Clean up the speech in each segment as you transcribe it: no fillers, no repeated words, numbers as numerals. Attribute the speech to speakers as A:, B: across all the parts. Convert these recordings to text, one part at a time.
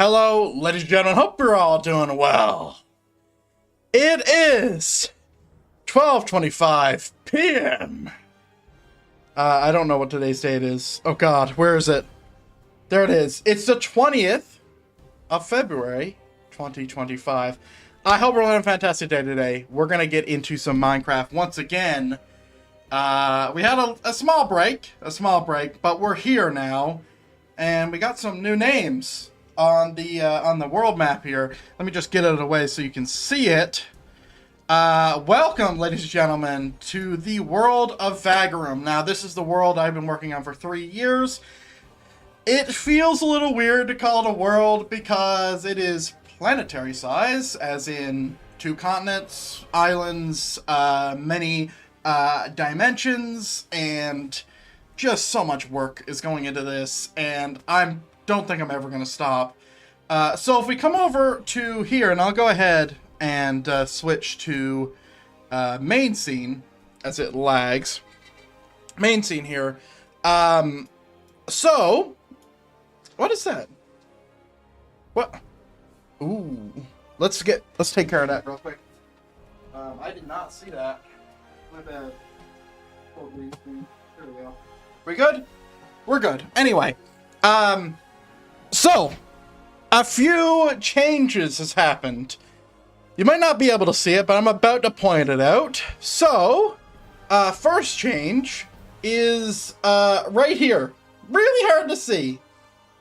A: Hello, ladies and gentlemen. Hope you're all doing well. It is 12:25 p.m. I don't know what today's date is. Oh God, where is it? There it is. It's the 20th of February, 2025. I hope we're having a fantastic day today. We're gonna get into some Minecraft once again. We had a small break, but we're here now, and we got some new names on the world map here. Let me just get it out of the way so you can see it. Welcome, ladies and gentlemen, to the World of Vaggurum. Now, this is the world I've been working on for 3 years. It feels a little weird to call it a world because it is planetary size, as in 2 continents, islands, many dimensions, and just so much work is going into this, and I don't think I'm ever going to stop. So if we come over to here, and I'll go ahead and switch to main scene as it lags. Main scene here. So what is that? What? Ooh. Let's take care of that real quick. I did not see that. My bad. There we go. We good? We're good. Anyway, so a few changes has happened. You might not be able to see it, but I'm about to point it out. So, first change is right here. Really hard to see,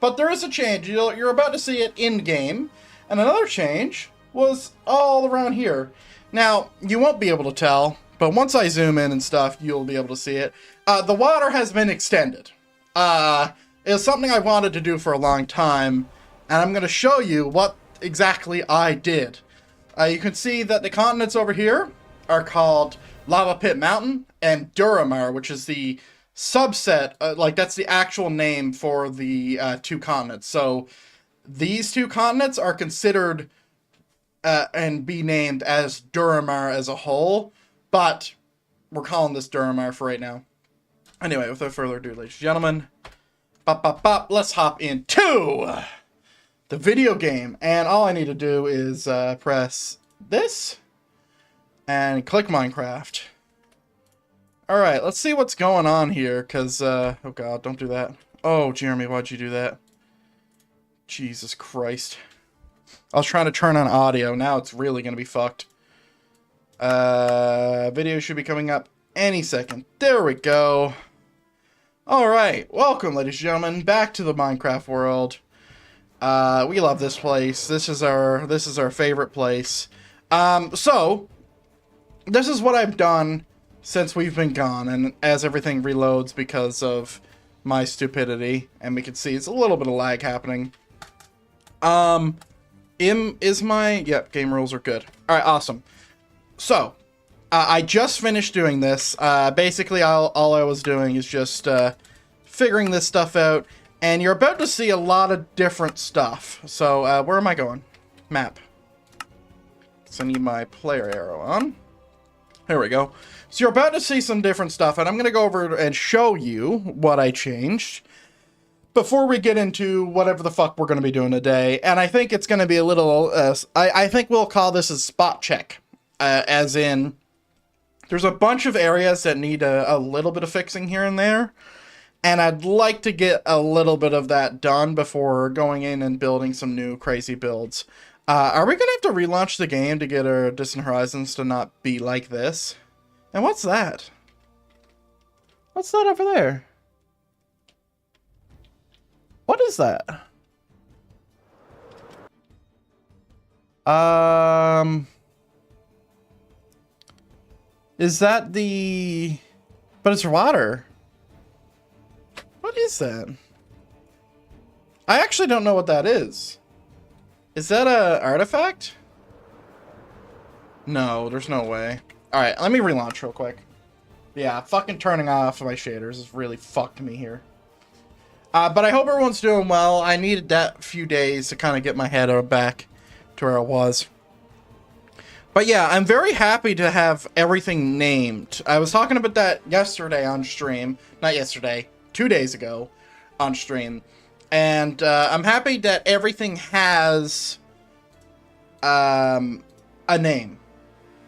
A: but there is a change. You're about to see it in game. And another change was all around here. Now, you won't be able to tell, but once I zoom in and stuff, you'll be able to see it. The water has been extended. It's something I wanted to do for a long time, and I'm going to show you what exactly I did. You can see that the continents over here are called Lava Pit Mountain and Duramar, which is the subset, that's the actual name for the 2 continents. So these 2 continents are considered and be named as Duramar as a whole, but we're calling this Duramar for right now. Anyway, without further ado, ladies and gentlemen, let's hop into the video game. And all I need to do is press this and click Minecraft. Alright, let's see what's going on here, because, oh God, don't do that. Oh, Jeremy, why'd you do that? Jesus Christ. I was trying to turn on audio, now it's really going to be fucked. Video should be coming up any second. There we go. Alright, welcome, ladies and gentlemen, back to the Minecraft world. We love this place. This is our favorite place. So this is what I've done since we've been gone, and as everything reloads because of my stupidity, and we can see it's a little bit of lag happening. Yep, game rules are good. Alright, awesome. So, I just finished doing this. Basically, all I was doing is just figuring this stuff out, and you're about to see a lot of different stuff. So, where am I going? Map. So I need my player arrow on. There we go. So you're about to see some different stuff, and I'm going to go over and show you what I changed before we get into whatever the fuck we're going to be doing today. And I think it's going to be a little, I think we'll call this a spot check. As in, there's a bunch of areas that need a little bit of fixing here and there. And I'd like to get a little bit of that done before going in and building some new crazy builds. Are we going to have to relaunch the game to get our Distant Horizons to not be like this? And what's that? What's that over there? What is that? Is that the... But it's water. What is that? I actually don't know what that is. Is that a artifact? No, there's no way. Alright, let me relaunch real quick. Yeah, fucking turning off my shaders has really fucked me here. But I hope everyone's doing well. I needed that few days to kind of get my head back to where it was. But yeah, I'm very happy to have everything named. I was talking about that yesterday on stream. Not yesterday, 2 days ago on stream. And I'm happy that everything has a name.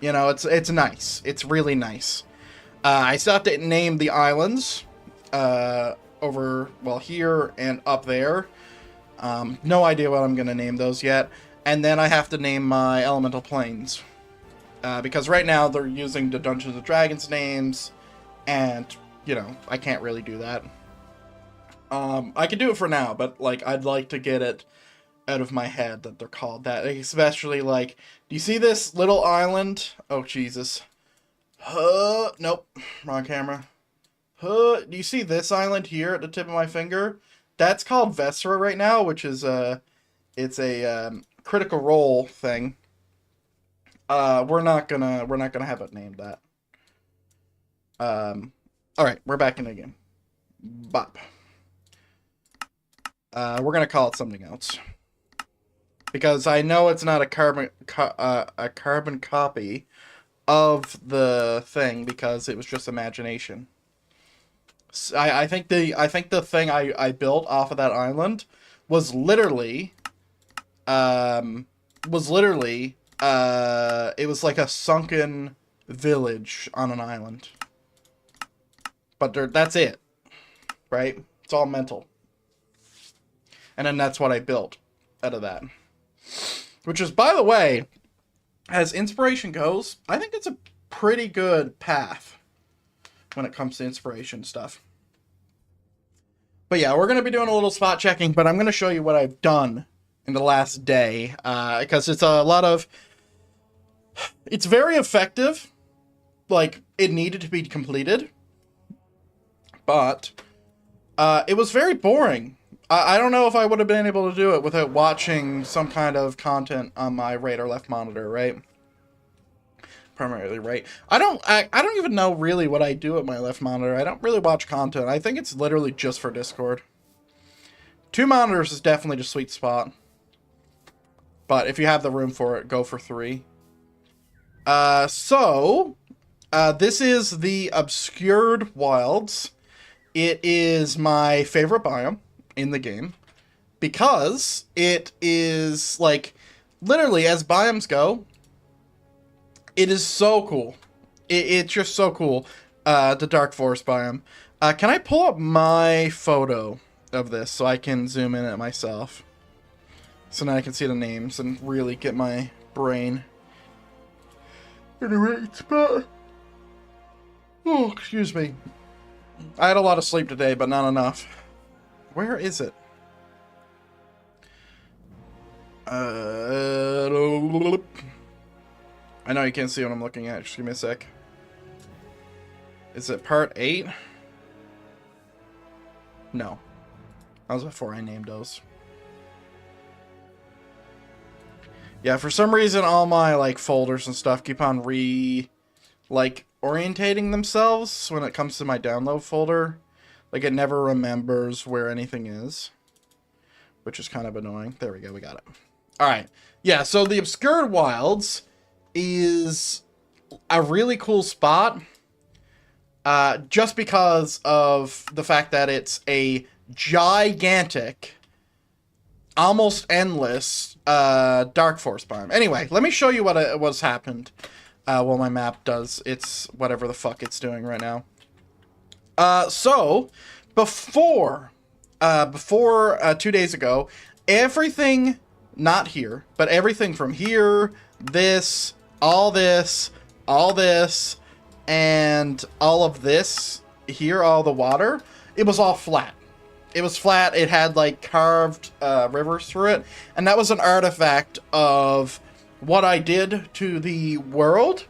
A: You know, it's nice. It's really nice. I still have to name the islands over, well, here and up there. No idea what I'm going to name those yet. And then I have to name my elemental planes. Because right now they're using the Dungeons & Dragons names. And, you know, I can't really do that. I can do it for now, but, like, I'd like to get it out of my head that they're called that. Especially, like, do you see this little island? Oh, Jesus. Nope. Wrong camera. Do you see this island here at the tip of my finger? That's called Vesra right now, which is, it's a, critical role thing. We're not gonna have it named that. Alright, we're back in again. Bop. We're gonna call it something else. Because I know it's not a carbon copy of the thing, because it was just imagination. I think the thing I built off of that island was literally it was like a sunken village on an island. But that's it. Right? It's all mental. And then that's what I built out of that. Which is, by the way, as inspiration goes, I think it's a pretty good path when it comes to inspiration stuff. But yeah, we're going to be doing a little spot checking, but I'm going to show you what I've done in the last day, because it's a lot of... It's very effective. Like, it needed to be completed. But it was very boring. I don't know if I would have been able to do it without watching some kind of content on my right or left monitor, right? Primarily right. I don't even know really what I do at my left monitor. I don't really watch content. I think it's literally just for Discord. 2 monitors is definitely the sweet spot. But if you have the room for it, go for 3. This is the Obscured Wilds. It is my favorite biome in the game, because it is, like, literally, as biomes go, it is so cool. It's just so cool. The Dark Forest biome. Can I pull up my photo of this so I can zoom in at myself? So now I can see the names and really get my brain in the right spot. Oh, excuse me. I had a lot of sleep today, but not enough. Where is it? I know you can't see what I'm looking at. Just give me a sec. Is it part 8? No. That was before I named those. Yeah, for some reason all my, like, folders and stuff keep on orientating themselves when it comes to my download folder. Like, it never remembers where anything is, which is kind of annoying. There we go, we got it. Alright, yeah, so the Obscured Wilds is a really cool spot, just because of the fact that it's a gigantic, almost endless, Dark Forest biome. Anyway, let me show you what's happened, while my map does its whatever the fuck it's doing right now. So, before 2 days ago, everything, not here, but everything from here, this, all this, and all of this, here, all the water, it was all flat. It was flat, it had, like, carved rivers through it, and that was an artifact of what I did to the world,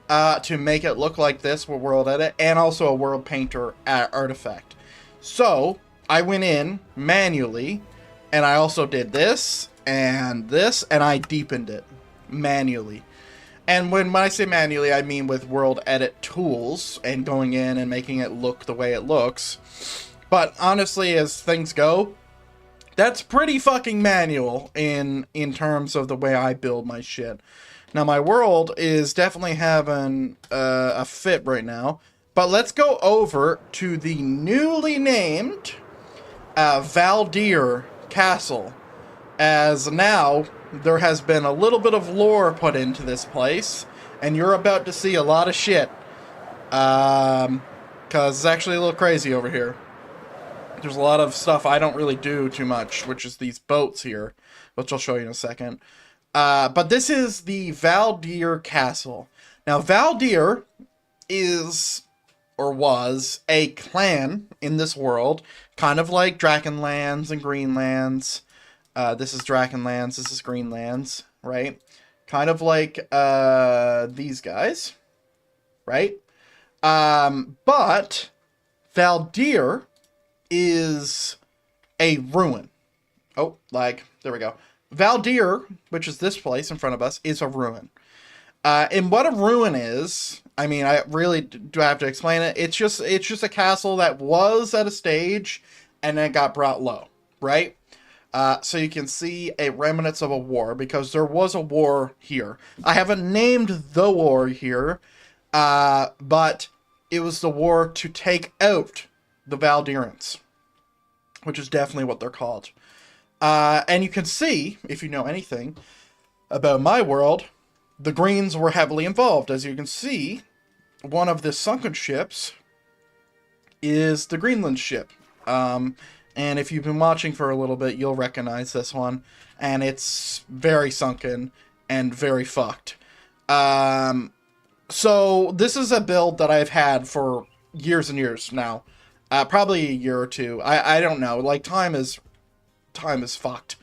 A: to make it look like this with World Edit, and also a World Painter artifact. So, I went in manually, and I also did this, and I deepened it manually. And when I say manually, I mean with World Edit tools, and going in and making it look the way it looks. But honestly, as things go, that's pretty fucking manual in terms of the way I build my shit. Now, my world is definitely having a fit right now. But let's go over to the newly named Baldur Castle, as now there has been a little bit of lore put into this place, and you're about to see a lot of shit. Because it's actually a little crazy over here. There's a lot of stuff I don't really do too much, which is these boats here, which I'll show you in a second. But this is the Baldur Castle. Now, Baldur is, or was, a clan in this world, kind of like Drakenlands and Greenlands. This is Drakenlands, this is Greenlands, right? Kind of like these guys, right? But Baldur is a ruin. Oh, like, there we go. Baldur, which is this place in front of us, is a ruin. And what a ruin is, I mean, I really do have to explain it. It's just a castle that was at a stage and then got brought low, right? So you can see a remnants of a war, because there was a war here. I haven't named the war here, but it was the war to take out the Valdurans, which is definitely what they're called. And you can see, if you know anything about my world, the Greens were heavily involved. As you can see, one of the sunken ships is the Greenland ship. And if you've been watching for a little bit, you'll recognize this one. And it's very sunken and very fucked. So this is a build that I've had for years and years now. Probably a year or two. I don't know. Like, time is fucked.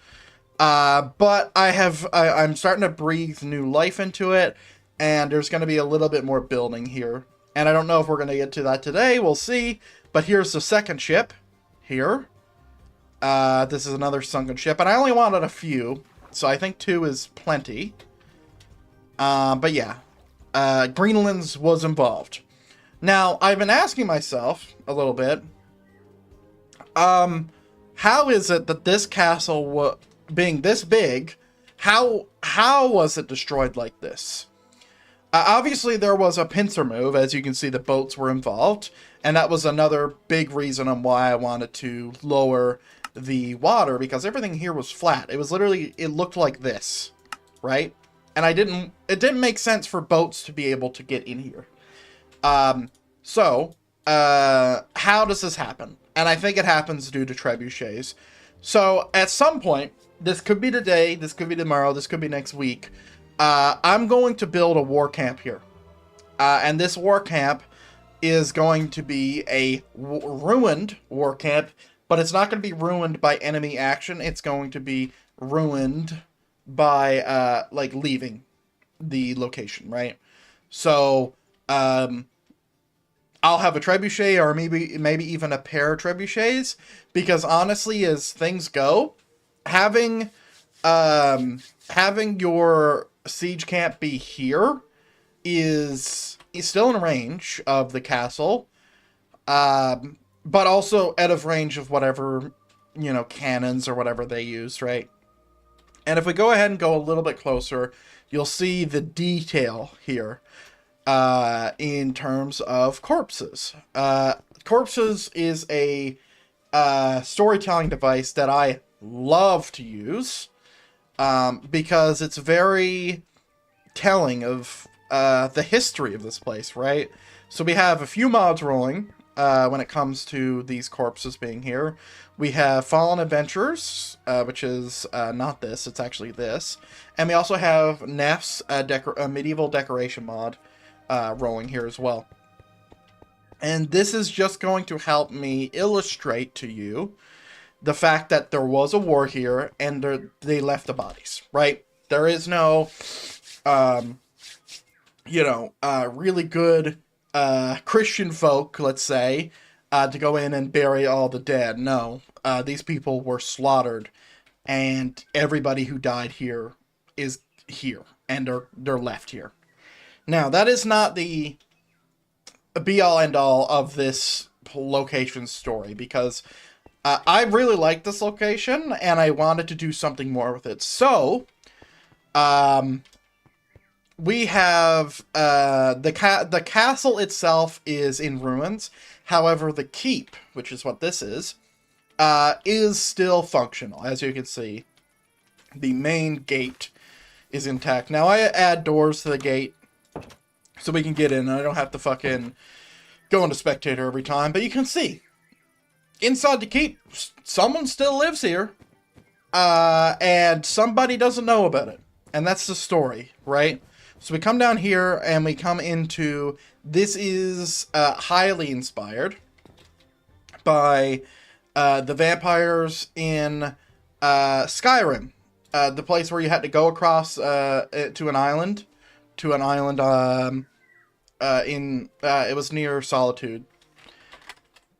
A: But I'm starting to breathe new life into it, and there's going to be a little bit more building here. And I don't know if we're going to get to that today. We'll see. But here's the second ship. Here. This is another sunken ship, and I only wanted a few, so I think 2 is plenty. But yeah. Greenland's was involved. Now, I've been asking myself a little bit, how is it that this castle, being this big, how was it destroyed like this? Obviously, there was a pincer move. As you can see, the boats were involved, and that was another big reason on why I wanted to lower the water, because everything here was flat. It was literally, it looked like this, right? And it didn't make sense for boats to be able to get in here. So, how does this happen? And I think it happens due to trebuchets. So, at some point, this could be today, this could be tomorrow, this could be next week, I'm going to build a war camp here. And this war camp is going to be a ruined war camp, but it's not going to be ruined by enemy action. It's going to be ruined by, like, leaving the location, right? So, I'll have a trebuchet, or maybe even a pair of trebuchets, because honestly, as things go, having your siege camp be here is still in range of the castle, but also out of range of whatever, cannons or whatever they use, right? And if we go ahead and go a little bit closer, you'll see the detail here. In terms of corpses. Corpses is a storytelling device that I love to use, because it's very telling of the history of this place, right? So we have a few mods rolling when it comes to these corpses being here. We have Fallen Adventurers, which is not this, it's actually this. And we also have Neff's medieval decoration mod rolling here as well. And this is just going to help me illustrate to you the fact that there was a war here and they left the bodies, right? There is no, really good Christian folk, let's say, to go in and bury all the dead. No, these people were slaughtered, and everybody who died here is here, and they're left here. Now, that is not the be-all, end-all of this location story, because I really like this location, and I wanted to do something more with it. So, we have the castle itself is in ruins. However, the keep, which is what this is, is still functional. As you can see, the main gate is intact. Now, I add doors to the gate so we can get in, and I don't have to fucking go into spectator every time. But you can see, inside the keep, someone still lives here, and somebody doesn't know about it. And that's the story, right? So we come down here, and we come into, this is highly inspired by the vampires in Skyrim. The place where you had to go across to an island. It was near Solitude.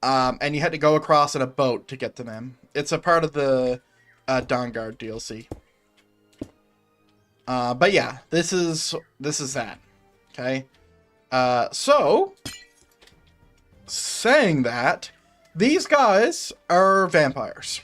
A: And you had to go across in a boat to get to them. It's a part of the Dawnguard DLC. But yeah, this is that. Okay. So, saying that, these guys are vampires.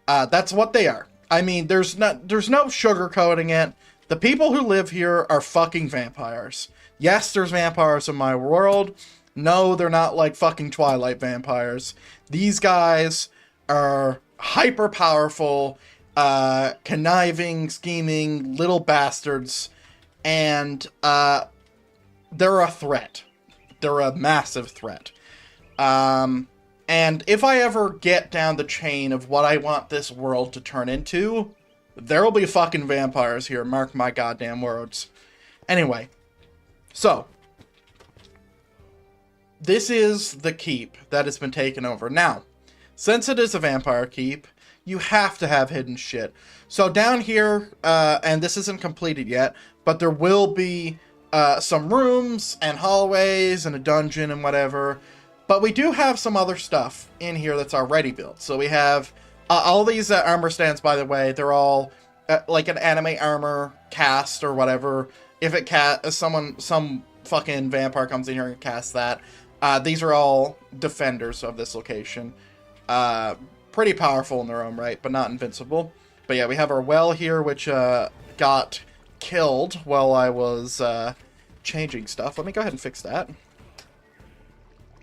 A: That's what they are. I mean, there's no sugarcoating it. The people who live here are fucking vampires. Yes, there's vampires in my world. No, they're not like fucking Twilight vampires. These guys are hyper powerful, conniving, scheming little bastards, and they're a threat. They're a massive threat. And if I ever get down the chain of what I want this world to turn into, there will be fucking vampires here, mark my goddamn words. Anyway, so, this is the keep that has been taken over. Now, since it is a vampire keep, you have to have hidden shit. So down here, and this isn't completed yet, but there will be some rooms and hallways and a dungeon and whatever. But we do have some other stuff in here that's already built. So we have all these armor stands, by the way, they're all like an anime armor cast or whatever. If it some fucking vampire comes in here and casts that. These are all defenders of this location. Pretty powerful in their own right, but not invincible. But yeah, we have our well here, which got killed while I was changing stuff. Let me go ahead and fix that.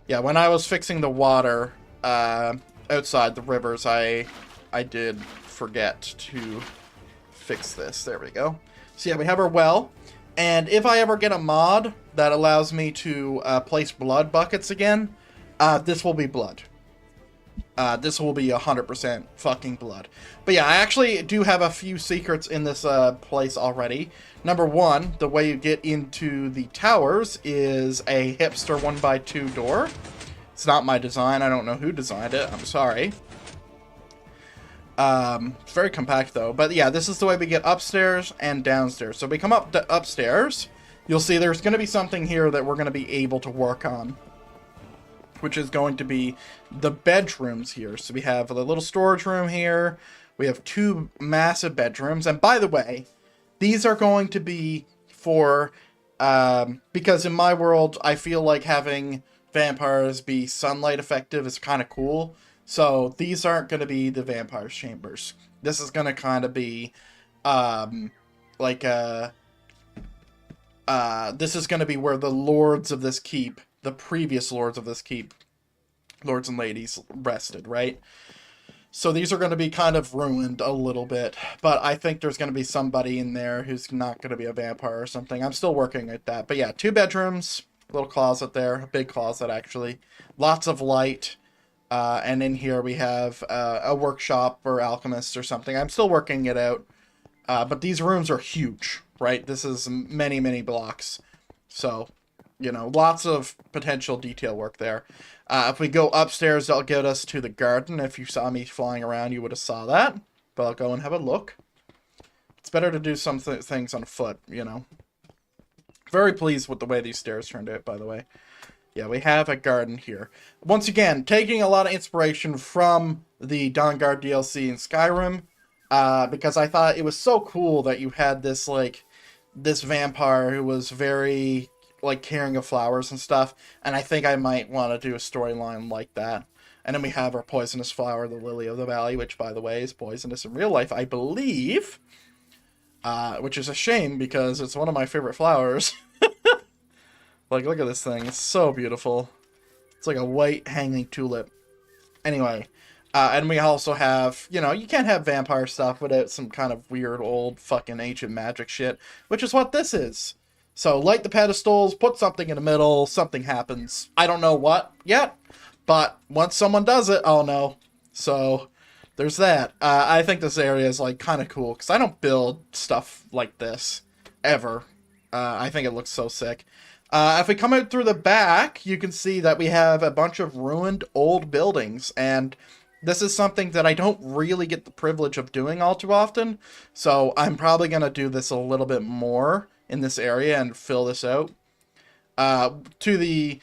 A: Yeah, when I was fixing the water outside the rivers, I did forget to fix this. There we go. So yeah, we have our well. And if I ever get a mod that allows me to place blood buckets again, this will be blood. This will be 100% fucking blood. But yeah, I actually do have a few secrets in this place already. Number one, the way you get into the towers is a hipster 1x2 door. It's not my design. I don't know who designed it. I'm sorry. It's very compact though. But yeah, this is the way we get upstairs and downstairs. So we come up upstairs. You'll see there's going to be something here that we're going to be able to work on, which is going to be the bedrooms here. So we have a little storage room here. We have two massive bedrooms. And by the way, these are going to be for, because in my world, I feel like having vampires be sunlight effective is kind of cool. So these aren't going to be the vampire's chambers. This is going to kind of be, this is going to be where the lords of this keep, the previous lords of this keep, lords and ladies, rested, right? So these are going to be kind of ruined a little bit, but I think there's going to be somebody in there who's not going to be a vampire or something. I'm still working at that. But yeah, two bedrooms, little closet there, a big closet actually, lots of light, and in here we have a workshop or alchemist or something. I'm still working it out, but these rooms are huge, right? This is many, many blocks, so, you know, lots of potential detail work there. If we go upstairs, that'll get us to the garden. If you saw me flying around, you would have saw that. But I'll go and have a look. It's better to do some things on foot, you know. Very pleased with the way these stairs turned out, by the way. Yeah, we have a garden here. Once again, taking a lot of inspiration from the Dawnguard DLC in Skyrim. Because I thought it was so cool that you had this, like, this vampire who was very, like, caring of flowers and stuff, and I think I might want to do a storyline like that. And then we have our poisonous flower, the lily of the valley, which, by the way, is poisonous in real life, I believe, which is a shame because it's one of my favorite flowers. Like, look at this thing, it's so beautiful. It's like a white hanging tulip. Anyway, And we also have, you know, you can't have vampire stuff without some kind of weird old fucking ancient magic shit, which is what this is. So light the pedestals, put something in the middle, something happens. I don't know what yet, but once someone does it, I'll know. So there's that. I think this area is like kind of cool because I don't build stuff like this ever. I think it looks so sick. If we come out through the back, you can see that we have a bunch of ruined old buildings, and this is something that I don't really get the privilege of doing all too often, so I'm probably going to do this a little bit more in this area and fill this out. To the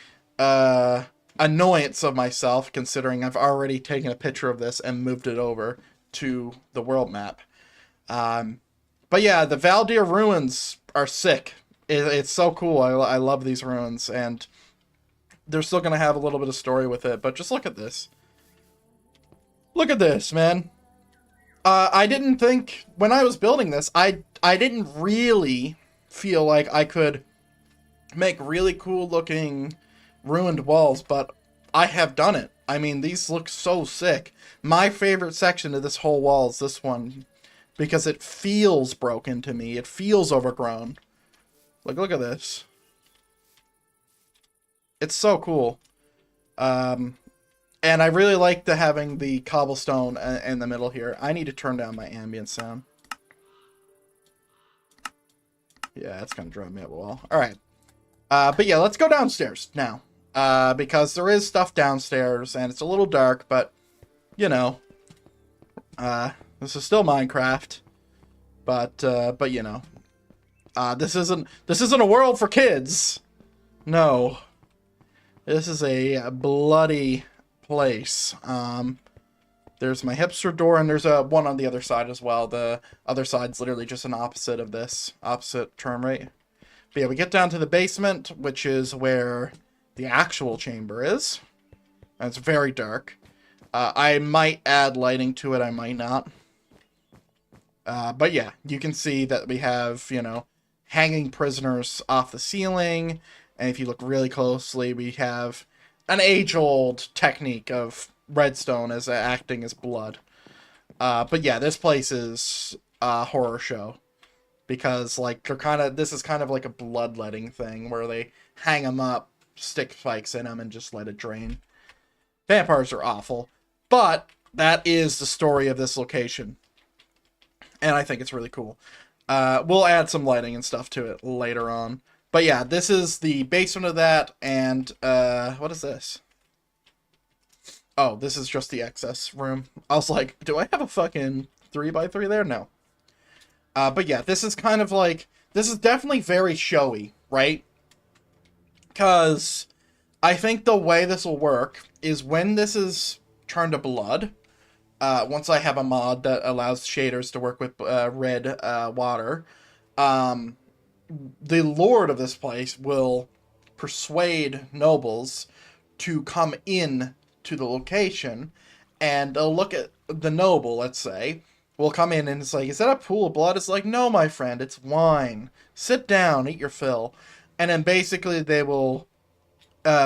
A: annoyance of myself, considering I've already taken a picture of this and moved it over to the world map. But yeah, the Baldur ruins are sick. It's so cool. I love these ruins, and they're still going to have a little bit of story with it, but just look at this. Look at this, man. I didn't think, when I was building this, I didn't really feel like I could make really cool looking ruined walls, but I have done it. I mean, these look so sick. My favorite section of this whole wall is this one, because it feels broken to me. It feels overgrown. Like, look at this. It's so cool. And I really like having the cobblestone in the middle here. I need to turn down my ambient sound. Yeah, that's going to drive me up a wall. Alright. But yeah, let's go downstairs now. Because there is stuff downstairs, and it's a little dark, but, you know. This is still Minecraft. But you know. This isn't a world for kids. No. This is a bloody place. There's my hipster door, and there's one on the other side as well. The other side's literally just an opposite of this, opposite turn rate. But yeah, we get down to the basement, which is where the actual chamber is. And it's very dark. I might add lighting to it, I might not. But yeah, you can see that we have, you know, hanging prisoners off the ceiling. And if you look really closely, we have an age-old technique of redstone as acting as blood. But yeah, this place is a horror show. Because, like, this is kind of like a bloodletting thing, where they hang them up, stick spikes in them, and just let it drain. Vampires are awful. But that is the story of this location. And I think it's really cool. We'll add some lighting and stuff to it later on. But yeah, this is the basement of that, and, what is this? Oh, this is just the excess room. I was like, do I have a fucking 3x3 there? No. But yeah, this is kind of like, this is definitely very showy, right? Because I think the way this will work is when this is turned to blood, once I have a mod that allows shaders to work with red water, the lord of this place will persuade nobles to come in to the location, and they'll look at the noble, let's say, will come in and it's like, is that a pool of blood? It's like, no, my friend, it's wine. Sit down, eat your fill. And then basically they will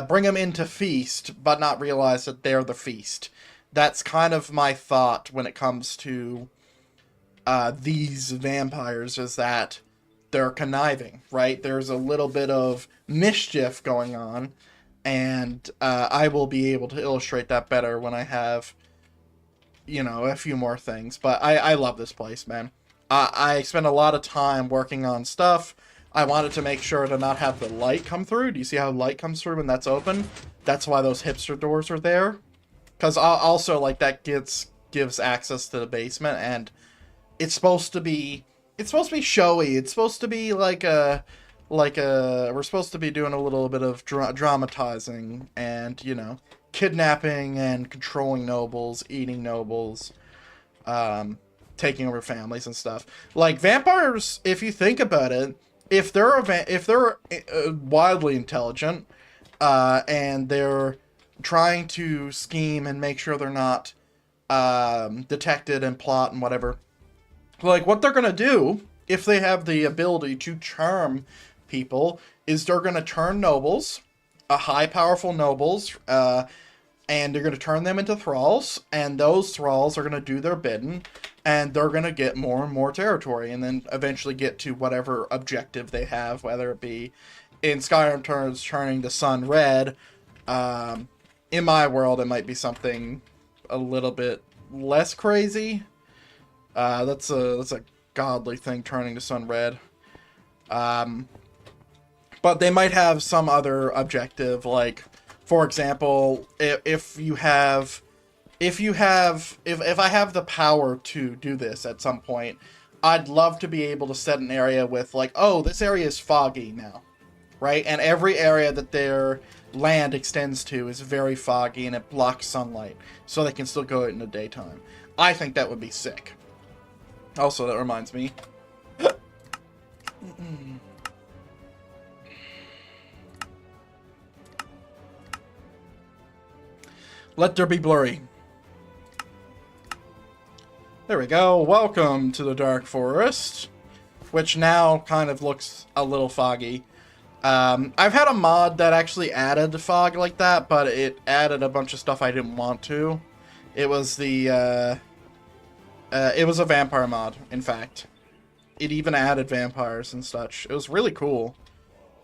A: bring them in to feast, but not realize that they're the feast. That's kind of my thought when it comes to these vampires, is that they're conniving, right? There's a little bit of mischief going on, and I will be able to illustrate that better when I have, you know, a few more things. But I love this place, man. I spent a lot of time working on stuff. I wanted to make sure to not have the light come through. Do you see how light comes through when that's open? That's why those hipster doors are there. Because also, like, that gives access to the basement, and it's supposed to be showy. It's supposed to be we're supposed to be doing a little bit of dramatizing and, you know, kidnapping and controlling nobles, eating nobles, taking over families and stuff. Like, vampires, if you think about it, if they're wildly intelligent, and they're trying to scheme and make sure they're not detected and plot and whatever, like, what they're gonna do, if they have the ability to charm people, is they're gonna turn nobles, high powerful nobles, and you're going to turn them into thralls, and those thralls are going to do their bidding, and they're going to get more and more territory, and then eventually get to whatever objective they have, whether it be in Skyrim terms turning the sun red. In my world, it might be something a little bit less crazy. That's a godly thing, turning the sun red. But they might have some other objective, like, for example, if I have the power to do this at some point, I'd love to be able to set an area with, like, oh, this area is foggy now, right? And every area that their land extends to is very foggy and it blocks sunlight, so they can still go out in the daytime. I think that would be sick. Also, that reminds me. Let there be blurry. There we go. Welcome to the Dark Forest, which now kind of looks a little foggy. I've had a mod that actually added fog like that, but it added a bunch of stuff I didn't want to. It was the, it was a vampire mod, in fact. It even added vampires and such. It was really cool.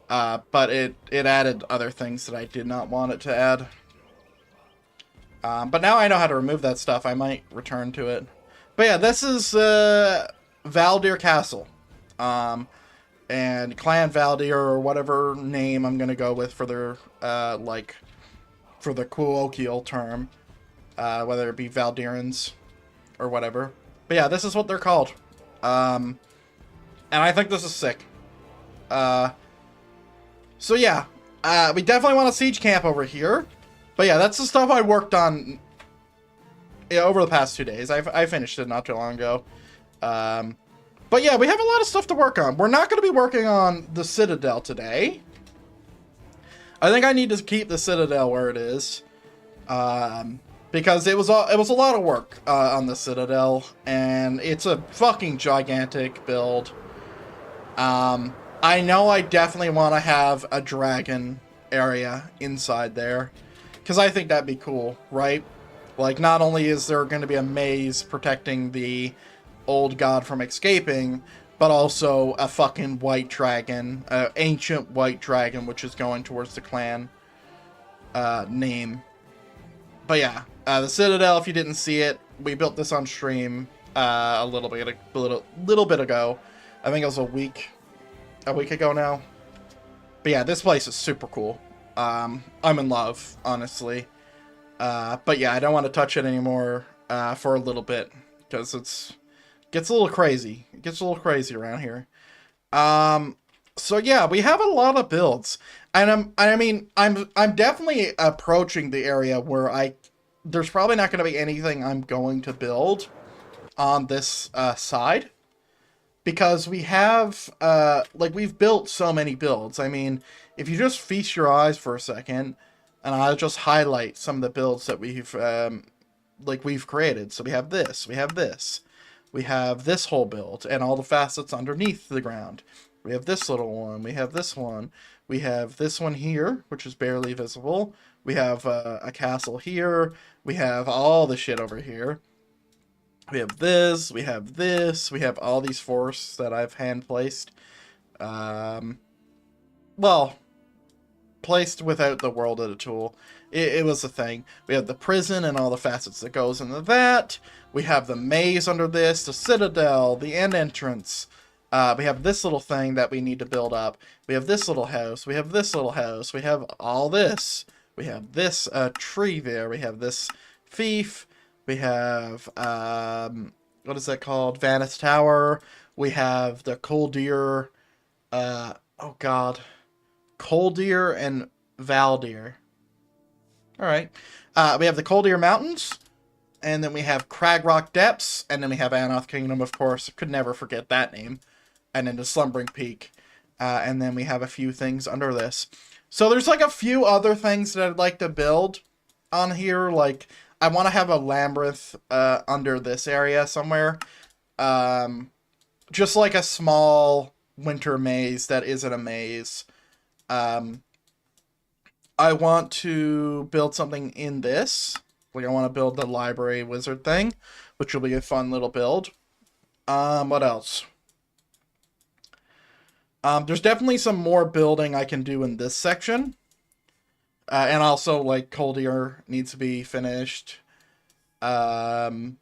A: But it added other things that I did not want it to add. But now I know how to remove that stuff. I might return to it. But yeah, this is Baldur Castle. And Clan Baldur, or whatever name I'm going to go with for their, like, for the colloquial term. Whether it be Valdurans or whatever. But yeah, this is what they're called. And I think this is sick. So yeah, we definitely want a siege camp over here. But yeah, that's the stuff I worked on over the past 2 days. I finished it not too long ago. But yeah, we have a lot of stuff to work on. We're not going to be working on the Citadel today. I think I need to keep the Citadel where it is. Because it was a lot of work on the Citadel. And it's a fucking gigantic build. I know I definitely want to have a dragon area inside there. Because I think that'd be cool, right? Like, not only is there going to be a maze protecting the old god from escaping, but also a fucking white dragon, ancient white dragon, which is going towards the clan name. But yeah, the Citadel, if you didn't see it, we built this on stream a little bit ago. I think it was a week ago now. But yeah, this place is super cool. I'm in love, honestly. But yeah, I don't want to touch it anymore for a little bit, because gets a little crazy. It gets a little crazy around here. So yeah, we have a lot of builds, and I'm definitely approaching the area where there's probably not going to be anything I'm going to build on this side. Because we have, like, we've built so many builds. I mean, if you just feast your eyes for a second, and I'll just highlight some of the builds that we've created. So we have this, we have this, we have this whole build, and all the facets underneath the ground. We have this little one, we have this one, we have this one here, which is barely visible. We have a castle here, we have all the shit over here. We have this, we have this, we have all these forests that I've hand-placed. Well, placed without the world edit tool. It was a thing. We have the prison and all the facets that goes into that. We have the maze under this, the citadel, the end entrance. We have this little thing that we need to build up. We have this little house, we have this little house, we have all this. We have this tree there, we have this fief. We have, what is that called? Vanith Tower. We have the Koldir, oh god. Koldir and Valdir. Alright. We have the Koldir Mountains. And then we have Cragrock Depths. And then we have Anoth Kingdom, of course. Could never forget that name. And then the Slumbering Peak. And then we have a few things under this. So there's like a few other things that I'd like to build on here. Like, I want to have a labyrinth under this area somewhere. Just like a small winter maze that isn't a maze. I want to build something in this. Like, I want to build the library wizard thing, which will be a fun little build. What else? There's definitely some more building I can do in this section. And also, like, Coldier needs to be finished. And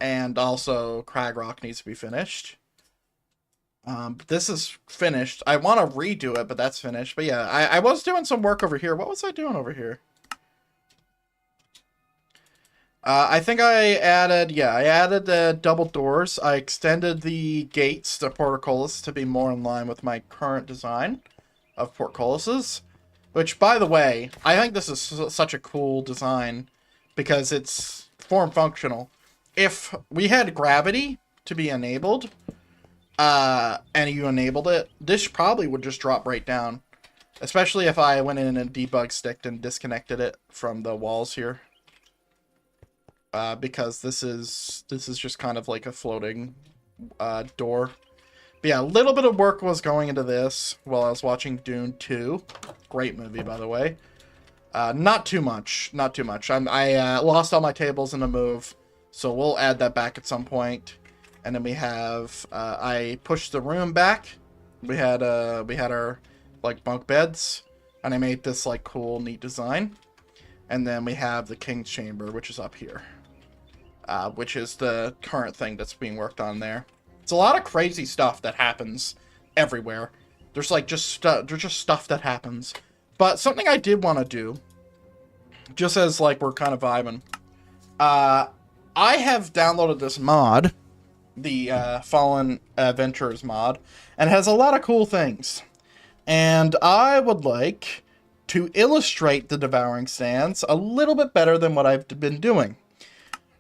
A: also, Cragrock needs to be finished. But this is finished. I want to redo it, but that's finished. But yeah, I was doing some work over here. What was I doing over here? I think I added the double doors. I extended the gates to portcullis to be more in line with my current design of portcullises. Which, by the way, I think this is such a cool design because it's form functional. If we had gravity to be enabled, and you enabled it, this probably would just drop right down. Especially if I went in and debug sticked and disconnected it from the walls here. Because this is just kind of like a floating door. But yeah, a little bit of work was going into this while I was watching Dune 2. Great movie, by the way. Not too much. Not too much. I lost all my tables in the move, so we'll add that back at some point. And then we have I pushed the room back. We had our like bunk beds, and I made this like cool, neat design. And then we have the King's Chamber, which is up here, which is the current thing that's being worked on there. It's a lot of crazy stuff that happens everywhere. There's like just stuff that happens. But something I did want to do, just as like we're kind of vibing, I have downloaded this mod, the Fallen Adventurers mod, and it has a lot of cool things. And I would like to illustrate the Devouring Sands a little bit better than what I've been doing.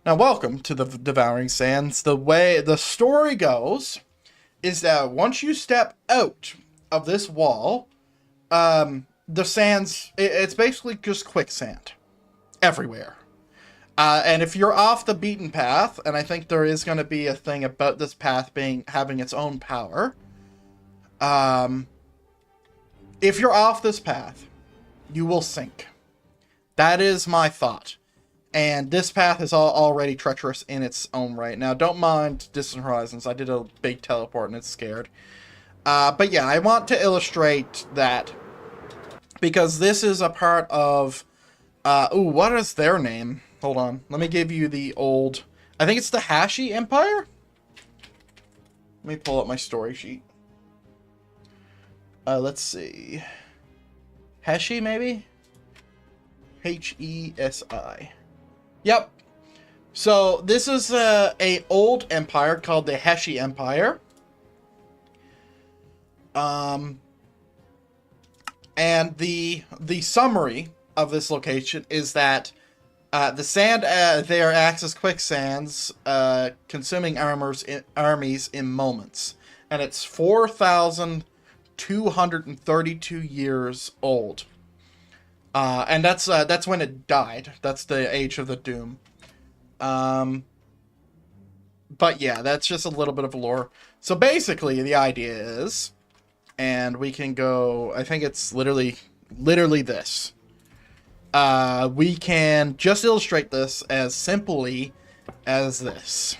A: Now, welcome to the Devouring Sands. The way the story goes is that once you step out of this wall, the sands, it's basically just quicksand everywhere. And if you're off the beaten path, and I think there is going to be a thing about this path having its own power, if you're off this path, you will sink. That is my thought. And this path is already treacherous in its own right. Now, don't mind Distant Horizons. I did a big teleport and it's scared. But yeah, I want to illustrate that because this is a part of... what is their name? Hold on. Let me give you the old... I think it's the Hashi Empire? Let me pull up my story sheet. Let's see. Heshi, maybe? H-E-S-I. Yep. So, this is a old empire called the Heshi Empire. And the summary of this location is that the sand there acts as quicksands, consuming armies in moments. And it's 4,232 years old. And that's when it died. That's the age of the Doom. But yeah, that's just a little bit of lore. So basically, the idea is, and we can go, I think it's literally this. We can just illustrate this as simply as this.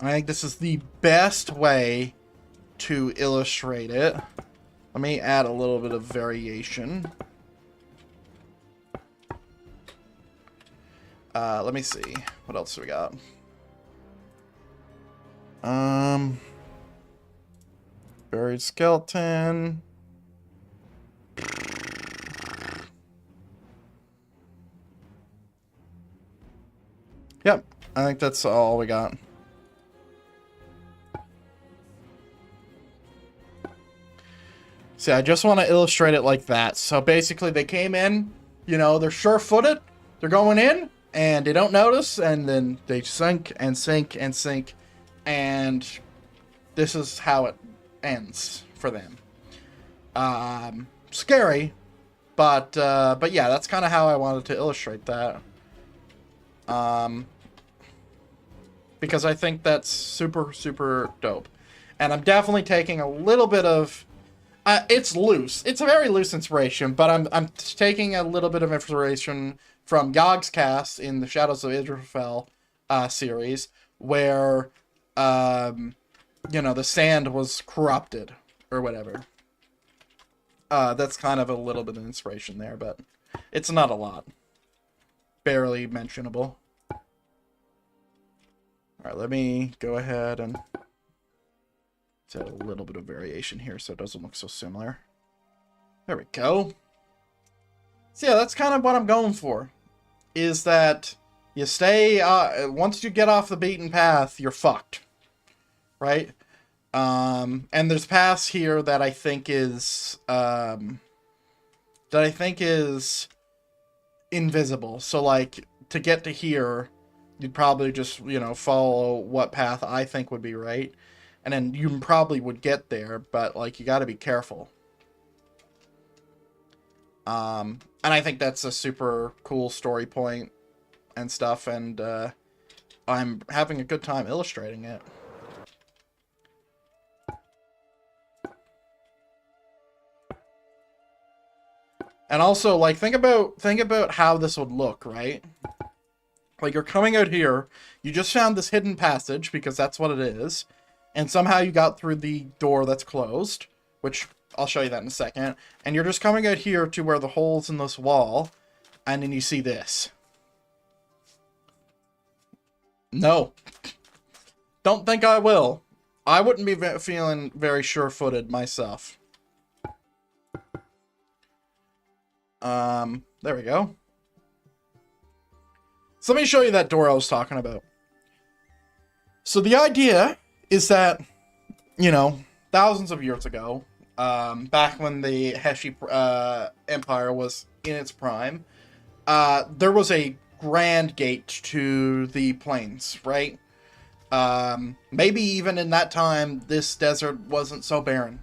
A: I think this is the best way to illustrate it. Let me add a little bit of variation. Let me see. What else do we got? Buried skeleton. Yep, I think that's all we got. See, I just want to illustrate it like that. So basically, they came in, you know, they're sure-footed, they're going in, and they don't notice, and then they sink and sink and sink, and this is how it ends for them. Scary, but yeah, that's kind of how I wanted to illustrate that. Because I think that's super, super dope. And I'm definitely taking a little bit of It's loose. It's a very loose inspiration, but I'm taking a little bit of inspiration from Yog's cast in the Shadows of Israfel series, where you know, the sand was corrupted or whatever. That's kind of a little bit of inspiration there, but it's not a lot. Barely mentionable. Alright, let me go ahead and add a little bit of variation here so it doesn't look so similar. There we go. So yeah, that's kind of what I'm going for. Is that you stay, once you get off the beaten path, you're fucked. Right? And there's paths here that I think is, invisible. So like, to get to here, you'd probably just, you know, follow what path I think would be right. And then you probably would get there, but like, you gotta be careful. And I think that's a super cool story point and stuff, and I'm having a good time illustrating it. And also, like, think about how this would look, right? Like, you're coming out here, you just found this hidden passage, because that's what it is, and somehow you got through the door that's closed, which I'll show you that in a second, and you're just coming out here to where the hole's in this wall, and then you see this. No. Don't think I will. I wouldn't be feeling very sure-footed myself. There we go. So let me show you that door I was talking about. So the idea is that, you know, thousands of years ago, back when the Heshi Empire was in its prime, there was a grand gate to the plains, right? Maybe even in that time, this desert wasn't so barren.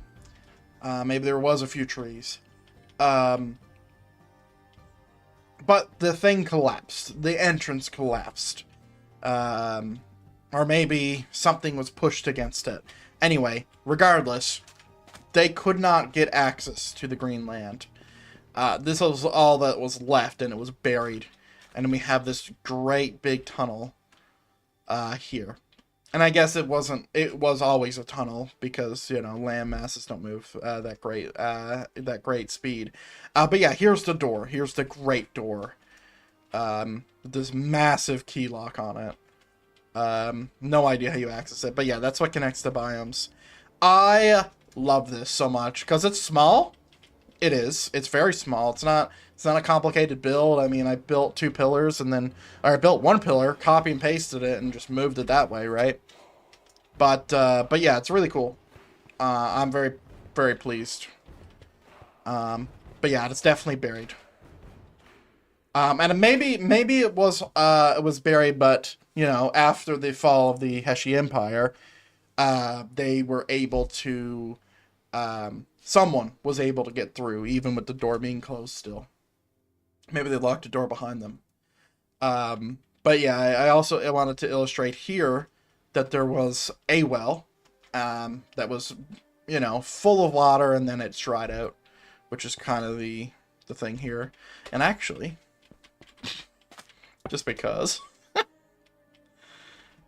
A: Maybe there was a few trees. But the thing collapsed. The entrance collapsed. Or maybe something was pushed against it. Anyway, regardless, they could not get access to the Green Land. This was all that was left, and it was buried. And then we have this great big tunnel here. And I guess it was always a tunnel, because, you know, land masses don't move that great speed. But yeah, here's the door. Here's the great door. This massive key lock on it. No idea how you access it. But yeah, that's what connects the biomes. I love this so much, because it's small. It is. It's very small. It's not a complicated build. I mean, I built 2 pillars, and then, or I built 1 pillar, copy and pasted it, and just moved it that way, right? But yeah, it's really cool. I'm very, very pleased. But yeah, it's definitely buried. And maybe it was buried, but, you know, after the fall of the Heshi Empire, they were able to, someone was able to get through, even with the door being closed still. Maybe they locked the door behind them. But yeah, I wanted to illustrate here that there was a well, that was, you know, full of water, and then it's dried out, which is kind of the thing here. And actually, just because,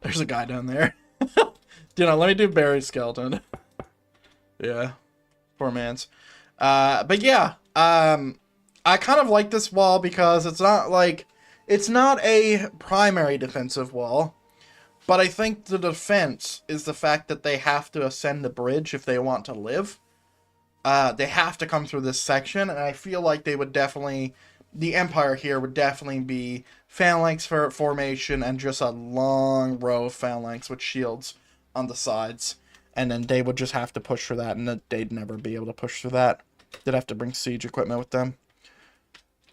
A: there's a guy down there. You know, let me do buried skeleton. Yeah, poor man's. But yeah, I kind of like this wall because it's not a primary defensive wall, but I think the defense is the fact that they have to ascend the bridge if they want to live. They have to come through this section, and I feel like they would definitely, the Empire here would definitely be phalanx formation and just a long row of phalanx with shields on the sides, and then they would just have to push through that, and they'd never be able to push through that. They'd have to bring siege equipment with them.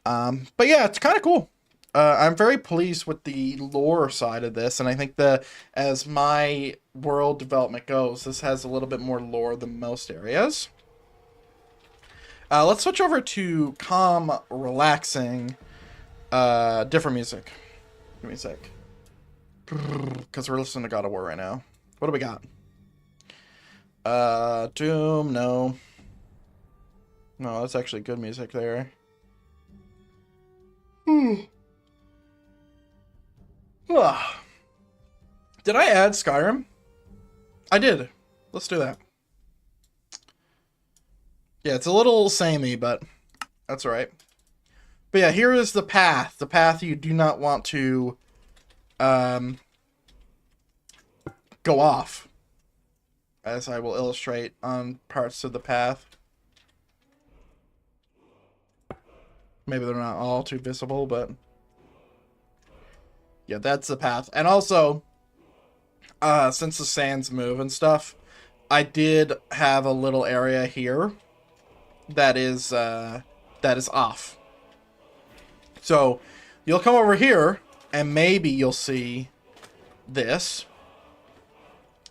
A: But yeah, it's kind of cool. I'm very pleased with the lore side of this, and I think as my world development goes, this has a little bit more lore than most areas. Let's switch over to calm, relaxing, different music. Give me a sec. Because we're listening to God of War right now. What do we got? Doom, no. No, that's actually good music there. Ah. Did I add Skyrim? I did. Let's do that. Yeah, it's a little samey, but that's alright. But yeah, here is the path. The path you do not want to go off. As I will illustrate on parts of the path. Maybe they're not all too visible, but yeah, that's the path. And also, since the sands move and stuff, I did have a little area here that is off. So you'll come over here and maybe you'll see this,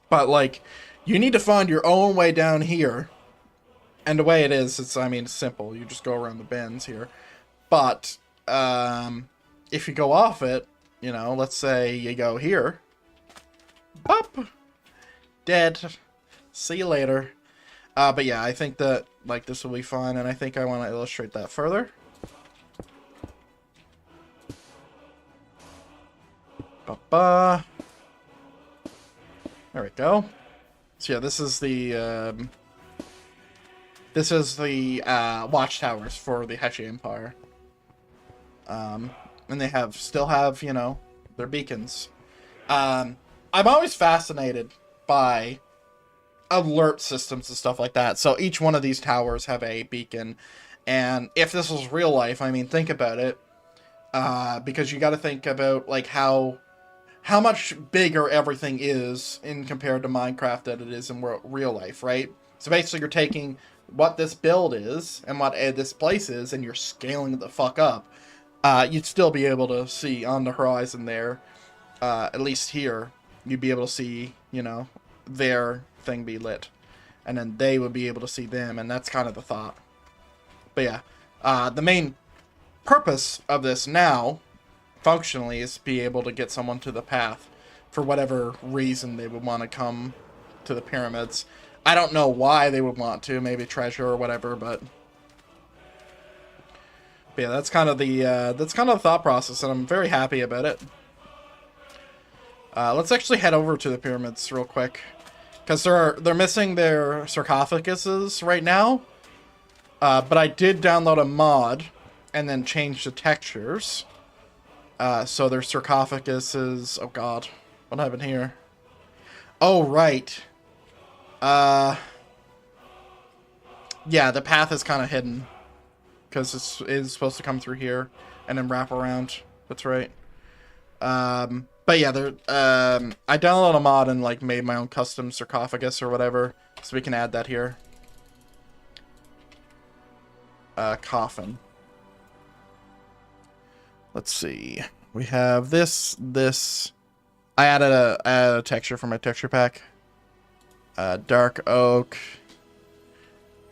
A: but like you need to find your own way down here. And the way it is, it's simple. You just go around the bends here. But if you go off it, you know, let's say you go here, pop, dead. See you later. But yeah, I think that like this will be fun, and I think I want to illustrate that further. Ba-ba. There we go. So yeah, this is the watchtowers for the Heshi Empire. And they still have, you know, their beacons. I'm always fascinated by alert systems and stuff like that. So each one of these towers have a beacon. And if this was real life, I mean, think about it. Because you got to think about like how much bigger everything is in compared to Minecraft than it is in real life, right? So basically you're taking what this build is and what this place is and you're scaling it the fuck up. You'd still be able to see on the horizon there, at least here, you'd be able to see, you know, their thing be lit. And then they would be able to see them, and that's kind of the thought. But yeah, the main purpose of this now, functionally, is to be able to get someone to the path for whatever reason they would want to come to the pyramids. I don't know why they would want to, maybe treasure or whatever, but yeah, that's kind of the thought process, and I'm very happy about it. Let's actually head over to the pyramids real quick, because they're missing their sarcophaguses right now. But I did download a mod and then change the textures. So their sarcophaguses. Oh God, what happened here? Oh right. Yeah, the path is kind of hidden. Because it is supposed to come through here and then wrap around. That's right. But yeah, I downloaded a mod and like made my own custom sarcophagus or whatever, so we can add that here. Coffin. Let's see. We have this. I added a texture from my texture pack. Dark oak.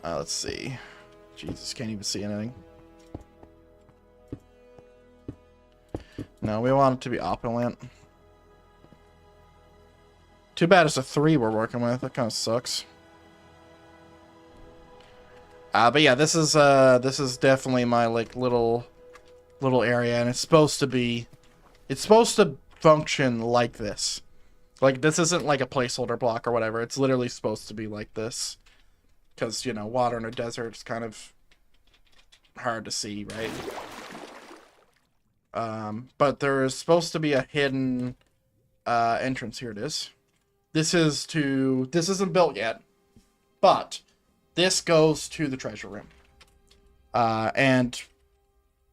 A: Let's see. Jesus, can't even see anything. No, we want it to be opulent. Too bad it's a 3 we're working with. That kind of sucks. But yeah, this is definitely my like little area, and it's supposed to function like this. Like this isn't like a placeholder block or whatever. It's literally supposed to be like this. Because, you know, water in a desert is kind of hard to see, right? But there is supposed to be a hidden entrance. Here it is. This isn't built yet, but this goes to the treasure room. And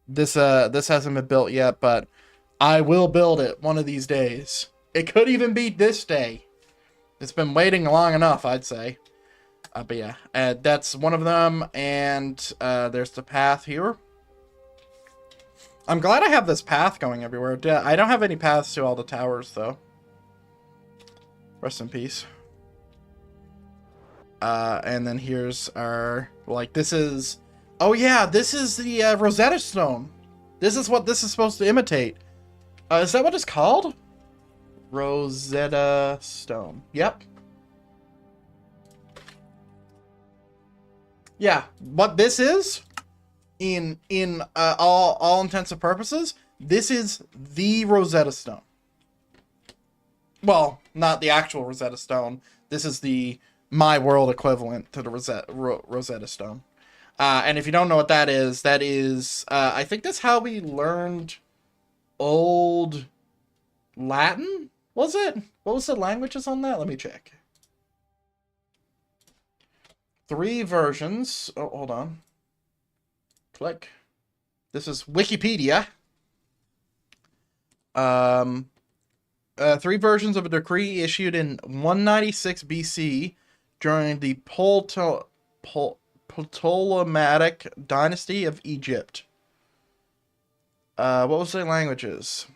A: this hasn't been built yet, but I will build it one of these days. It could even be this day. It's been waiting long enough, I'd say. But yeah, that's one of them, and there's the path here. I'm glad I have this path going everywhere. I don't have any paths to all the towers, though. Rest in peace. And then here's our, like, this is... Oh yeah, this is the Rosetta Stone. This is what this is supposed to imitate. Is that what it's called? Rosetta Stone. Yep. Yeah, what this is, in all intents and purposes, this is the Rosetta Stone. Well, not the actual Rosetta Stone. This is the My World equivalent to the Rosetta Stone. And if you don't know what that is, I think that's how we learned Old Latin, was it? What was the languages on that? Let me check. 3 versions. Oh, hold on. Click. This is Wikipedia. 3 versions of a decree issued in 196 BC during the Ptolemaic dynasty of Egypt. What was the languages?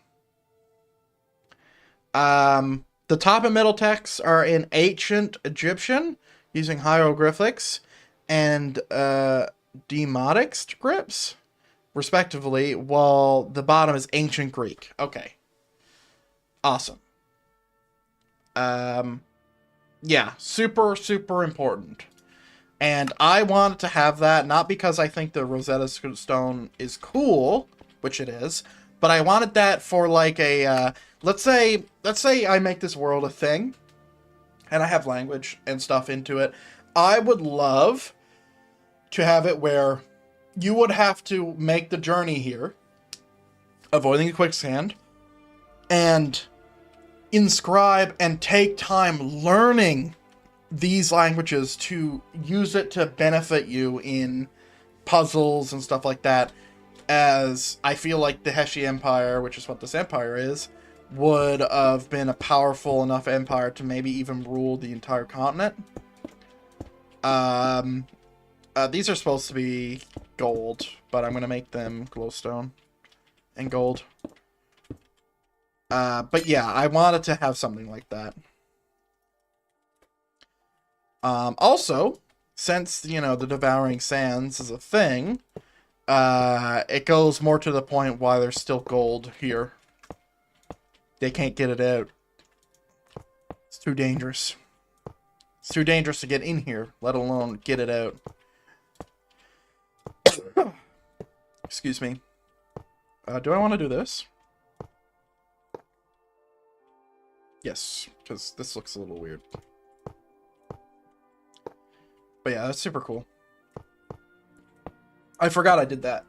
A: The top and middle texts are in ancient Egyptian, using hieroglyphics, and demotic scripts, respectively, while the bottom is ancient Greek. Okay. Awesome. Yeah, super, super important. And I wanted to have that, not because I think the Rosetta Stone is cool, which it is, but I wanted that for like a, let's say I make this world a thing, and I have language and stuff into it. I would love to have it where you would have to make the journey here, avoiding a quicksand, and inscribe and take time learning these languages to use it to benefit you in puzzles and stuff like that, as I feel like the Heshi Empire, which is what this empire is, would have been a powerful enough empire to maybe even rule the entire continent. These are supposed to be gold, but I'm going to make them glowstone and gold. But yeah, I wanted to have something like that. Also, since, you know, the Devouring Sands is a thing, it goes more to the point why there's still gold here. They can't get it out. It's too dangerous. It's too dangerous to get in here, let alone get it out. Excuse me. Do I want to do this? Yes, because this looks a little weird. But yeah, that's super cool. I forgot I did that.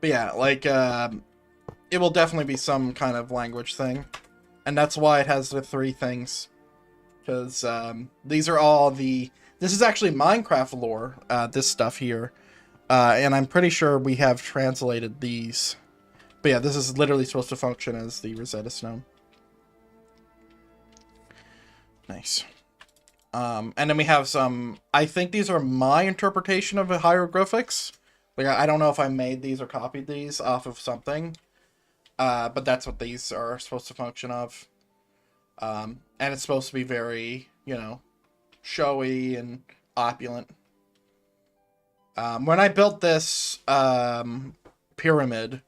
A: But yeah, like, it will definitely be some kind of language thing. And that's why it has the 3 things. Because, these are all the... This is actually Minecraft lore, this stuff here. And I'm pretty sure we have translated these. But yeah, this is literally supposed to function as the Rosetta Stone. Nice. And then we have some... I think these are my interpretation of the hieroglyphics. Like, I don't know if I made these or copied these off of something. But that's what these are supposed to function of. And it's supposed to be very, you know, showy and opulent. When I built this pyramid,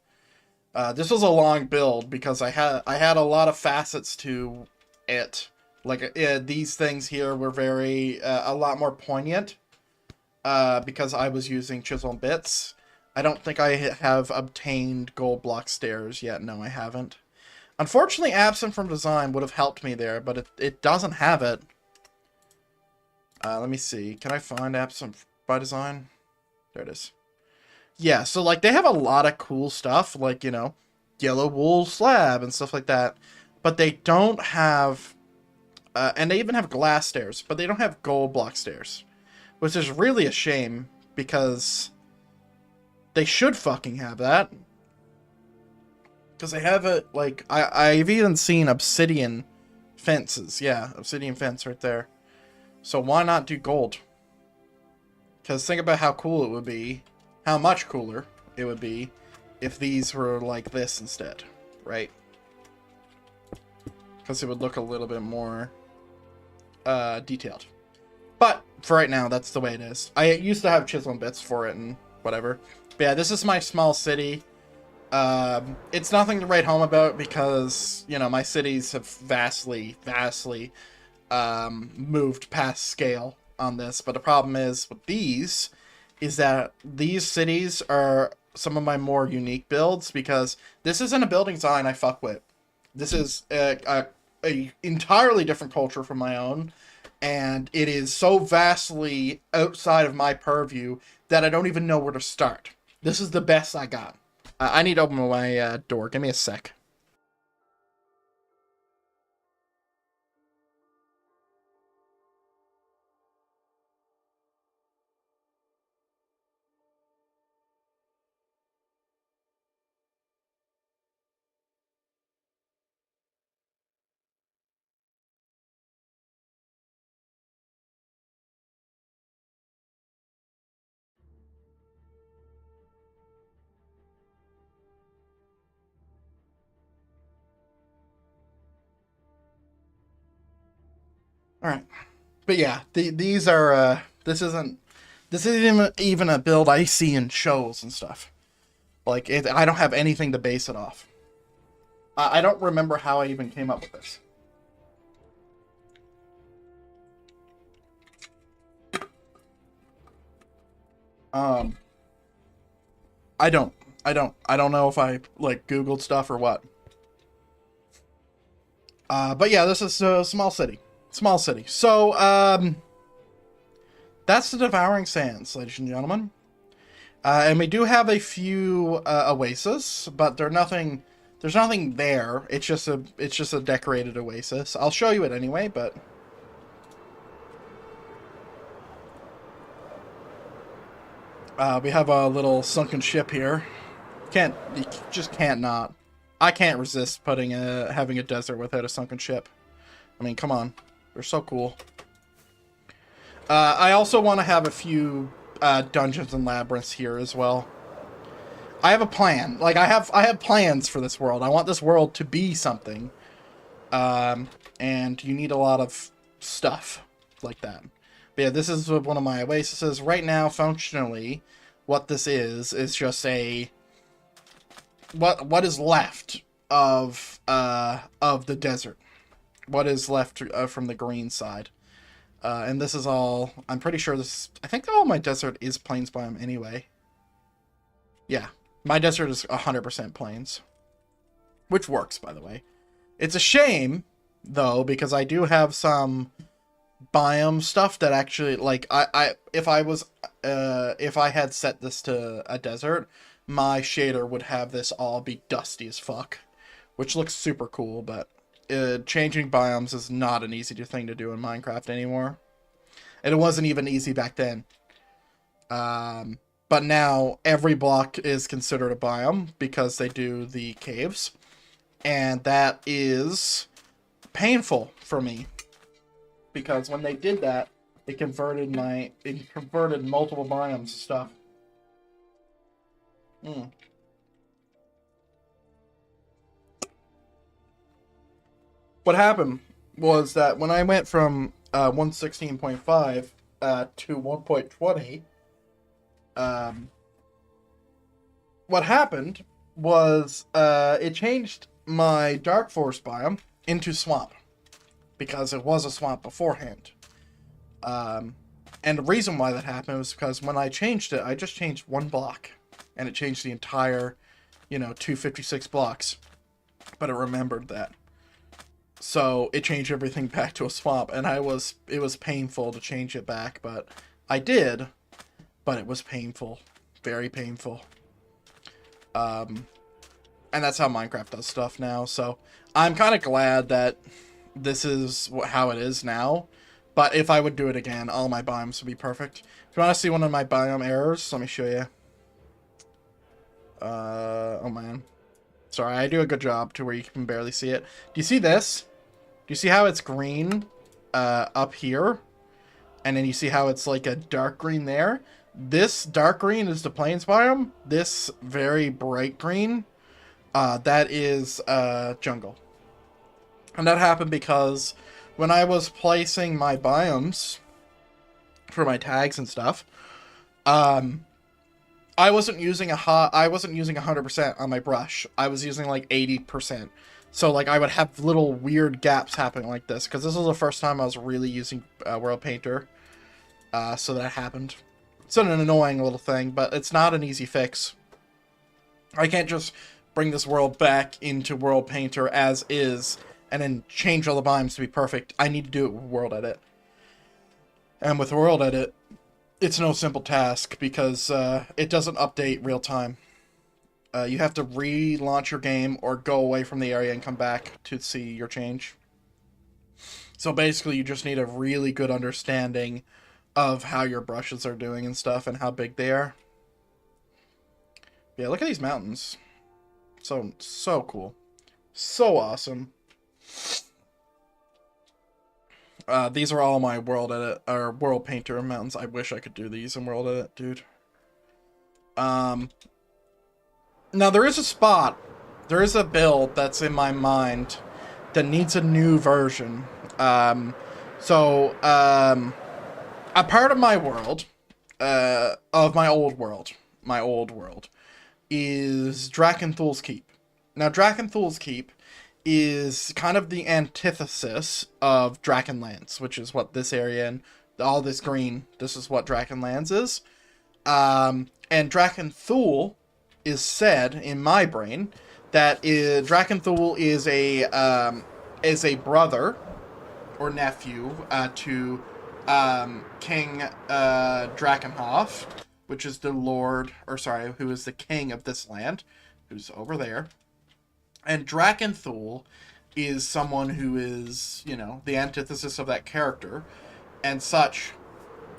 A: this was a long build because I had a lot of facets to it. Like, these things here were very, a lot more poignant, because I was using chisel and bits. I don't think I have obtained gold block stairs yet. No, I haven't. Unfortunately, Absent from Design would have helped me there, but it doesn't have it. Let me see. Can I find Absent by Design? There it is. Yeah, so, like, they have a lot of cool stuff, like, you know, yellow wool slab and stuff like that. But they don't have... and they even have glass stairs, but they don't have gold block stairs. Which is really a shame, because they should fucking have that. Because they have it, like, I've even seen obsidian fences. Yeah, obsidian fence right there. So why not do gold? Because think about how cool it would be, how much cooler it would be if these were like this instead, right? Because it would look a little bit more detailed. But for right now, that's the way it is. I used to have chisel and bits for it and whatever. But yeah, this is my small city. It's nothing to write home about because, you know, my cities have vastly moved past scale. on this, but the problem is with these is that these cities are some of my more unique builds, because this isn't a building design I fuck with. This is a entirely different culture from my own, and it is so vastly outside of my purview that I don't even know where to start. This is the best I got. I need to open my door. Give me a sec. All right, but yeah, these are this isn't even a build I see in shows and stuff. Like I don't have anything to base it off. I don't remember how I even came up with this. I don't know if I like Googled stuff or what. But yeah, this is a small city. Small city. So, that's the Devouring Sands, ladies and gentlemen. And we do have a few oases, but there's nothing there. It's just a decorated oasis. I'll show you it anyway, but we have a little sunken ship here. You just can't not. I can't resist putting having a desert without a sunken ship. I mean, come on. They're so cool. I also want to have a few dungeons and labyrinths here as well. I have a plan. Like, I have plans for this world. I want this world to be something. And you need a lot of stuff like that. But yeah, this is one of my oases. Right now, functionally, what this is just a... What is left of the desert. What is left from the green side. And this is all... I'm pretty sure this... I think all my desert is plains biome anyway. Yeah. My desert is 100% plains. Which works, by the way. It's a shame, though, because I do have some biome stuff that actually... Like, if I had set this to a desert, my shader would have this all be dusty as fuck. Which looks super cool, but... changing biomes is not an easy thing to do in Minecraft anymore. And it wasn't even easy back then. But now every block is considered a biome because they do the caves. And that is painful for me. Because when they did that, it converted multiple biomes and stuff. What happened was that when I went from 116.5 to 1.20, what happened was it changed my Dark Forest biome into swamp, because it was a swamp beforehand. And the reason why that happened was because when I changed it, I just changed one block, and it changed the entire, 256 blocks, but it remembered that. So it changed everything back to a swamp, and it was painful to change it back, but I did, but it was painful, very painful. And that's how Minecraft does stuff now, so I'm kind of glad that this is how it is now, but if I would do it again, all my biomes would be perfect. If you want to see one of my biome errors, let me show you. Oh man. Sorry, I do a good job to where you can barely see it. Do you see this? Do you see how it's green up here? And then you see how it's like a dark green there? This dark green is the plains biome. This very bright green, that is jungle. And that happened because when I was placing my biomes for my tags and stuff, I wasn't using 100% on my brush. I was using like 80%. So like I would have little weird gaps happening like this, because this was the first time I was really using World Painter. So that happened. It's an annoying little thing, but it's not an easy fix. I can't just bring this world back into World Painter as is, and then change all the biomes to be perfect. I need to do it with World Edit. And with World Edit, it's no simple task, because it doesn't update real time. You have to relaunch your game, or go away from the area and come back to see your change. So basically, you just need a really good understanding of how your brushes are doing and stuff, and how big they are. Yeah, look at these mountains. So cool. So awesome. These are all my World Edit, or World Painter mountains. I wish I could do these in World Edit, dude. Now there is a spot, there is a build that's in my mind that needs a new version. A part of my world, of my old world, is Drachenthul's Keep. Now, Drachenthul's Keep is kind of the antithesis of Drakenlands, which is what this area and all this green, this is what Drakenlands is. And Drachenthul is said, in my brain, that Drachenthul is a brother or nephew to King Drakenhof, which is the lord, or sorry, who is the king of this land, who's over there. And Drachenthul is someone who is, you know, the antithesis of that character, and such,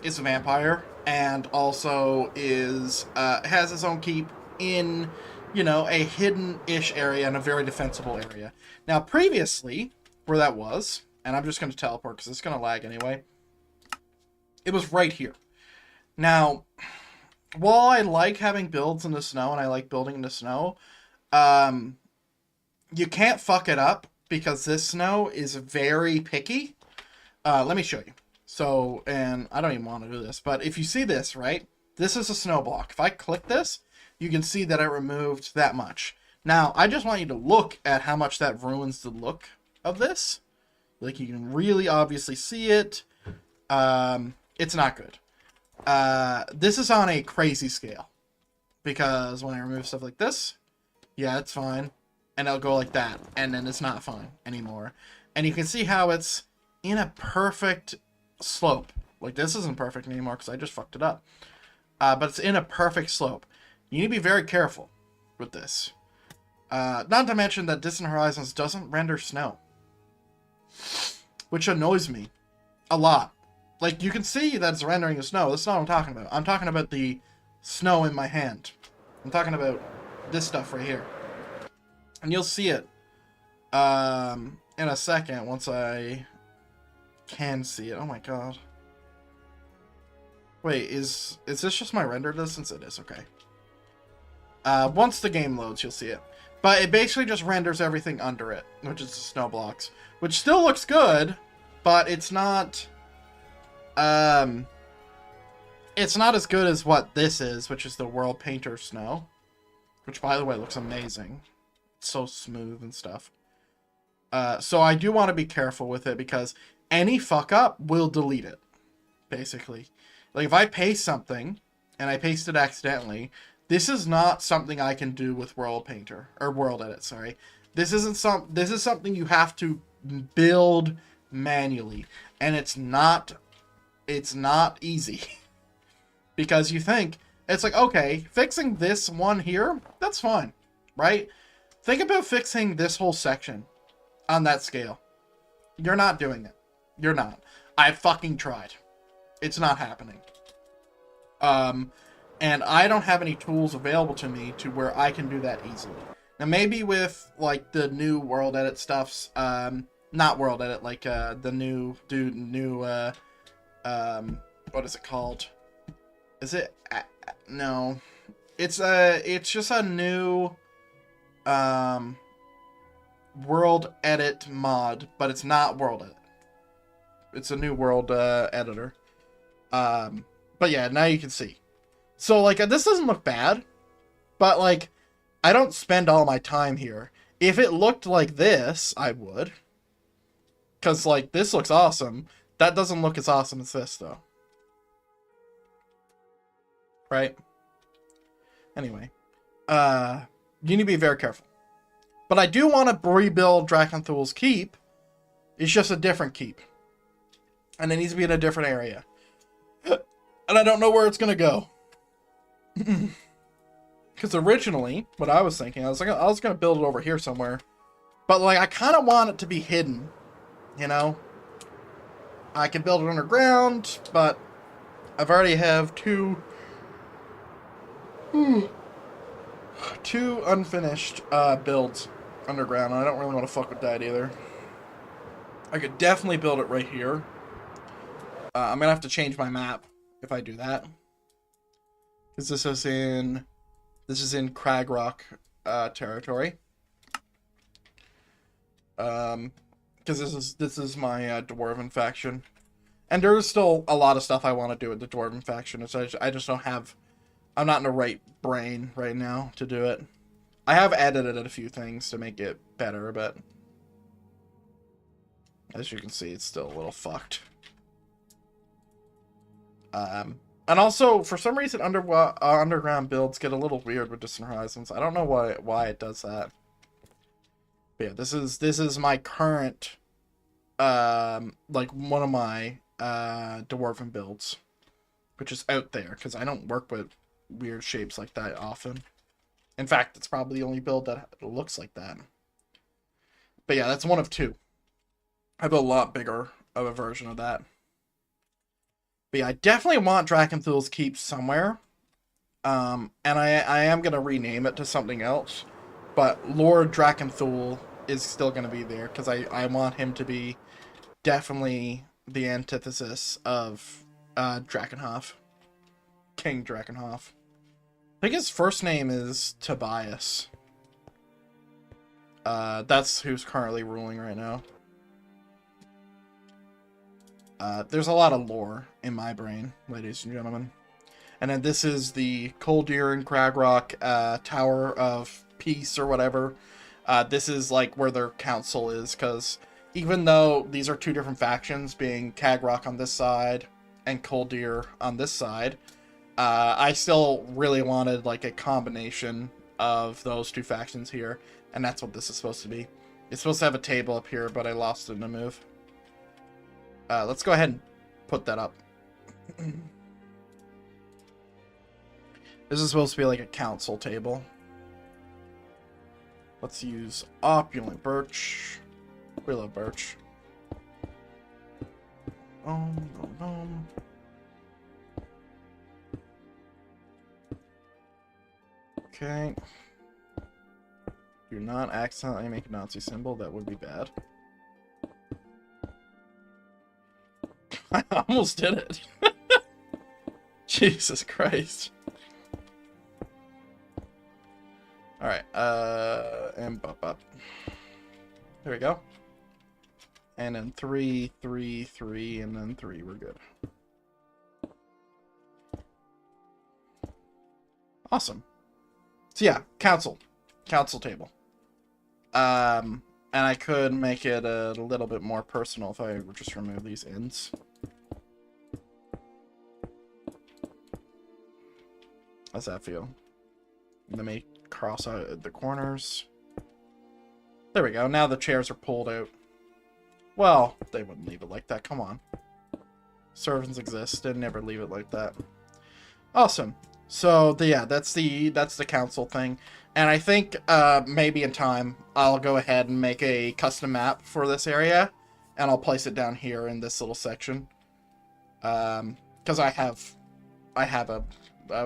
A: is a vampire, and also is has his own keep in, you know, a hidden-ish area and a very defensible area. Now, previously, where that was, and I'm just going to teleport because it's going to lag anyway, it was right here. Now, while I like having builds in the snow, and I like building in the snow, you can't fuck it up, because this snow is very picky. Let me show you. So, and I don't even want to do this, but if you see this, right? This is a snow block. If I click this, you can see that I removed that much. Now, I just want you to look at how much that ruins the look of this. Like, you can really obviously see it. It's not good. This is on a crazy scale, because when I remove stuff like this, yeah, it's fine. And it'll go like that, and then it's not fine anymore. And you can see how it's in a perfect slope. Like, this isn't perfect anymore because I just fucked it up. But it's in a perfect slope. You need to be very careful with this. Not to mention that Distant Horizons doesn't render snow, which annoys me a lot. Like, you can see that it's rendering the snow. That's not what I'm talking about. I'm talking about the snow in my hand. I'm talking about this stuff right here. And you'll see it in a second once I can see it. Oh my god. Wait, is this just my render distance? It is, okay. Once the game loads, you'll see it. But it basically just renders everything under it, which is the snow blocks. Which still looks good, but it's not... it's not as good as what this is, which is the World Painter Snow. Which, by the way, looks amazing. So smooth and stuff. So I do want to be careful with it, because any fuck up will delete it, basically. Like, if I paste something and I paste it accidentally, this is not something I can do with World Painter, or World Edit, sorry. This is something you have to build manually, and it's not easy. Because you think it's like, okay, fixing this one here, that's fine, right? Think about fixing this whole section on that scale. You're not doing it. You're not. I fucking tried. It's not happening. And I don't have any tools available to me to where I can do that easily. Now, maybe with, like, the new World Edit stuffs, not World Edit, like, the new, what is it called? Is it, no. It's just a new... World Edit mod, but it's not World Edit. It's a new World Editor. But yeah, now you can see. So, like, this doesn't look bad, but, like, I don't spend all my time here. If it looked like this, I would. Because, like, this looks awesome. That doesn't look as awesome as this, though. right? Anyway, you need to be very careful. But I do want to rebuild Drachenthul's keep. It's just a different keep. And it needs to be in a different area. And I don't know where it's going to go. Because originally, what I was thinking, I was going to build it over here somewhere. But, like, I kind of want it to be hidden. You know? I can build it underground, but I've already have two unfinished builds underground. And I don't really want to fuck with that either. I could definitely build it right here. I'm going to have to change my map if I do that. Because this is in Cragrock territory. Because this is my Dwarven faction. And there is still a lot of stuff I want to do with the Dwarven faction. So I just don't have... I'm not in the right brain right now to do it. I have edited a few things to make it better, but... as you can see, it's still a little fucked. And also, for some reason, underground builds get a little weird with Distant Horizons. I don't know why it does that. But yeah, this is my current, like, one of my Dwarven builds, which is out there, because I don't work with weird shapes like that often. In fact, it's probably the only build that looks like that. But yeah, that's one of two. I have a lot bigger of a version of that. But yeah, I definitely want Drachenthul's Keep somewhere. And I am going to rename it to something else. But Lord Drachenthul is still going to be there. Because I want him to be definitely the antithesis of Drakenhof. King Drakenhof. I think his first name is Tobias. That's who's currently ruling right now. There's a lot of lore in my brain, ladies and gentlemen. And then this is the Koldir and Cragrock Tower of Peace or whatever. This is like where their council is, because even though these are two different factions, being Cragrock on this side and Koldir on this side, I still really wanted like a combination of those two factions here, and that's what this is supposed to be. It's supposed to have a table up here, but I lost it in a move. Let's go ahead and put that up. This is supposed to be like a council table. Let's use opulent birch. We love birch. Okay. Do not accidentally make a Nazi symbol. That would be bad. I almost did it. Jesus Christ. Alright, and up. There we go. And then 3, 3, 3, and then 3. We're good. Awesome. So yeah, council table. And I could make it a little bit more personal if I would just remove these ends. How's that feel? Let me cross out the corners. There we go. Now the chairs are pulled out. Well, they wouldn't leave it like that. Come on. Servants exist. They'd never leave it like that. Awesome. So, yeah, that's the council thing. And I think maybe in time, I'll go ahead and make a custom map for this area. And I'll place it down here in this little section. Because I have a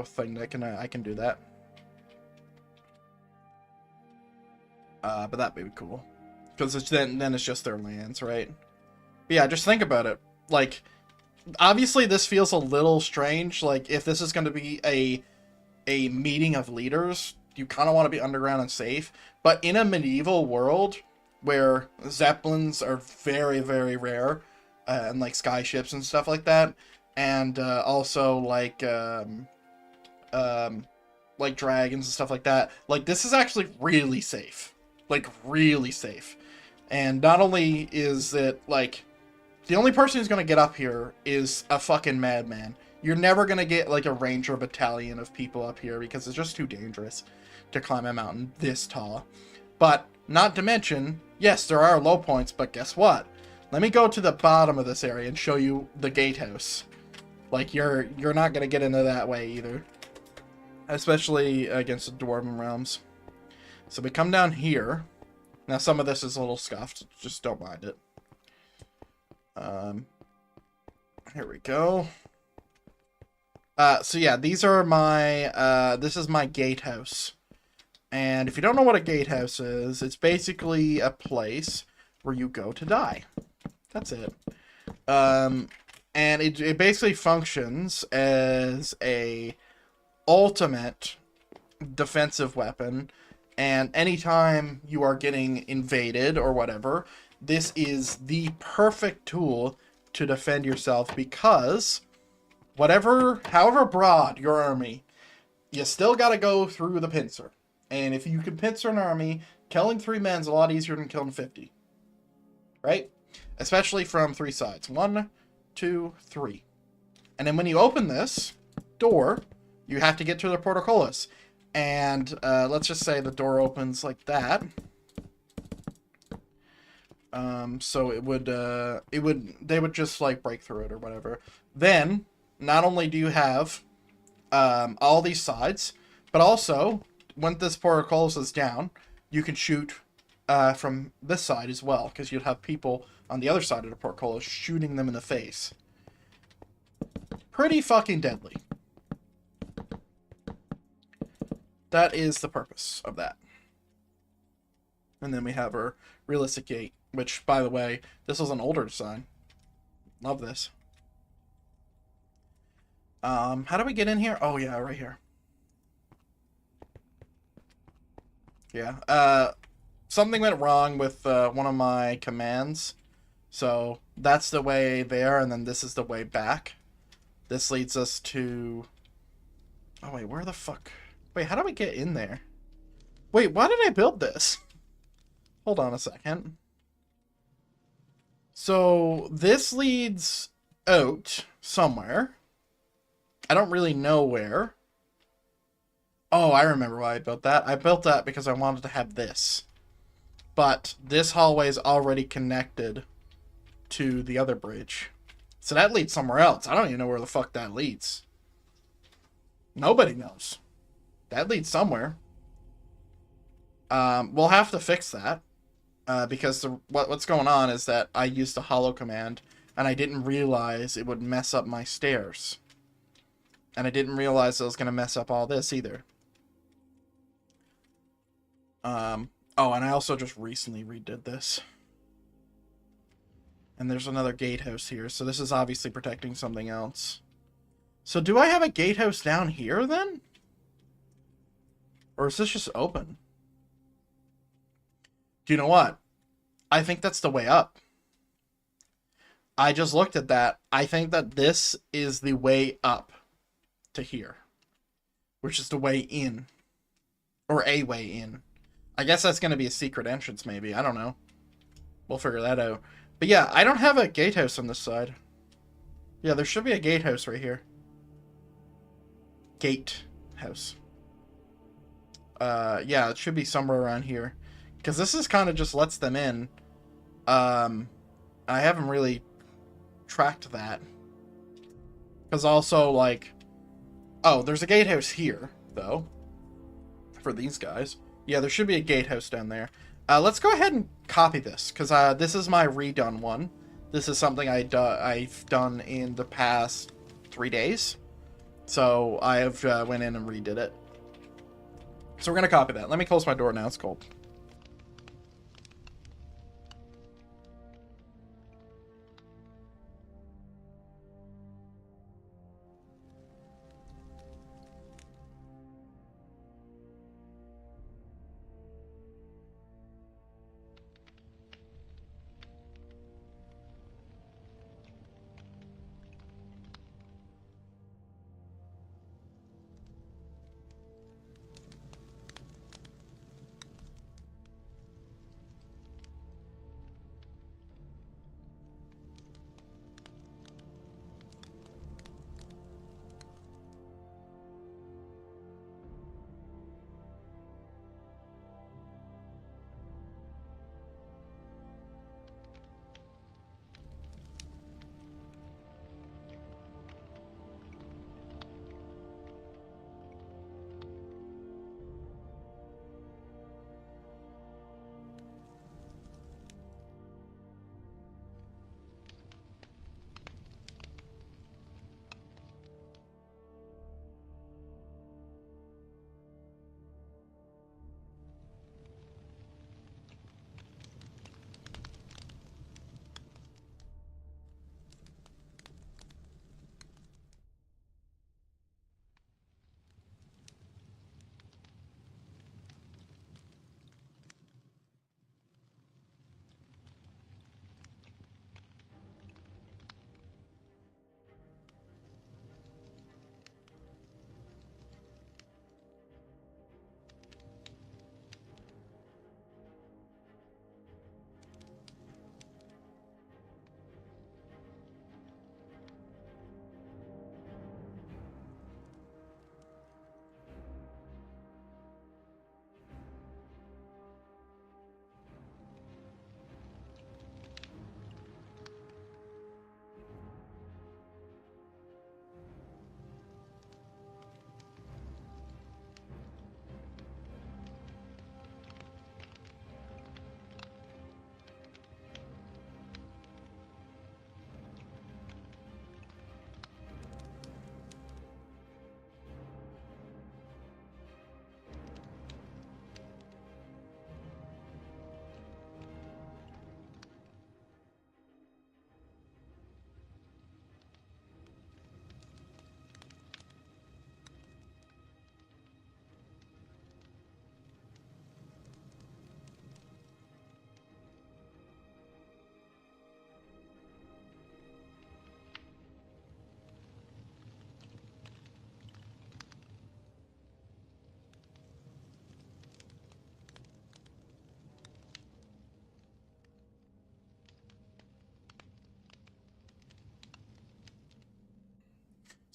A: thing that I can do that. But that'd be cool. Because then it's just their lands, right? But yeah, just think about it. Like, obviously this feels a little strange. Like, if this is going to be a meeting of leaders, you kind of want to be underground and safe. But in a medieval world where zeppelins are very, very rare, and like skyships and stuff like that, and also like dragons and stuff like that, like this is actually really safe. Like, really safe. And not only is it, like, the only person who's going to get up here is a fucking madman. You're never going to get like a ranger battalion of people up here because it's just too dangerous to climb a mountain this tall. But not to mention, yes, there are low points, but guess what? Let me go to the bottom of this area and show you the gatehouse. Like, you're not going to get into that way either. Especially against the Dwarven realms. So we come down here. Now, some of this is a little scuffed. Just don't mind it. Here we go. So yeah, these are my, this is my gatehouse. And if you don't know what a gatehouse is, it's basically a place where you go to die. That's it. And it basically functions as a ultimate defensive weapon. And anytime you are getting invaded or whatever, this is the perfect tool to defend yourself because however broad your army, you still got to go through the pincer. And if you can pincer an army, killing 3 men is a lot easier than killing 50. Right? Especially from 3 sides. 1, 2, 3. And then when you open this door, you have to get to the portcullis. And let's just say the door opens like that. So they would just like break through it or whatever. Then, not only do you have all these sides, but also when this portcullis is down, you can shoot from this side as well, because you'd have people on the other side of the portcullis shooting them in the face. Pretty fucking deadly. That is the purpose of that. And then we have our realistic gate, which, by the way, this was an older design. Love this. How do we get in here? Oh, yeah, right here. Yeah, something went wrong with one of my commands. So that's the way there, and then this is the way back. This leads us to... Oh, wait, where the fuck... Wait, how do we get in there? Wait, why did I build this? Hold on a second. So, this leads out somewhere. I don't really know where. Oh, I remember why I built that. I built that because I wanted to have this. But this hallway is already connected to the other bridge. So that leads somewhere else. I don't even know where the fuck that leads. Nobody knows. That leads somewhere. We'll have to fix that. Because what's going on is that I used a hollow command, and I didn't realize it would mess up my stairs. And I didn't realize it was going to mess up all this either. Oh, and I also just recently redid this. And there's another gatehouse here, so this is obviously protecting something else. So do I have a gatehouse down here, then? Or is this just open? Do you know what? I think that's the way up. I just looked at that. I think that this is the way up to here. Which is the way in. Or a way in. I guess that's going to be a secret entrance, maybe. I don't know. We'll figure that out. But yeah, I don't have a gatehouse on this side. Yeah, there should be a gatehouse right here. Gatehouse. Yeah, it should be somewhere around here. Because this is kind of just lets them in. I haven't really tracked that. Because also, like... Oh, there's a gatehouse here, though. For these guys. Yeah, there should be a gatehouse down there. Let's go ahead and copy this. Because this is my redone one. This is something I've done in the past 3 days. So I have went in and redid it. So we're going to copy that. Let me close my door now. It's cold.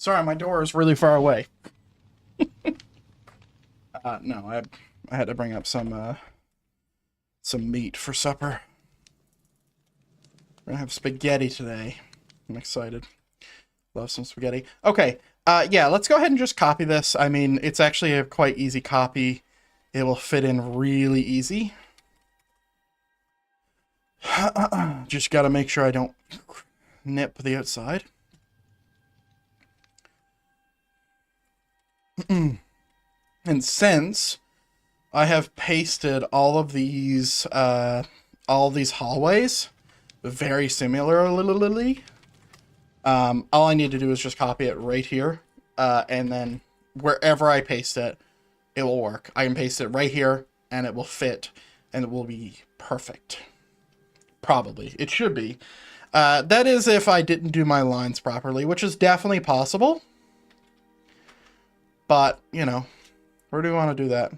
A: Sorry, my door is really far away. No, I had to bring up some meat for supper. We're gonna have spaghetti today. I'm excited. Love some spaghetti. Okay, yeah, let's go ahead and just copy this. I mean, it's actually a quite easy copy. It will fit in really easy. Just gotta make sure I don't nip the outside. And since I have pasted all of these hallways very similarly, all I need to do is just copy it right here, and then wherever I paste it, it will work. I can paste it right here, and it will fit, and it will be perfect. Probably. It should be. That is if I didn't do my lines properly, which is definitely possible. But, you know, where do we want to do that?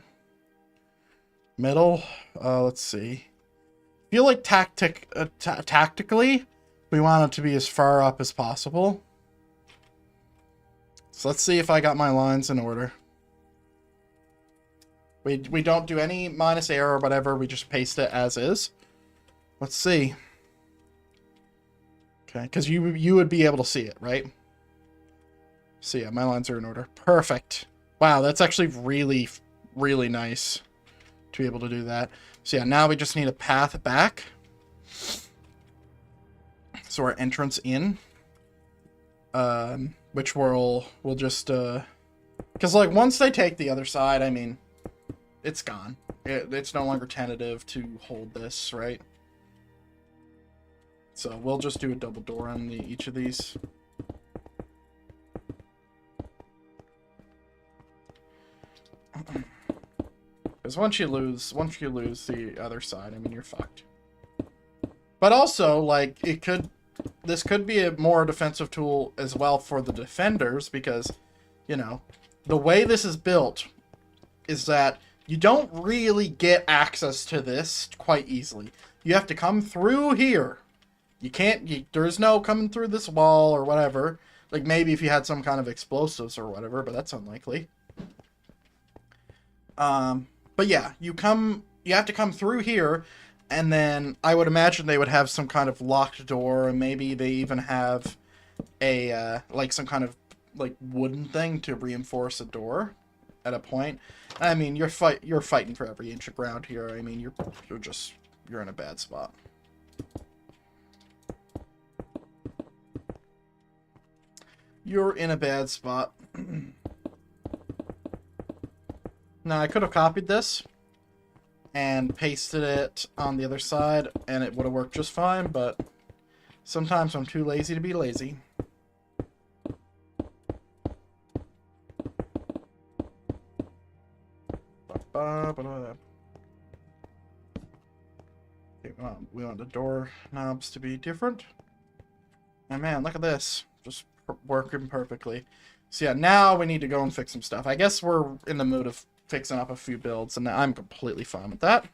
A: Middle? Let's see. I feel like tactically, we want it to be as far up as possible. So let's see if I got my lines in order. We don't do any minus error or whatever. We just paste it as is. Let's see. Okay, because you would be able to see it, right? So yeah, my lines are in order. Perfect. Wow, that's actually really, really nice to be able to do that. So yeah, now we just need a path back. So our entrance in. Which we'll just, because like once they take the other side, I mean, it's gone. It's no longer tentative to hold this, right? So we'll just do a double door on each of these. Because once you lose the other side, I mean, you're fucked. But also, like, this could be a more defensive tool as well for the defenders, because, you know, the way this is built is that you don't really get access to this quite easily. You have to come through here. You can't, there's no coming through this wall or whatever. Like, maybe if you had some kind of explosives or whatever, but that's unlikely. But yeah, you have to come through here, and then I would imagine they would have some kind of locked door, and maybe they even have a, like some kind of, like, wooden thing to reinforce a door at a point. I mean, you're fighting for every inch of ground here. I mean, you're in a bad spot. You're in a bad spot. Now, I could have copied this and pasted it on the other side, and it would have worked just fine, but sometimes I'm too lazy to be lazy. Okay, we want the door knobs to be different. And man, look at this. Just working perfectly. So yeah, now we need to go and fix some stuff. I guess we're in the mood of fixing up a few builds, and I'm completely fine with that.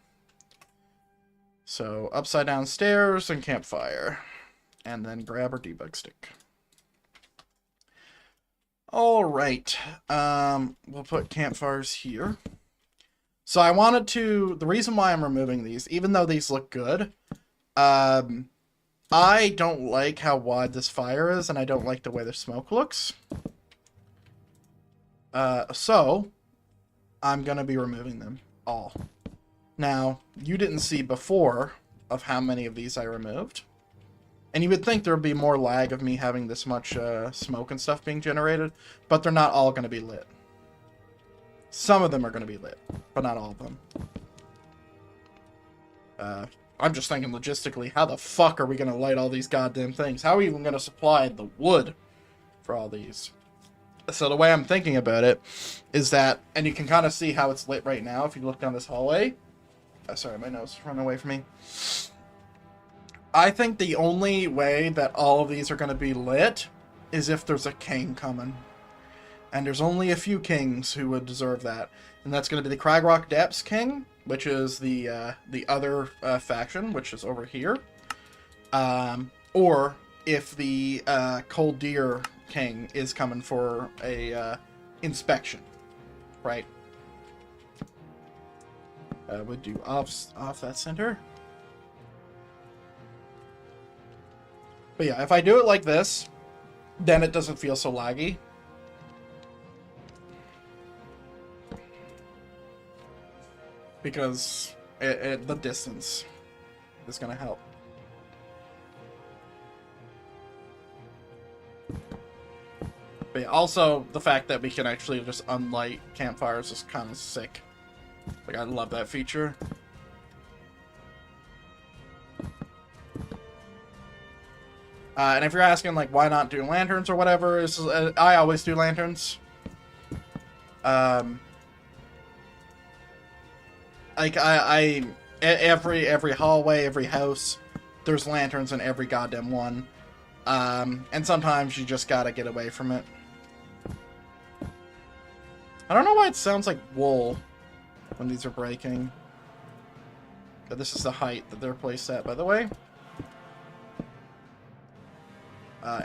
A: So upside down stairs and campfire, and then grab our debug stick. All right, we'll put campfires here. So I wanted to, the reason why I'm removing these, even though these look good, I don't like how wide this fire is, and I don't like the way the smoke looks. So I'm going to be removing them all. Now, you didn't see before of how many of these I removed. And you would think there would be more lag of me having this much smoke and stuff being generated, but they're not all going to be lit. Some of them are going to be lit, but not all of them. I'm just thinking logistically, how the fuck are we going to light all these goddamn things? How are we even going to supply the wood for all these? So the way I'm thinking about it is that, and you can kind of see how it's lit right now if you look down this hallway. Sorry, my nose is running away from me. I think the only way that all of these are going to be lit is if there's a king coming. And there's only a few kings who would deserve that. And that's going to be the Cragrock Depths King, which is the other faction, which is over here. Or if the Cold Deer King is coming for a inspection, right? Would do off that center. But yeah, if I do it like this, then it doesn't feel so laggy. Because the distance is going to help. But yeah, also, the fact that we can actually just unlight campfires is kind of sick. Like, I love that feature. And if you're asking, like, why not do lanterns or whatever, I always do lanterns. Like, every hallway, every house, there's lanterns in every goddamn one. And sometimes you just gotta get away from it. I don't know why it sounds like wool when these are breaking. But this is the height that they're placed at, by the way.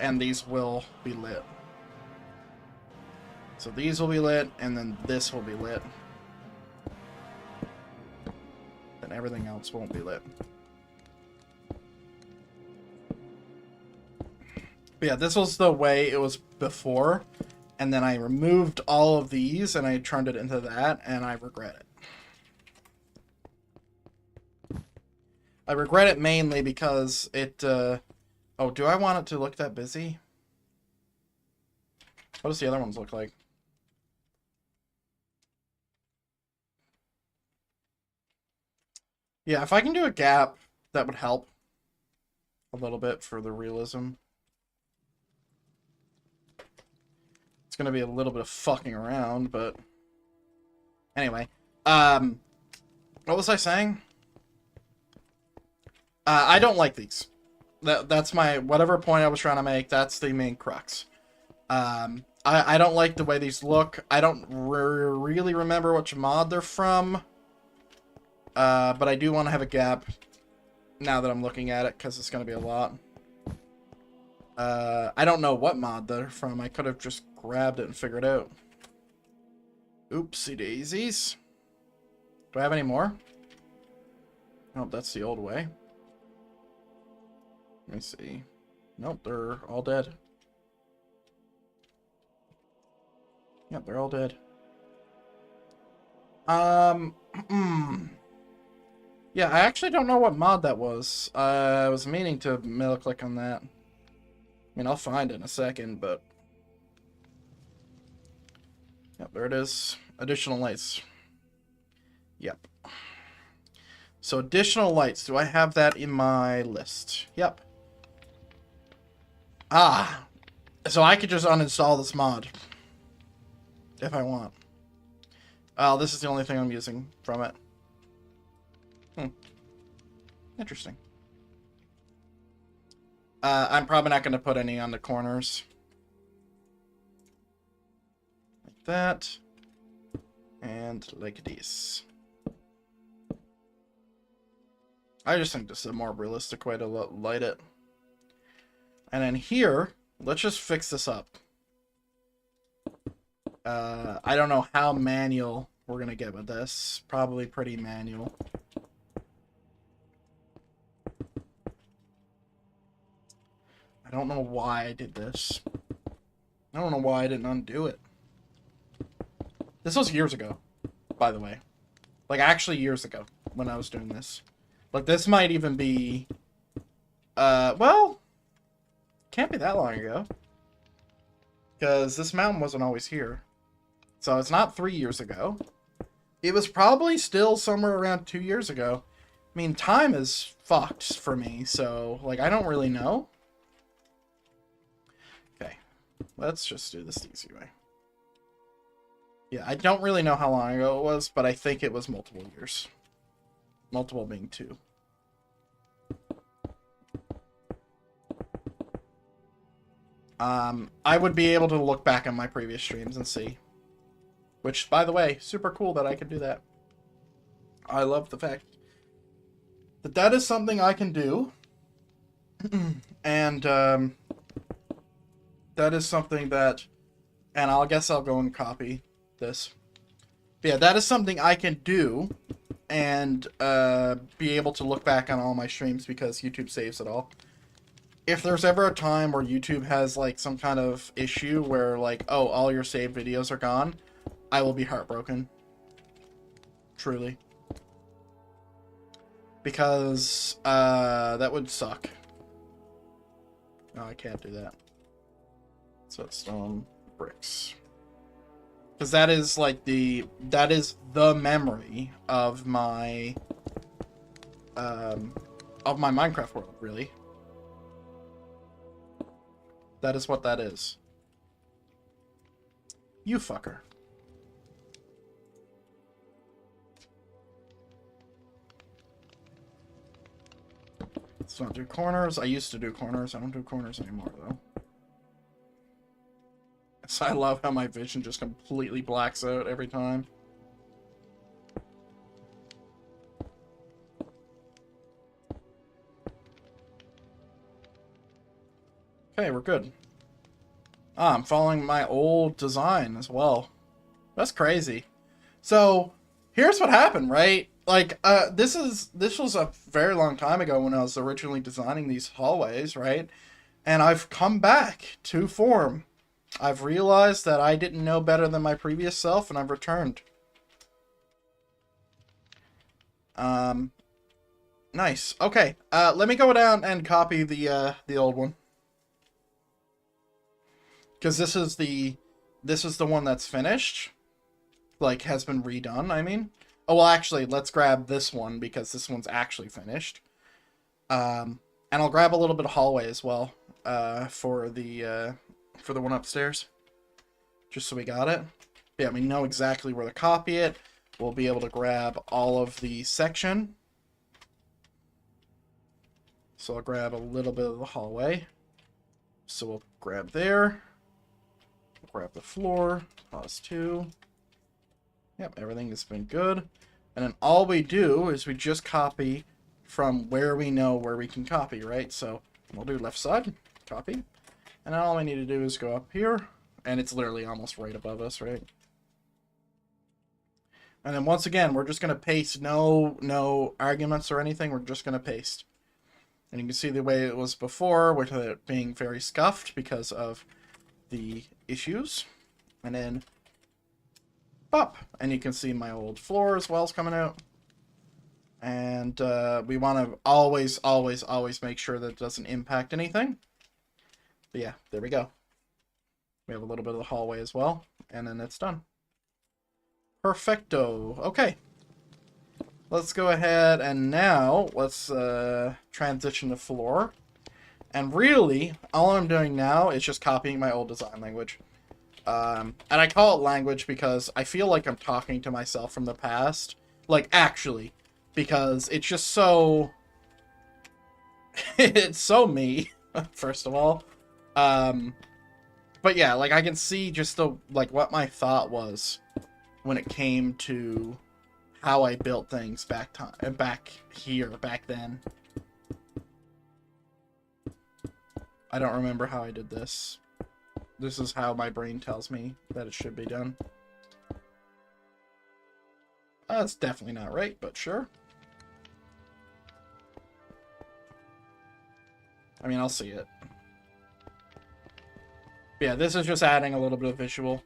A: And these will be lit. So these will be lit, and then this will be lit. Then everything else won't be lit. But yeah, this was the way it was before. And then I removed all of these, and I turned it into that, and I regret it. I regret it mainly because it, oh, do I want it to look that busy? What does the other ones look like? Yeah, if I can do a gap, that would help a little bit for the realism. It's going to be a little bit of fucking around, but anyway. What was I saying? I don't like these. That's my, whatever point I was trying to make, that's the main crux. I don't like the way these look. I don't really remember which mod they're from. But I do want to have a gap now that I'm looking at it, because it's going to be a lot. I don't know what mod they're from. I could have just grabbed it and figured out. Oopsie daisies. Do I have any more? Oh, that's the old way. Let me see. Nope, they're all dead. Yep, they're all dead. Yeah, I actually don't know what mod that was. I was meaning to middle click on that. I mean, I'll find it in a second, but... Yep, there it is. Additional lights. Yep. So, additional lights. Do I have that in my list? Yep. Ah! So I could just uninstall this mod. If I want. Oh, this is the only thing I'm using from it. Interesting. I'm probably not going to put any on the corners. Like that. And like this. I just think this is a more realistic way to light it. And then here, let's just fix this up. I don't know how manual we're going to get with this. Probably pretty manual. I don't know why I did this. I don't know why I didn't undo it. This was years ago, by the way. Like, actually years ago when I was doing this. Like, this might even be... well... Can't be that long ago. Because this mountain wasn't always here. So it's not 3 years ago. It was probably still somewhere around 2 years ago. I mean, time is fucked for me, so, like, I don't really know. Okay. Let's just do this the easy way. Yeah, I don't really know how long ago it was, but I think it was multiple years. Multiple being 2. I would be able to look back on my previous streams and see. Which, by the way, super cool that I could do that. I love the fact that that is something I can do. And, that is something that, and I guess I'll go and copy this. But yeah, that is something I can do and be able to look back on all my streams because YouTube saves it all. If there's ever a time where YouTube has like some kind of issue where like, oh, all your saved videos are gone, I will be heartbroken. Truly. Because that would suck. No, I can't do that. So it's stone bricks. Because that is like the memory of my Minecraft world, really. That is what that is. You fucker. Let's not do corners. I used to do corners. I don't do corners anymore, though. So I love how my vision just completely blacks out every time. Okay, we're good. Ah, I'm following my old design as well. That's crazy. So, here's what happened, right? Like, this was a very long time ago when I was originally designing these hallways, right? And I've come back to form. I've realized that I didn't know better than my previous self, and I've returned. Nice. Okay, let me go down and copy the old one. Because this is the one that's finished. Like, has been redone, I mean. Oh, well, actually, let's grab this one, because this one's actually finished. And I'll grab a little bit of hallway as well, for the one upstairs. Just so we got it. Yeah, we know exactly where to copy it. We'll be able to grab all of the section. So I'll grab a little bit of the hallway. So we'll grab there. Grab the floor, pause 2. Yep, everything has been good. And then all we do is we just copy from where we know where we can copy, right? So we'll do left side, copy. And then all we need to do is go up here, and it's literally almost right above us, right? And then once again, we're just going to paste, no arguments or anything, we're just going to paste. And you can see the way it was before, with it being very scuffed because of the issues. And then pop, and you can see my old floor as well is coming out. And we want to always make sure that it doesn't impact anything. But yeah, there we go. We have a little bit of the hallway as well, and then it's done. Perfecto. Okay, let's go ahead and now let's transition to floor. And really, all I'm doing now is just copying my old design language. And I call it language because I feel like I'm talking to myself from the past. Like, actually. Because it's just so... it's so me, first of all. But yeah, like, I can see just the, like, what my thought was when it came to how I built things back then. I don't remember how I did this. This is how my brain tells me that it should be done. That's definitely not right, but sure. I mean, I'll see it. But yeah, this is just adding a little bit of visual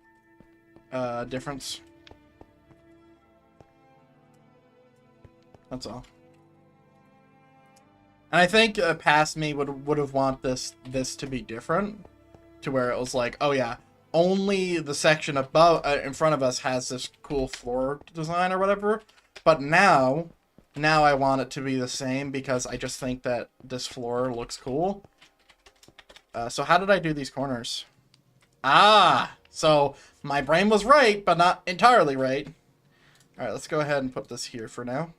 A: difference. That's all. And I think past me would have want this to be different, to where it was like, oh yeah, only the section above in front of us has this cool floor design or whatever. But now I want it to be the same because I just think that this floor looks cool. So how did I do these corners? Ah, so my brain was right, but not entirely right. All right, let's go ahead and put this here for now.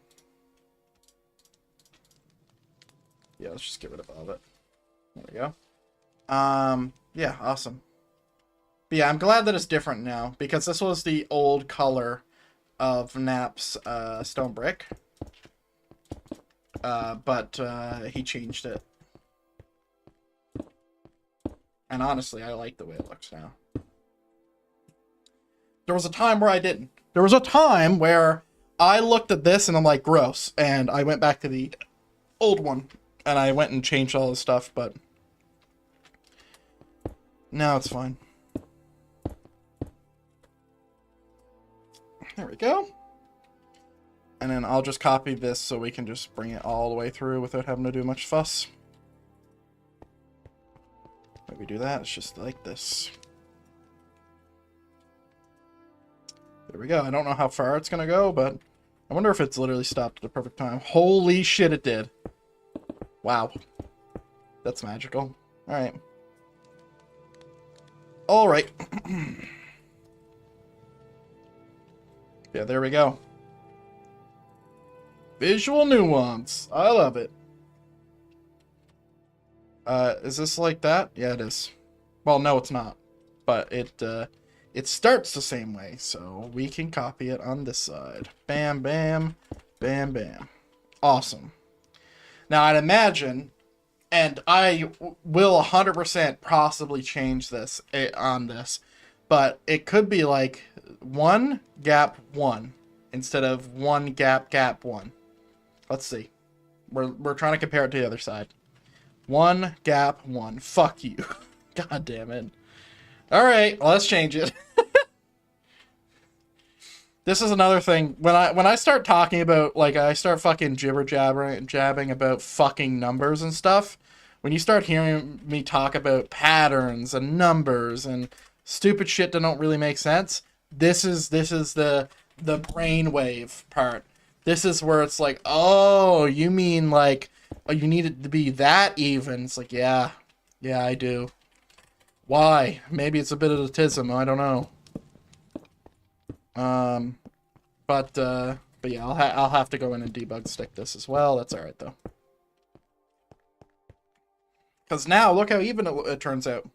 A: Yeah, let's just get rid of all of it. There we go. Yeah, awesome. But yeah, I'm glad that it's different now, because this was the old color of Nap's stone brick. But he changed it. And honestly, I like the way it looks now. There was a time where I didn't. There was a time where I looked at this and I'm like, gross. And I went back to the old one. And I went and changed all the stuff, but now it's fine. There we go. And then I'll just copy this so we can just bring it all the way through without having to do much fuss. When we do that, it's just like this. There we go. I don't know how far it's going to go, but I wonder if it's literally stopped at the perfect time. Holy shit, it did. Wow. That's magical. Alright. Alright. Yeah, there we go. Visual nuance. I love it. Is this like that? Yeah, it is. Well, no, it's not. But it starts the same way, so we can copy it on this side. Bam, bam, bam, bam. Awesome. Now, I'd imagine, and I will 100% possibly change this on this, but it could be like 1 gap 1 instead of 1 gap gap 1. Let's see. We're trying to compare it to the other side. 1 gap 1. Fuck you. God damn it. All right, well, let's change it. This is another thing. When I start talking about, like, I start fucking jabbing about fucking numbers and stuff. When you start hearing me talk about patterns and numbers and stupid shit that don't really make sense, this is the brainwave part. This is where it's like, oh, you mean like, oh, you need it to be that even? It's like, yeah, I do. Why? Maybe it's a bit of autism. I don't know. But yeah, I'll have to go in and debug stick this as well. That's all right though. Because now look how even it turns out.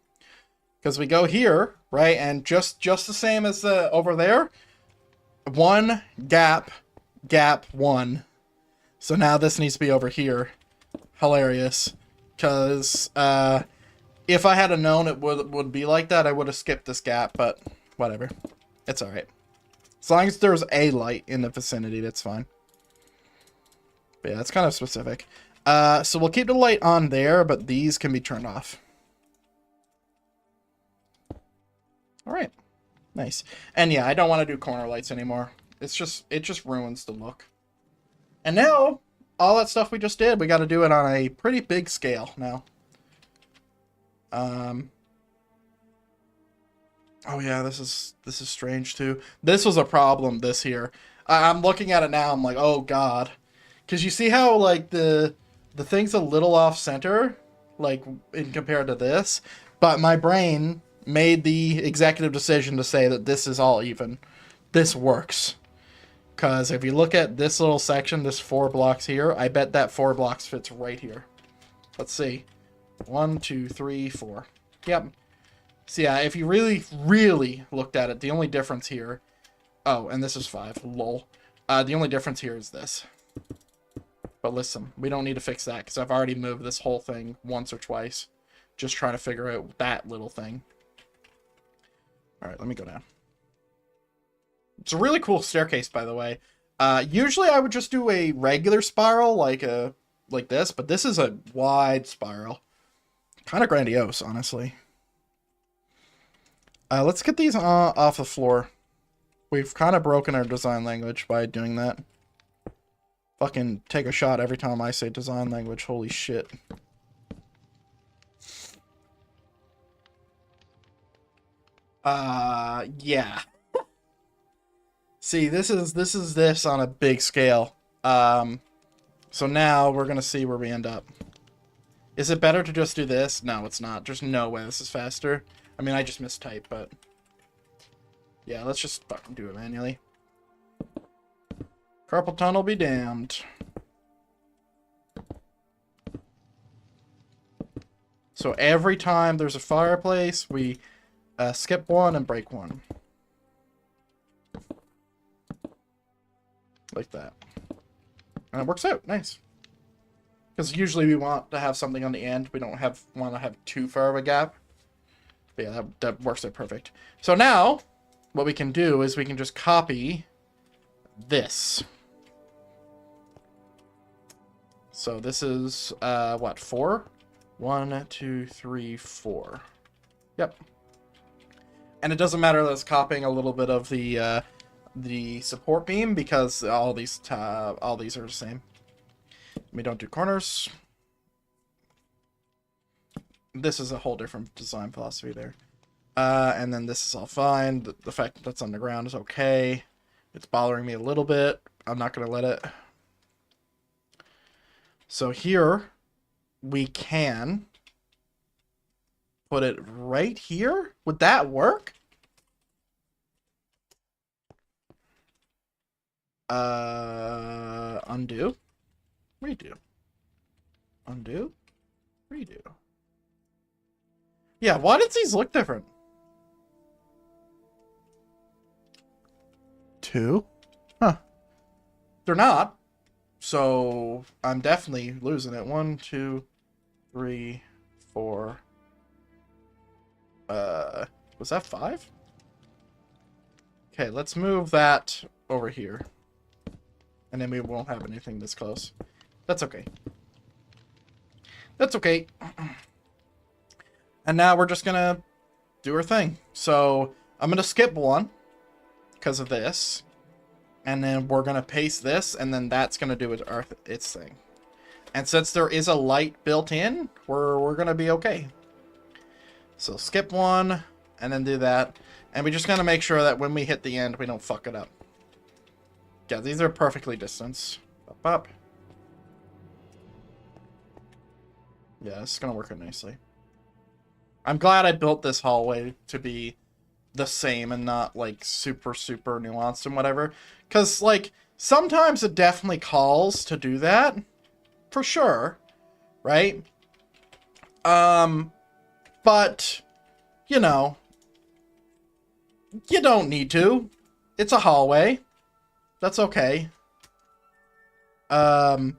A: Because we go here, right, and just the same as the over there. 1 gap 1. So now this needs to be over here. Hilarious. Because if I had known it would be like that, I would have skipped this gap, but whatever. It's alright. As long as there's a light in the vicinity, that's fine. But yeah, that's kind of specific. So we'll keep the light on there, but these can be turned off. Alright. Nice. And yeah, I don't want to do corner lights anymore. It just ruins the look. And now, all that stuff we just did, we got to do it on a pretty big scale now. Oh yeah, this is strange too. This was a problem this here. I'm looking at it now, I'm like, oh god. Because you see how, like, the thing's a little off center, like, in compared to this, but my brain made the executive decision to say that this is all even. This works. Because if you look at this little section, this 4 blocks here, I bet that 4 blocks fits right here. Let's see. 1, 2, 3, 4. Yep. So yeah, if you really looked at it, the only difference here... Oh, and this is 5. Lol. The only difference here is this. But listen, we don't need to fix that, because I've already moved this whole thing once or twice. Just trying to figure out that little thing. Alright, let me go down. It's a really cool staircase, by the way. Usually I would just do a regular spiral, like this, but this is a wide spiral. Kind of grandiose, honestly. Let's get these off the floor. We've kind of broken our design language by doing that. Fucking take a shot every time I say design language. Holy shit. Yeah. See, this is this on a big scale. So now we're gonna see where we end up. Is it better to just do this? No, it's not. There's no way this is faster. I mean, I just mistyped, but... Yeah, let's just fucking do it manually. Carpal tunnel be damned. So every time there's a fireplace, we skip 1 and break 1. Like that. And it works out. Nice. Because usually we want to have something on the end. We don't want to have too far of a gap. But yeah, that works out perfect. So now, what we can do is we can just copy this. So this is, what, 4? 1, 2, 3, 4. Yep. And it doesn't matter that it's copying a little bit of the support beam because all these are the same. We don't do corners. This is a whole different design philosophy there. And then this is all fine. The fact that that's on the ground is okay. It's bothering me a little bit. I'm not going to let it. So here we can put it right here. Would that work? Undo. Redo. Undo. Redo. Yeah, why does these look different? 2? Huh. They're not. So I'm definitely losing it. 1, 2, 3, 4. Was that 5? Okay, let's move that over here. And then we won't have anything this close. That's okay. That's okay. And now we're just gonna do our thing. So I'm gonna skip one because of this. And then we're going to paste this, and then that's going to do its thing. And since there is a light built in, we're going to be okay. So skip one, and then do that. And we just got to make sure that when we hit the end, we don't fuck it up. Yeah, these are perfectly distanced. Up, up. Yeah, this is going to work out nicely. I'm glad I built this hallway to be the same and not, like, super nuanced and whatever. Because, like, sometimes it definitely calls to do that. For sure. Right? But, you know, you don't need to. It's a hallway. That's okay. You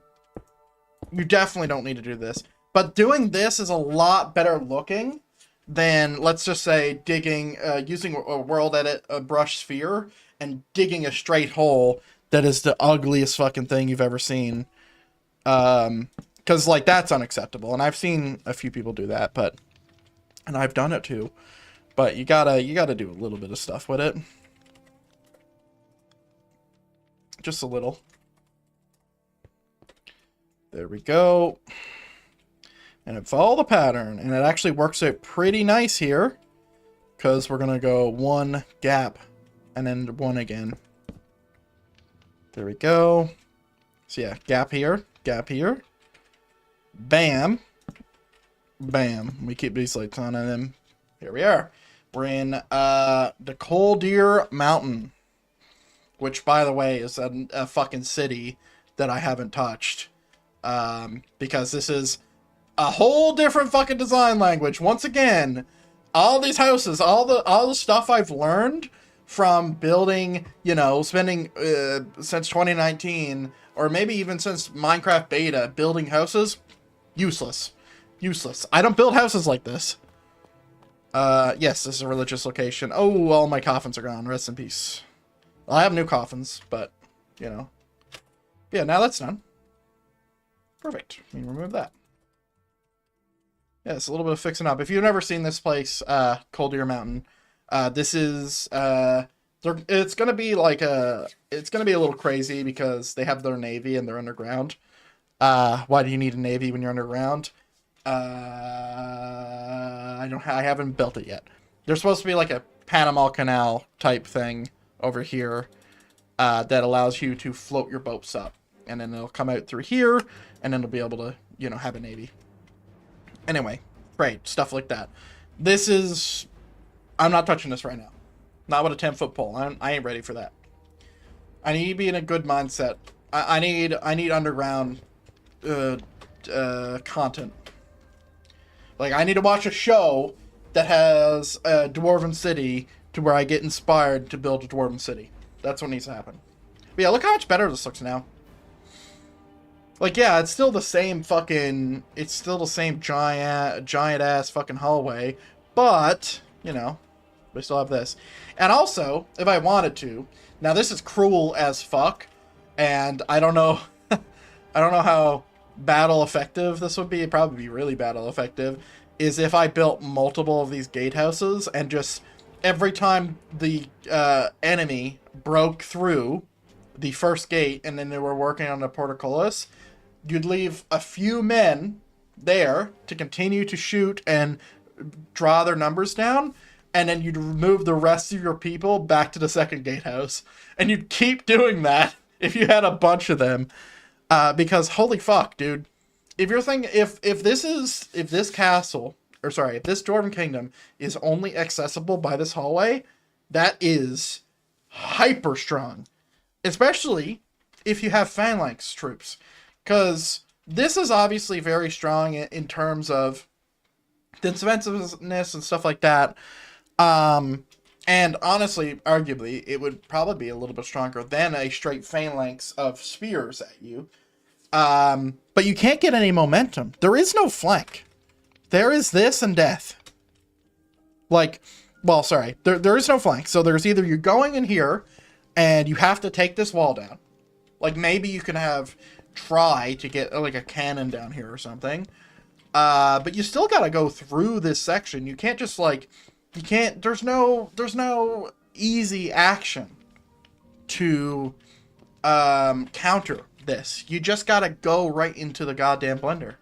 A: definitely don't need to do this. But doing this is a lot better looking than, let's just say, digging, using a world edit, a brush sphere, and digging a straight hole that is the ugliest fucking thing you've ever seen. Because, like, that's unacceptable. And I've seen a few people do that, but, and I've done it too. But you gotta do a little bit of stuff with it. Just a little. There we go. And follow the pattern, and it actually works out pretty nice here, because we're gonna go 1 gap, and then 1 again. There we go. So yeah, gap here, bam, bam. We keep these lights on, and then here we are. We're in the Helldivers Mountain, which, by the way, is a fucking city that I haven't touched, because this is a whole different fucking design language. Once again, all these houses, all the stuff I've learned from building, you know, spending since 2019, or maybe even since Minecraft beta, building houses, useless. I don't build houses like this. Yes, this is a religious location. Oh, all my coffins are gone. Rest in peace. Well, I have new coffins, but, you know. Yeah, now that's done. Perfect. We can remove that. Yeah, it's a little bit of fixing up. If you've never seen this place, Helldivers Mountain, this is, it's gonna be like it's gonna be a little crazy because they have their navy and they're underground. Why do you need a navy when you're underground? I haven't built it yet. There's supposed to be like a Panama Canal type thing over here, that allows you to float your boats up, and then it'll come out through here, and then it'll be able to, you know, have a navy. Anyway, great, stuff like that. This is, I'm not touching this right now. Not with a 10-foot pole. I ain't ready for that. I need to be in a good mindset. I need underground content. Like, I need to watch a show that has a dwarven city to where I get inspired to build a dwarven city. That's what needs to happen. But yeah, look how much better this looks now. Like, yeah, it's still the same fucking, it's still the same giant ass fucking hallway, but you know, we still have this. And also, if I wanted to, now this is cruel as fuck, and I don't know, I don't know how battle effective this would be. It'd probably be really battle effective, is if I built multiple of these gatehouses and just every time the enemy broke through the first gate and then they were working on the portcullis, you'd leave a few men there to continue to shoot and draw their numbers down, and then you'd move the rest of your people back to the second gatehouse. And you'd keep doing that if you had a bunch of them. Because holy fuck, dude. If you're thinking, if this Dwarven Kingdom is only accessible by this hallway, that is hyper strong. Especially if you have phalanx troops. Because this is obviously very strong in terms of defensiveness and stuff like that. And honestly, arguably, it would probably be a little bit stronger than a straight phalanx of spears at you. But you can't get any momentum. There is no flank. There is this and death. Like, well, sorry. There is no flank. So there's either you going in here and you have to take this wall down. Like, maybe you can try to get, like, a cannon down here or something. But you still gotta go through this section. You can't just, like, there's no easy action to, counter this. You just gotta go right into the goddamn blender.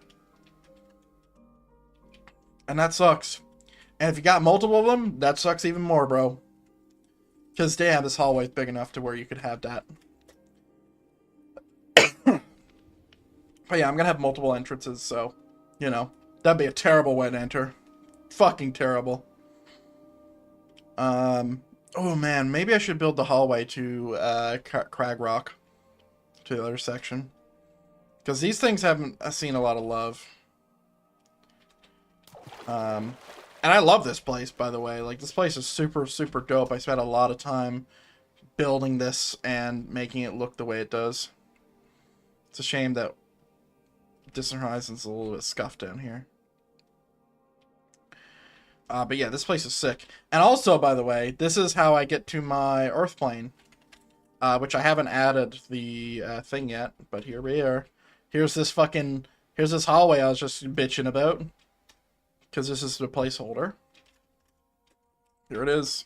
A: And that sucks. And if you got multiple of them, that sucks even more, bro. Because, damn, this hallway's big enough to where you could have that. But yeah, I'm gonna have multiple entrances, so, you know, that'd be a terrible way to enter. Fucking terrible. Oh man, maybe I should build the hallway to, Crag Rock. To the other section. Because these things haven't seen a lot of love. And I love this place, by the way. Like, this place is super, super dope. I spent a lot of time building this and making it look the way it does. It's a shame that Distant Horizon's a little bit scuffed down here. But yeah, this place is sick. And also, by the way, this is how I get to my Earth plane. Which I haven't added the thing yet, but here we are. Here's this hallway I was just bitching about. Because this is the placeholder. Here it is.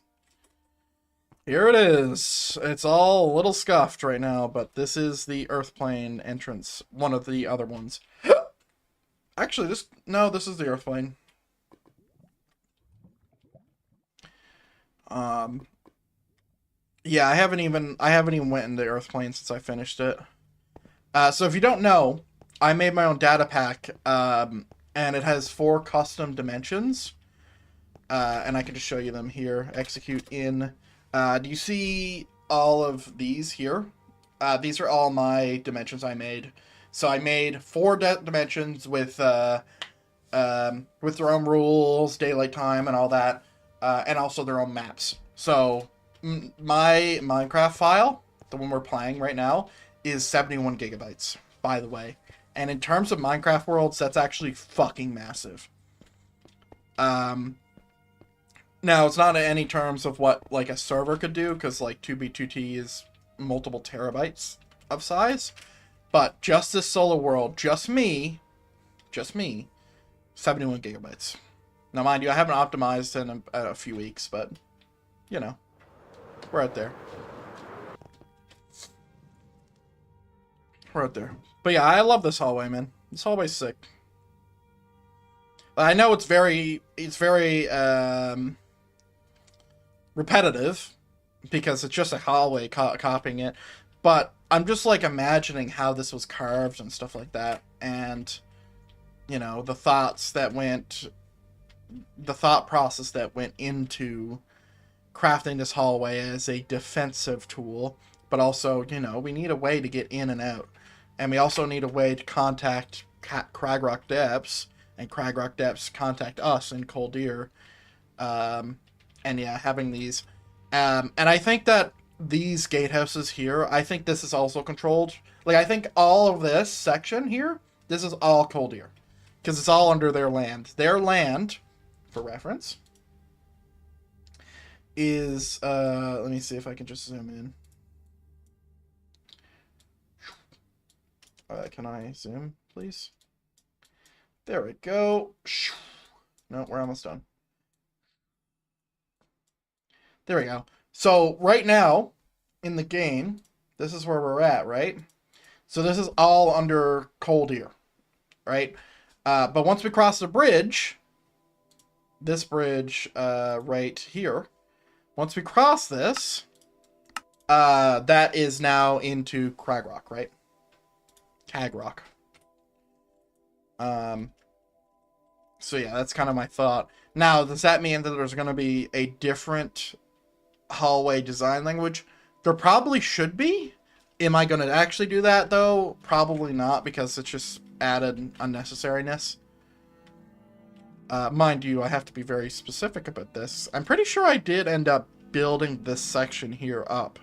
A: Here it is. It's all a little scuffed right now, but this is the Earth plane entrance. One of the other ones. Actually, this is the Earth plane. Yeah, I haven't even went into Earth plane since I finished it. So if you don't know, I made my own data pack, and it has 4 custom dimensions. And I can just show you them here. Execute in. Do you see all of these here? These are all my dimensions I made. So I made 4 dimensions with their own rules, daylight time, and all that, and also their own maps. So my Minecraft file, the one we're playing right now, is 71 gigabytes, by the way. And in terms of Minecraft worlds, that's actually fucking massive. Now, it's not in any terms of what, like, a server could do, because, like, 2B2T is multiple terabytes of size. But just this solo world, just me, 71 gigabytes. Now, mind you, I haven't optimized in a few weeks, but, you know, we're out there. We're out there. But yeah, I love this hallway, man. This hallway's sick. I know it's very repetitive, because it's just a hallway copying it, but I'm just, like, imagining how this was carved and stuff like that, and, you know, the thought process that went into crafting this hallway as a defensive tool, but also, you know, we need a way to get in and out, and we also need a way to contact Cragrock Depths, and Cragrock Depths contact us in Coldir, and yeah, having these, and I think that these gatehouses here, I think this is also controlled, like, I think all of this section here, this is all Coldir, because it's all under their land. Their land, for reference, is, let me see if I can just zoom in. Can I zoom, please? There we go. No, we're almost done. There we go. So right now in the game, this is where we're at, right? So this is all under Helldivers, right? But once we cross the bridge, this bridge right here, once we cross this, that is now into Cragrock, right? Cagrock. So yeah, that's kind of my thought. Now, does that mean that there's going to be a different hallway design language? There probably should be. Am I going to actually do that, though? Probably not, because it's just added unnecessariness. Mind you, I have to be very specific about this. I'm pretty sure I did end up building this section here up.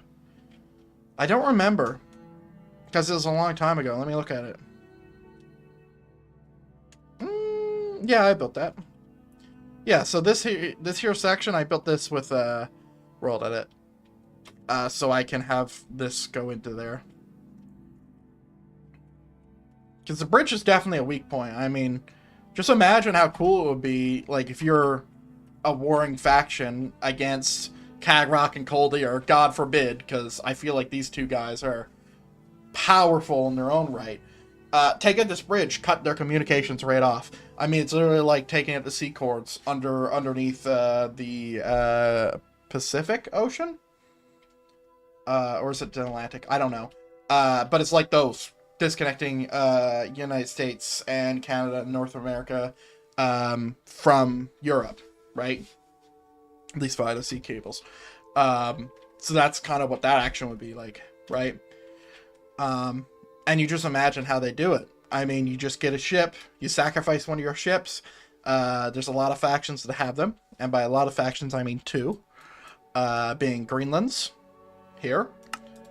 A: I don't remember, because it was a long time ago. Let me look at it. Yeah, I built that. Yeah, so this here section, I built this with World Edit. So I can have this go into there. Because the bridge is definitely a weak point. I mean, just imagine how cool it would be, like, if you're a warring faction against Cagrock and Coldy, or God forbid, because I feel like these two guys are powerful in their own right. Take out this bridge, cut their communications right off. I mean, it's literally like taking out the sea cords underneath the Pacific Ocean? Or is it the Atlantic? I don't know. But it's like those, disconnecting United States and Canada and North America from Europe, right? At least via the sea cables. So that's kind of what that action would be like, right? And you just imagine how they do it. I mean, you just get a ship, you sacrifice one of your ships. There's a lot of factions that have them, and by a lot of factions, I mean two. Being Greenlands, here.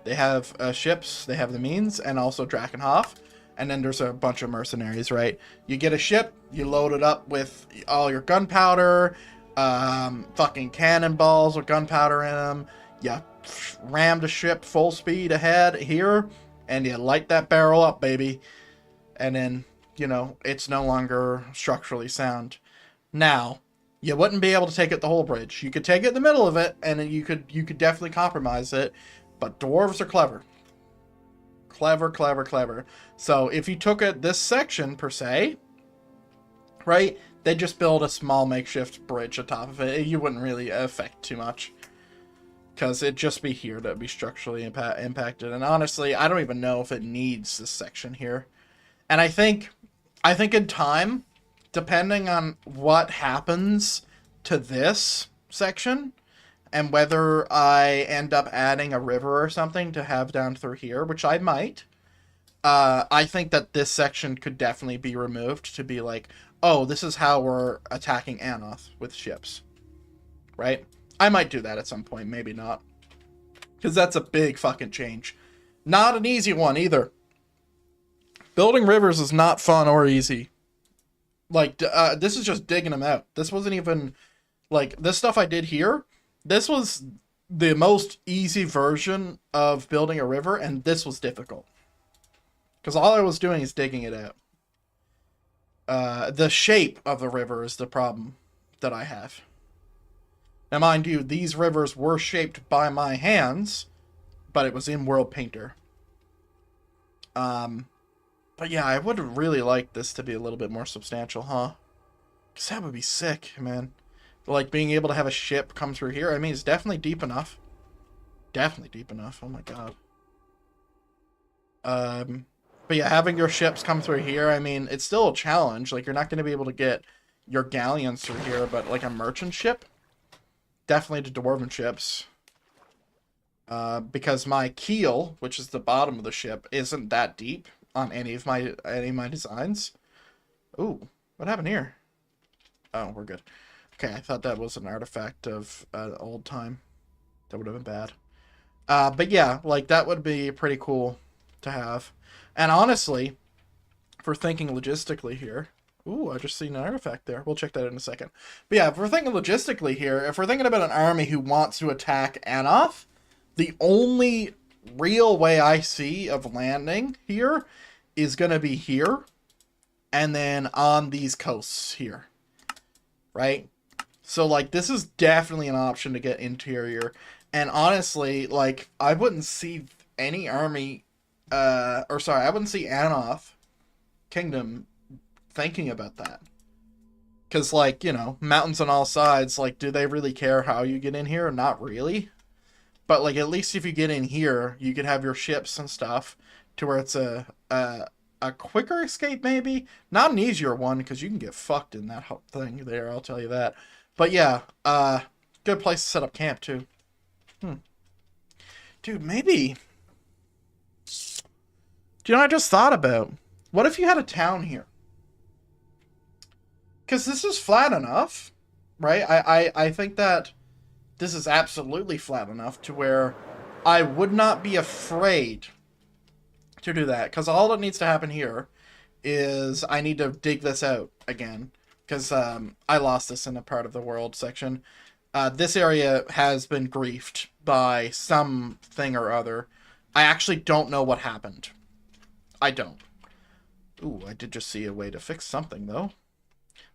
A: They have ships, they have the means, and also Drakenhof. And then there's a bunch of mercenaries, right? You get a ship, you load it up with all your gunpowder, fucking cannonballs with gunpowder in them. You ram the ship full speed ahead here, and you light that barrel up, baby. And then, you know, it's no longer structurally sound. Now, you wouldn't be able to take it the whole bridge. You could take it in the middle of it, and then you could definitely compromise it. But dwarves are clever. Clever, clever, clever. So if you took it this section, per se, right, they'd just build a small makeshift bridge on top of it. You wouldn't really affect too much, because it'd just be here to be structurally impacted. And honestly, I don't even know if it needs this section here. And I think in time, depending on what happens to this section, and whether I end up adding a river or something to have down through here, which I might, I think that this section could definitely be removed to be like, oh, this is how we're attacking Anoth with ships, right? I might do that at some point, maybe not. Because that's a big fucking change. Not an easy one, either. Building rivers is not fun or easy. Like, this is just digging them out. This wasn't even, like, this stuff I did here, this was the most easy version of building a river, and this was difficult. Because all I was doing is digging it out. The shape of the river is the problem that I have. Now, mind you, these rivers were shaped by my hands, but it was in World Painter. But yeah, I would really like this to be a little bit more substantial, huh? Because that would be sick, man. Like, being able to have a ship come through here. I mean, it's definitely deep enough. Definitely deep enough. Oh my god. But yeah, having your ships come through here, I mean, it's still a challenge. Like, you're not going to be able to get your galleons through here, but like a merchant ship? Definitely the dwarven ships. Because my keel, which is the bottom of the ship, isn't that deep on any of my designs. Ooh, what happened here? Oh, we're good. Okay, I thought that was an artifact of old time. That would have been bad. But yeah, like, that would be pretty cool to have. And honestly, for thinking logistically here, Ooh, I just seen an artifact there. We'll check that in a second. But yeah, if we're thinking logistically here, if we're thinking about an army who wants to attack Anoth, the only real way I see of landing here is going to be here, and then on these coasts here, right? So, like, this is definitely an option to get interior. And honestly, like, I wouldn't see any army, I wouldn't see Anoth Kingdom thinking about that. Because, like, you know, mountains on all sides, like, do they really care how you get in here? Not really. But, like, at least if you get in here, you could have your ships and stuff to where it's a quicker escape, maybe. Not an easier one, because you can get fucked in that thing there, I'll tell you that. But, yeah, good place to set up camp, too. Dude, maybe... Do you know what I just thought about? What if you had a town here? Because this is flat enough, right? I think that this is absolutely flat enough to where I would not be afraid to do that. Because all that needs to happen here is I need to dig this out again. Because I lost this in a part of the world section. This area has been griefed by something or other. I actually don't know what happened. I don't. Ooh, I did just see a way to fix something, though.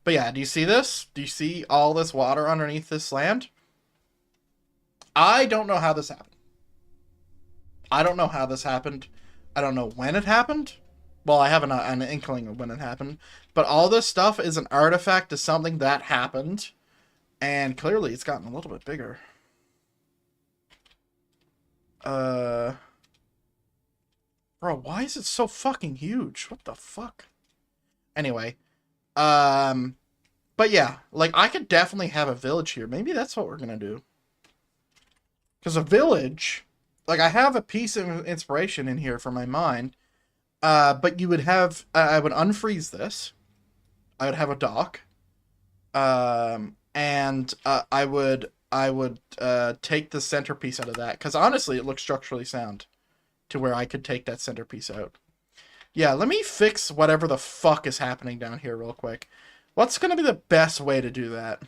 A: But yeah, do you see this? Do you see all this water underneath this land? I don't know how this happened. I don't know how this happened. I don't know when it happened. Well, I have an inkling of when it happened. But all this stuff is an artifact to something that happened. And clearly it's gotten a little bit bigger. Bro, why is it so fucking huge? What the fuck? Anyway. But yeah, like, I could definitely have a village here. Maybe that's what we're gonna do. Because a village... Like, I have a piece of inspiration in here for my mind. But you would have... I would unfreeze this. I would have a dock. And I would take the centerpiece out of that. Because honestly, it looks structurally sound. To where I could take that centerpiece out. Yeah, let me fix whatever the fuck is happening down here real quick. What's going to be the best way to do that?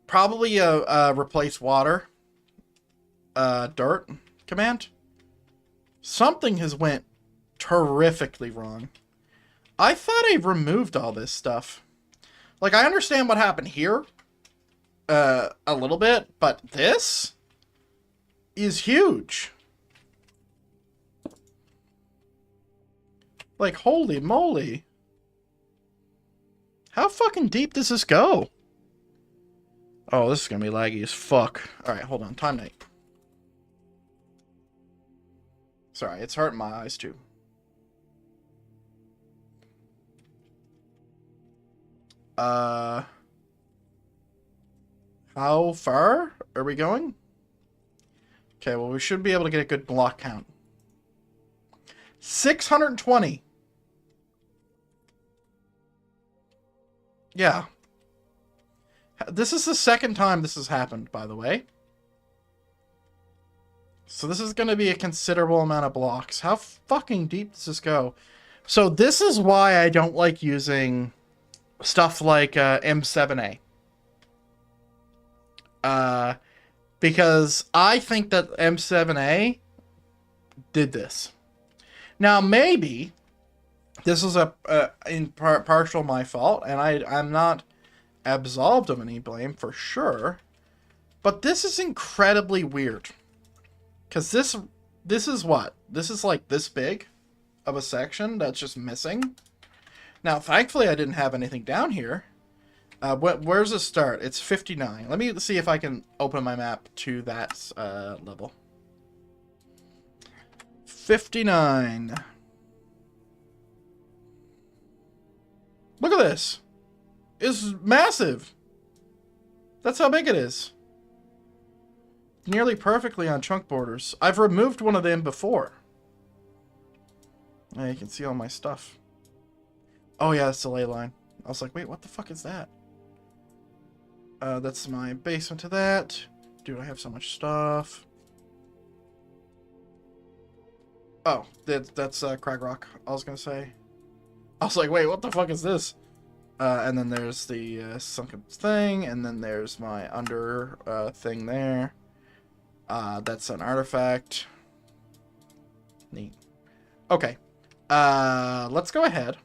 A: Probably a replace water. Dirt command. Something has went terrifically wrong. I thought I removed all this stuff. Like, I understand what happened here. A little bit. But this is huge. Like, holy moly. How fucking deep does this go? Oh, this is gonna be laggy as fuck. Alright, hold on. Time night. Sorry, it's hurting my eyes too. How far are we going? Okay, well, we should be able to get a good block count. 620. Yeah. This is the second time this has happened, by the way. So this is going to be a considerable amount of blocks. How fucking deep does this go? So this is why I don't like using stuff like M7A. Because I think that M7A did this. Now, maybe this is in partial my fault, and I'm not absolved of any blame for sure. But this is incredibly weird. Because this is what? This is like this big of a section that's just missing. Now, thankfully, I didn't have anything down here. Where's it start? It's 59. Let me see if I can open my map to that level. 59. Look at this. It's massive. That's how big it is. Nearly perfectly on chunk borders. I've removed one of them before. Yeah, you can see all my stuff. Oh yeah, that's the ley line. I was like, wait, what the fuck is that? That's my basement to that. Dude, I have so much stuff. Oh, that's Crag Rock, I was gonna say. I was like, wait, what the fuck is this? And then there's the sunken thing, and then there's my under thing there. That's an artifact. Neat. Okay. Let's go ahead.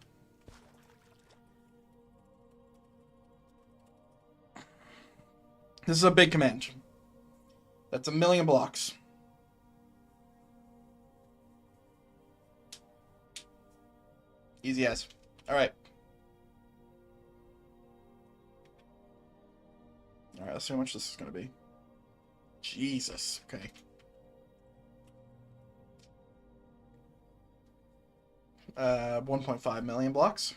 A: This is a big command. That's 1,000,000 blocks. Easy as. Alright. Alright, let's see how much this is going to be. Jesus. Okay. Uh, 1.5 million blocks.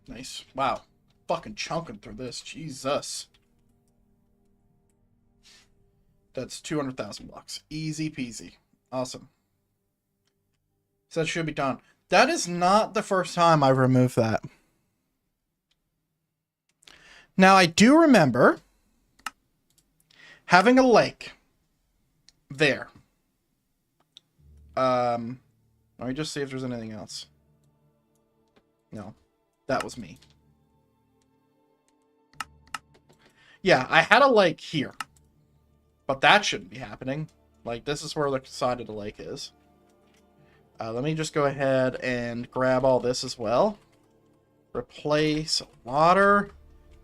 A: Nice. Wow. Fucking chunking through this. Jesus. That's 200,000 blocks. Easy peasy. Awesome. So that should be done. That is not the first time I've removed that. Now, I do remember having a lake there. Let me just see if there's anything else. No. That was me. Yeah, I had a lake here. But that shouldn't be happening. Like, this is where the side of the lake is. Let me just go ahead and grab all this as well. Replace water,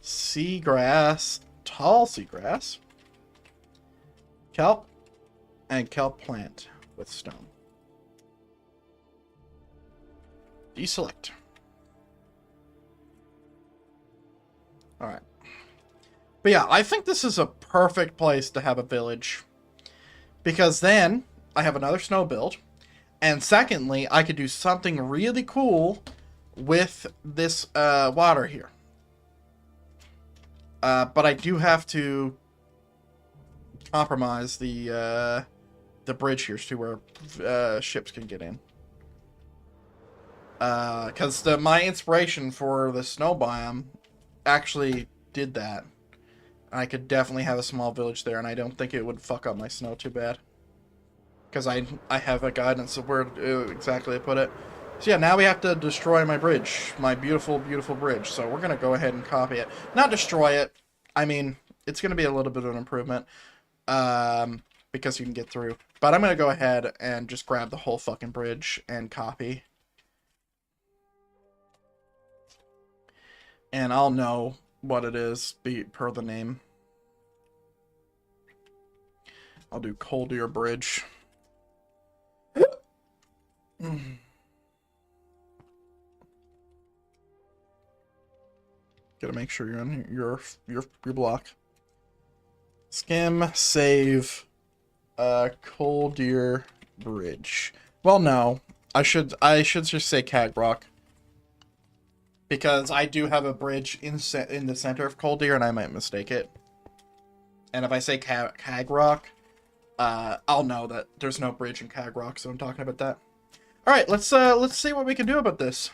A: seagrass, tall seagrass, kelp, and kelp plant with stone. Deselect. Alright. But yeah, I think this is a perfect place to have a village. Because then I have another snow build. And secondly, I could do something really cool with this water here. But I do have to compromise the bridge here to where ships can get in. Because my inspiration for the snow biome actually did that. I could definitely have a small village there, and I don't think it would fuck up my snow too bad. Because I have a guidance of where exactly to put it. So yeah, now we have to destroy my bridge. My beautiful, beautiful bridge. So we're going to go ahead and copy it. Not destroy it. I mean, it's going to be a little bit of an improvement. Because you can get through. But I'm going to go ahead and just grab the whole fucking bridge and copy. And I'll know what it is per the name. I'll do Coldier Bridge. Gotta make sure you're on your block. Skim, save, Coldier Bridge. Well, no, I should just say Cagrock. Because I do have a bridge in the center of Coldier, and I might mistake it. And if I say Cagrock, I'll know that there's no bridge in Cagrock, so I'm talking about that. All right, let's see what we can do about this.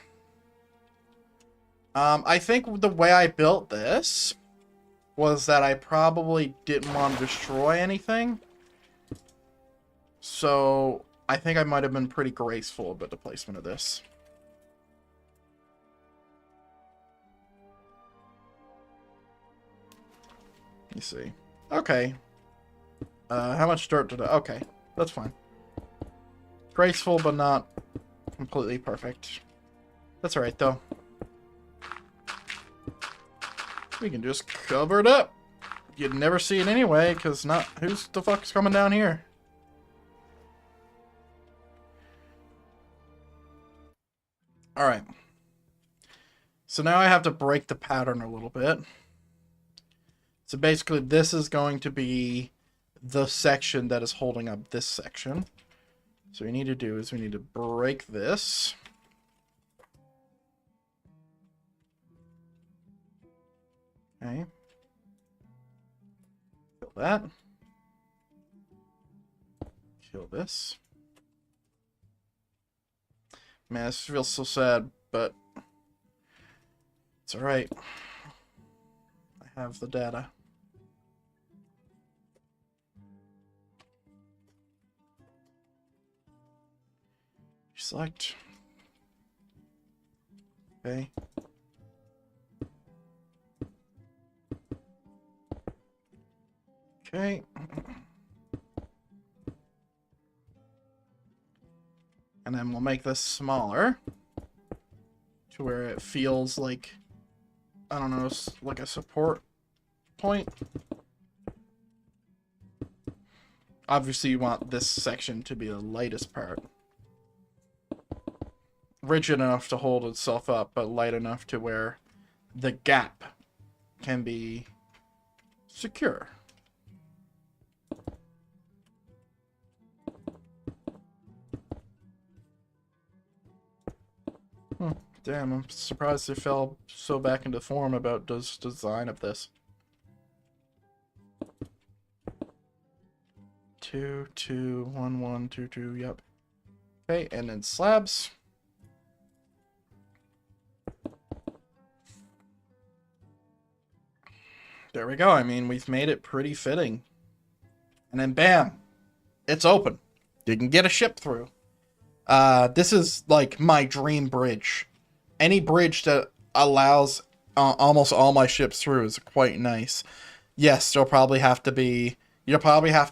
A: I think the way I built this was that I probably didn't want to destroy anything. So I think I might have been pretty graceful about the placement of this. You see. Okay. How much dirt did I... Okay, that's fine. Graceful, but not completely perfect. That's alright, though. We can just cover it up. You'd never see it anyway, because not... Who's the fuck's coming down here? Alright. So now I have to break the pattern a little bit. So basically, this is going to be the section that is holding up this section. So what we need to do is we need to break this. Okay. Kill that. Kill this. Man, this feels so sad, but it's alright. I have the data. Select. Okay. Okay. And then we'll make this smaller to where it feels like, I don't know, like a support point. Obviously, you want this section to be the lightest part. Rigid enough to hold itself up, but light enough to where the gap can be secure. Damn, I'm surprised they fell so back into form about this design of this. 2, 2, 1, 1, 2, 2, yep. Okay, and then slabs. There we go. I mean, we've made it pretty fitting. And then bam, it's open. You can get a ship through. This is like my dream bridge. Any bridge that allows almost all my ships through is quite nice. Yes, you'll probably have to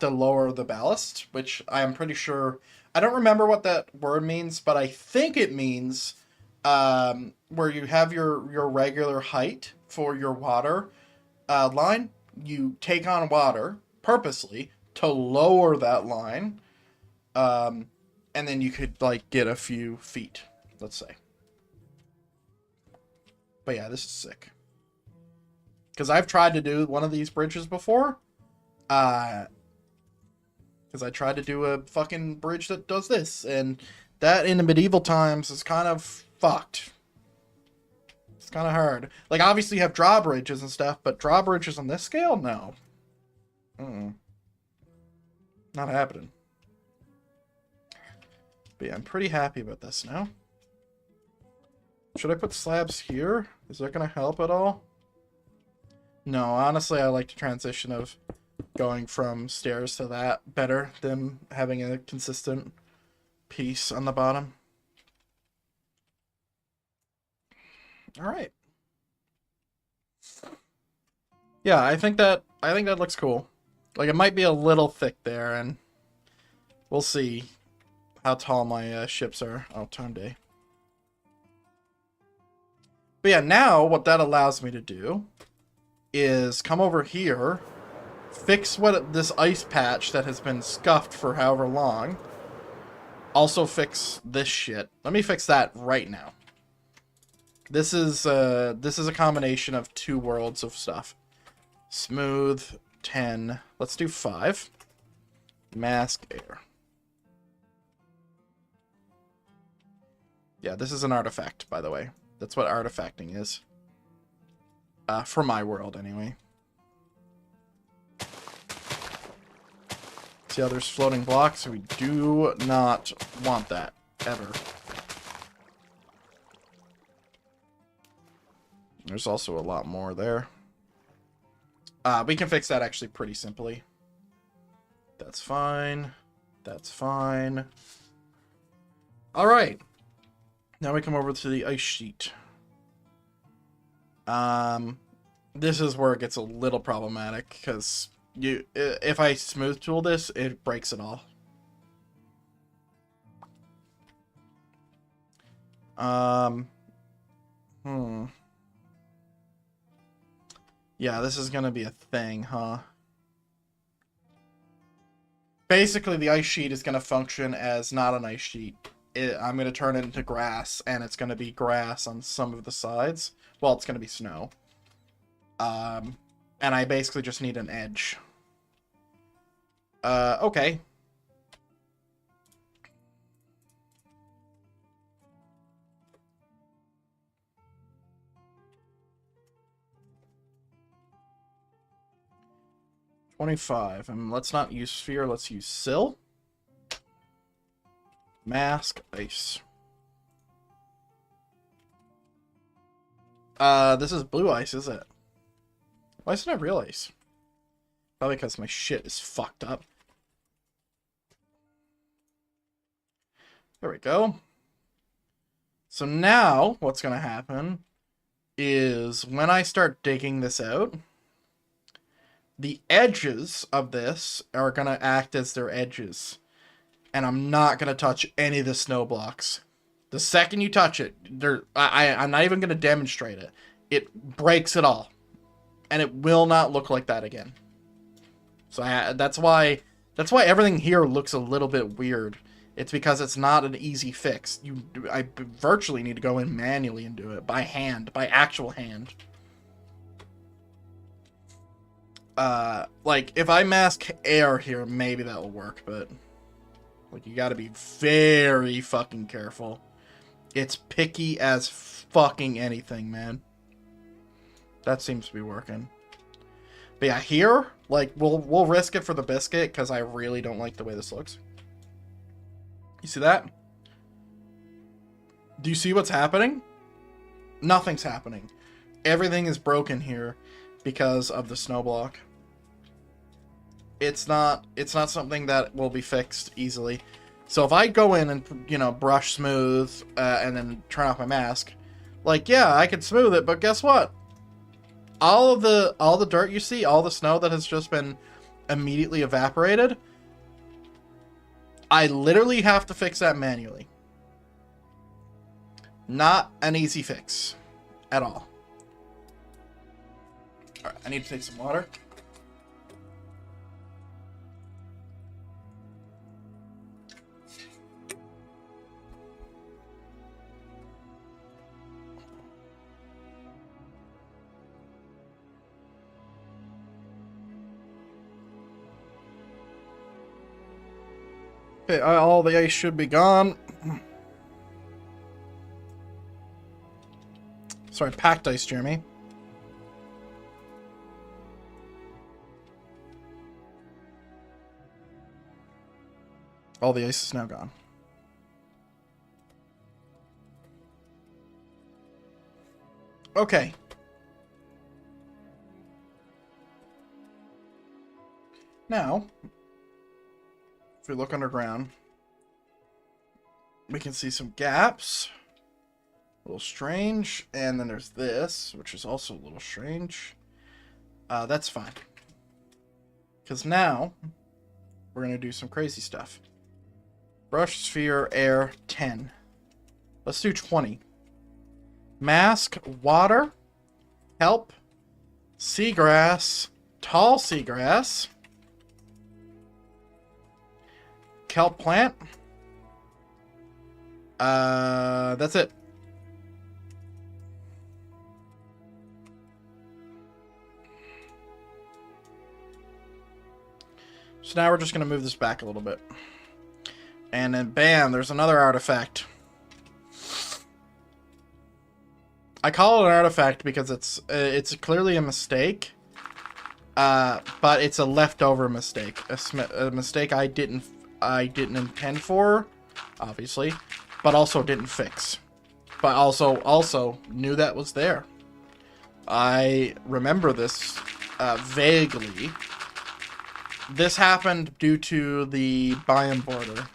A: lower the ballast, which I am pretty sure, I don't remember what that word means, but I think it means where you have your regular height for your water line, you take on water purposely to lower that line, and then you could like get a few feet, let's say. But yeah, this is sick. Because I've tried to do one of these bridges before. Because I tried to do a fucking bridge that does this. And that in the medieval times is kind of fucked. It's kind of hard. Like, obviously you have drawbridges and stuff, but drawbridges on this scale? No. Not happening. But yeah, I'm pretty happy about this now. Should I put slabs here? Is that going to help at all? No, honestly, I like the transition of going from stairs to that better than having a consistent piece on the bottom. All right. Yeah, I think that looks cool. Like, it might be a little thick there, and we'll see how tall my ships are. Oh, time day. But yeah, now what that allows me to do is come over here, fix this ice patch that has been scuffed for however long. Also fix this shit. Let me fix that right now. This is a combination of 2 worlds of stuff. Smooth, 10. Let's do 5. Mask air. Yeah, this is an artifact, by the way. That's what artifacting is. For my world, anyway. See how there's floating blocks? We do not want that, ever. There's also a lot more there. We can fix that actually pretty simply. That's fine. That's fine. Alright. Now we come over to the ice sheet. This is where it gets a little problematic, because if I smooth tool this, it breaks it all. Yeah, this is gonna be a thing, huh? Basically, the ice sheet is gonna function as not an ice sheet. I'm going to turn it into grass, and it's going to be grass on some of the sides. Well, it's going to be snow. And I basically just need an edge. Okay. $25. And let's not use sphere, let's use sill. Mask ice. This is blue ice, is it? Why isn't it real ice? Probably because my shit is fucked up. There we go. So now what's going to happen is when I start digging this out, the edges of this are going to act as their edges. And I'm not going to touch any of the snow blocks. The second you touch it, I'm not even going to demonstrate it. It breaks it all. And it will not look like that again. So that's why everything here looks a little bit weird. It's because it's not an easy fix. I virtually need to go in manually and do it by hand, by actual hand. Like if I mask air here, maybe that will work, but like you got to be very fucking careful. It's picky as fucking anything, man. That seems to be working. But yeah, here, like we'll risk it for the biscuit because I really don't like the way this looks. You see that? Do you see what's happening? Nothing's happening. Everything is broken here because of the snow block. It's not something that will be fixed easily. So if I go in and, you know, brush smooth and then turn off my mask, like, yeah, I could smooth it, but guess what? All the dirt you see, all the snow that has just been immediately evaporated, I literally have to fix that manually. Not an easy fix at all. All right, I need to take some water. Okay, all the ice should be gone. Sorry, packed ice, Jeremy. All the ice is now gone. Okay. Now, if we look underground, we can see some gaps. A little strange. And then there's this, which is also a little strange. That's fine. Because now, we're going to do some crazy stuff. Brush, sphere, air, 10. Let's do 20. Mask, water, kelp, seagrass, tall seagrass, kelp plant. That's it. So now we're just going to move this back a little bit. And then bam, there's another artifact. I call it an artifact because it's clearly a mistake. But it's a leftover mistake. A mistake I didn't intend for, obviously, but also didn't fix. But also knew that was there. I remember this vaguely. This happened due to the biome border.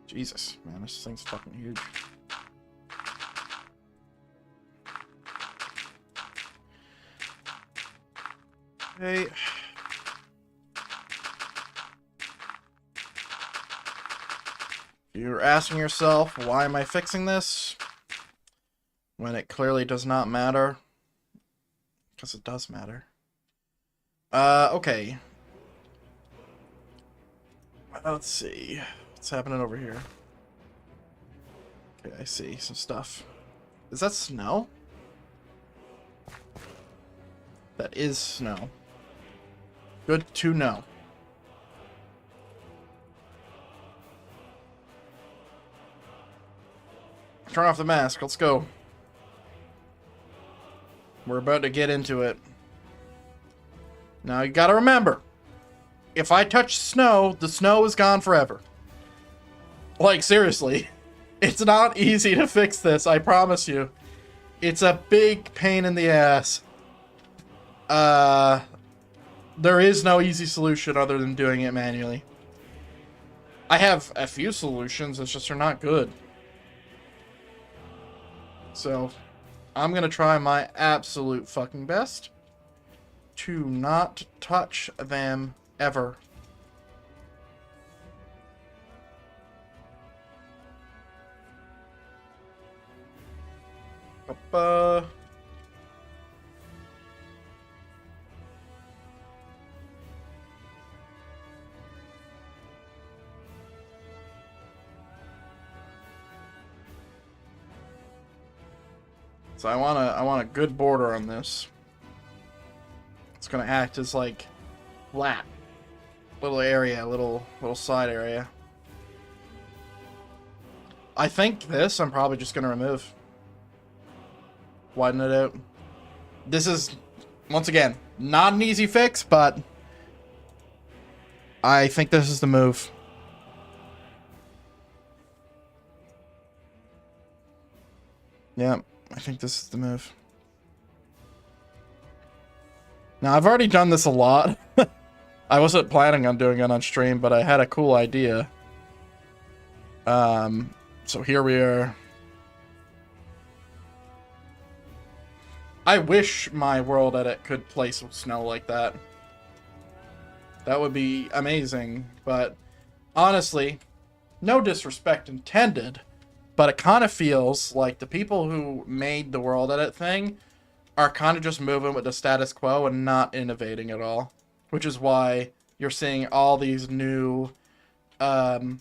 A: Jesus, man, this thing's fucking huge. Okay. You're asking yourself, why am I fixing this? When it clearly does not matter. Because it does matter. Okay. Let's see. What's happening over here? Okay, I see some stuff. Is that snow? That is snow. Good to know. Turn off the mask. Let's go. We're about to get into it. Now, you gotta remember, if I touch snow, the snow is gone forever. Like, seriously. It's not easy to fix this, I promise you. It's a big pain in the ass. There is no easy solution other than doing it manually. I have a few solutions, it's just they're not good. So, I'm gonna try my absolute fucking best to not touch them ever. So I want a good border on this. It's gonna act as like flat little area, little side area. I think this I'm probably just gonna remove. Widen it out. This is, once again, not an easy fix, but I think this is the move. Yeah, I think this is the move. Now, I've already done this a lot. I wasn't planning on doing it on stream, but I had a cool idea. So here we are. I wish my world edit could play some snow like that. That would be amazing, but honestly, no disrespect intended, but it kind of feels like the people who made the world edit thing are kind of just moving with the status quo and not innovating at all. Which is why you're seeing all these new mods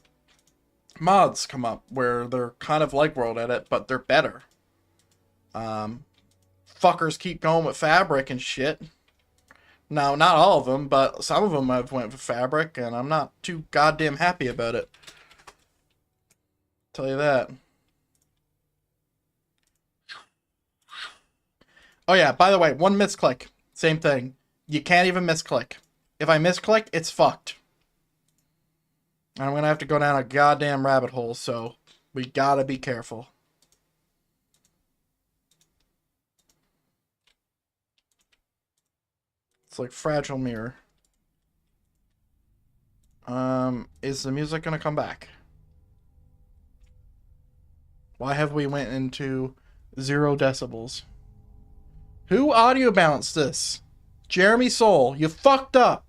A: come up where they're kind of like world edit, but they're better. Fuckers keep going with fabric and shit. Now, not all of them, but some of them have went with fabric, and I'm not too goddamn happy about it. Tell you that. Oh yeah, by the way, one misclick. Same thing. You can't even misclick. If I misclick, it's fucked. And I'm gonna have to go down a goddamn rabbit hole, so we gotta be careful. It's like Fragile Mirror. Is the music gonna come back? Why have we went into 0 decibels? Who audio balanced this? Jeremy Soul, you fucked up.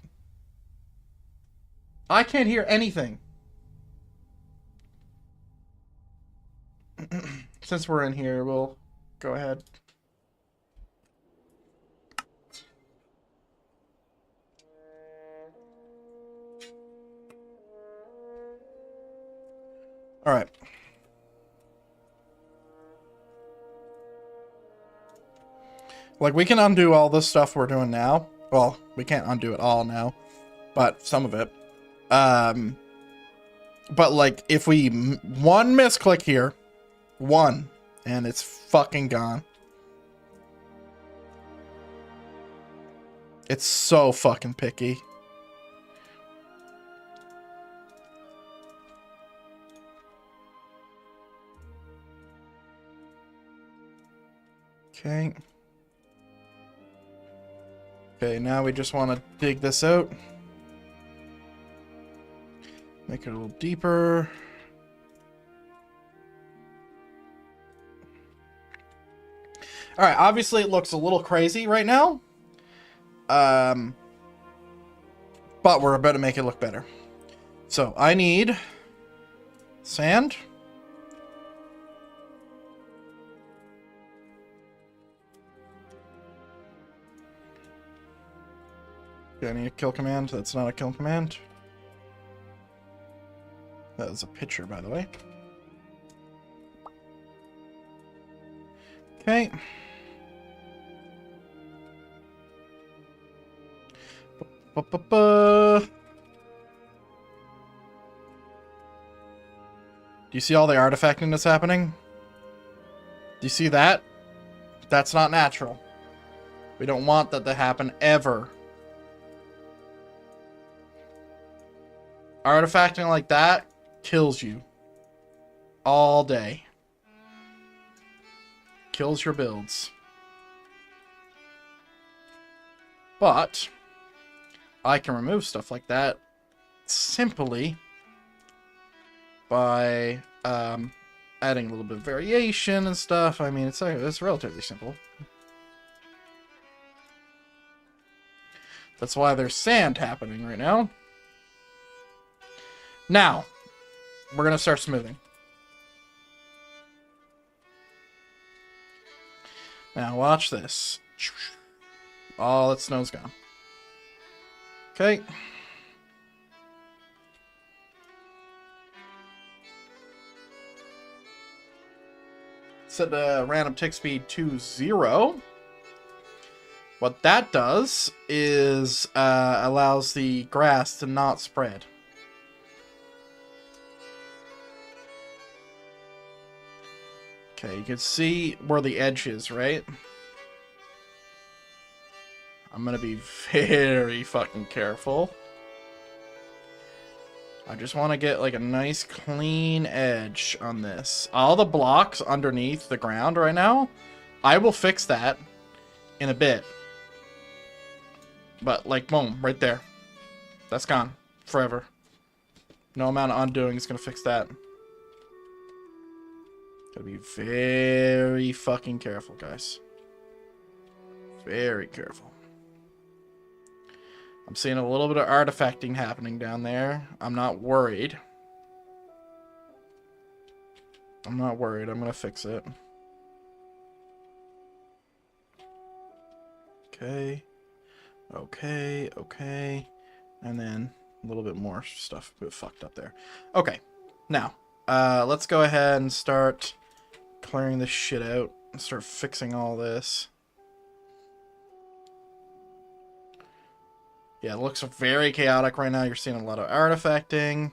A: I can't hear anything. Since we're in here, we'll go ahead. All right. Like, we can undo all this stuff we're doing now. Well, we can't undo it all now, but some of it. But, like, if we... one misclick here. One. And it's fucking gone. It's so fucking picky. Okay. Okay, now we just want to dig this out. Make it a little deeper. Alright, obviously it looks a little crazy right now. But we're about to make it look better. So, I need sand. Do I need a kill command? That's not a kill command. That was a picture, by the way. Okay. Do you see all the artifacting that's happening? Do you see that? That's not natural. We don't want that to happen ever. Artifacting like that kills you. All day. Kills your builds. But I can remove stuff like that simply by adding a little bit of variation and stuff. I mean, it's relatively simple. That's why there's sand happening right now. Now, we're going to start smoothing. Now, watch this. All that snow's gone. Okay. Set the random tick speed to 0. What that does is allows the grass to not spread. Okay, you can see where the edge is, right? I'm gonna be very fucking careful. I just want to get like a nice clean edge on this. All the blocks underneath the ground right now, I will fix that in a bit. But like, boom, right there. That's gone forever. No amount of undoing is gonna fix that. Gotta be very fucking careful, guys. Very careful. I'm seeing a little bit of artifacting happening down there. I'm not worried. I'm not worried. I'm gonna fix it. Okay. Okay, okay. And then a little bit more stuff fucked up there. Okay. Now, let's go ahead and start clearing this shit out and start fixing all this. Yeah, it looks very chaotic right now. You're seeing a lot of artifacting.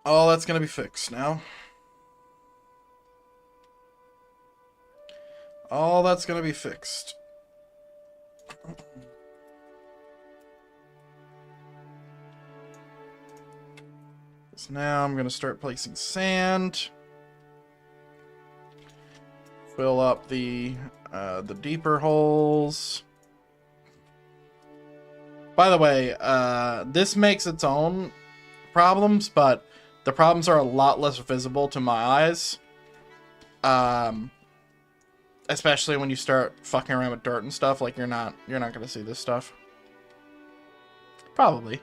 A: All that's going to be fixed now. All that's going to be fixed. So now I'm going to start placing sand. Fill up the deeper holes. By the way, this makes its own problems, but the problems are a lot less visible to my eyes. Especially when you start fucking around with dirt and stuff, like you're not gonna see this stuff. Probably.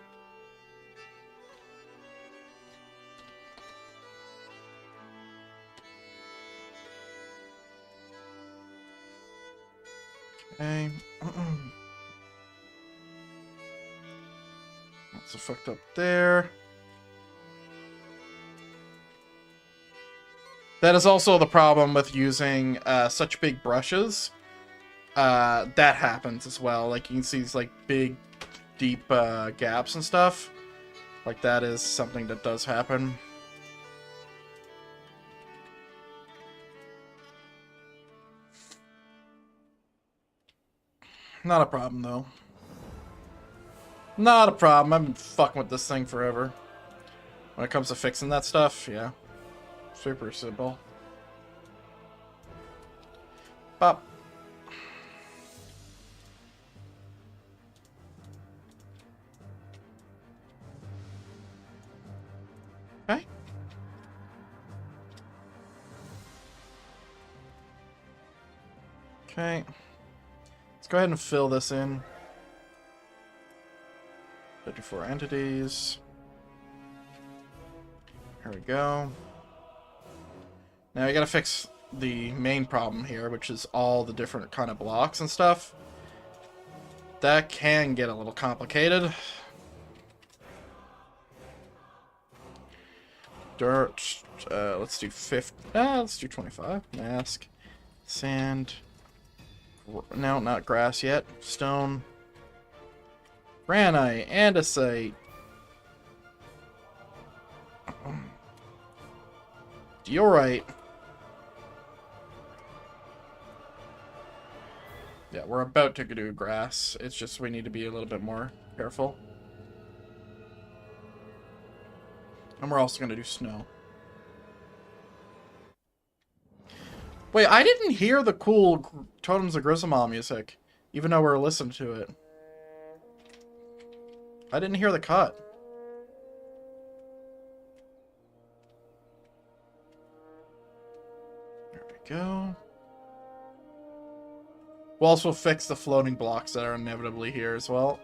A: Okay. That's a fucked up there. That is also the problem with using such big brushes. That happens as well. Like you can see these like big, deep gaps and stuff. Like that is something that does happen. Not a problem, though. Not a problem. I've been fucking with this thing forever. When it comes to fixing that stuff, yeah. Super simple. Pop. Okay. Okay. Let's go ahead and fill this in. 54 entities. Here we go. Now we gotta fix the main problem here, which is all the different kind of blocks and stuff. That can get a little complicated. Dirt. Let's do 50. Let's do 25. Mask. Sand. No, not grass yet. Stone. Granite. Andesite. Diorite. Yeah, we're about to do grass. It's just we need to be a little bit more careful. And we're also going to do snow. Wait, I didn't hear the cool Totems of Grisama music, even though we're listening to it. I didn't hear the cut. There we go. We'll also fix the floating blocks that are inevitably here as well.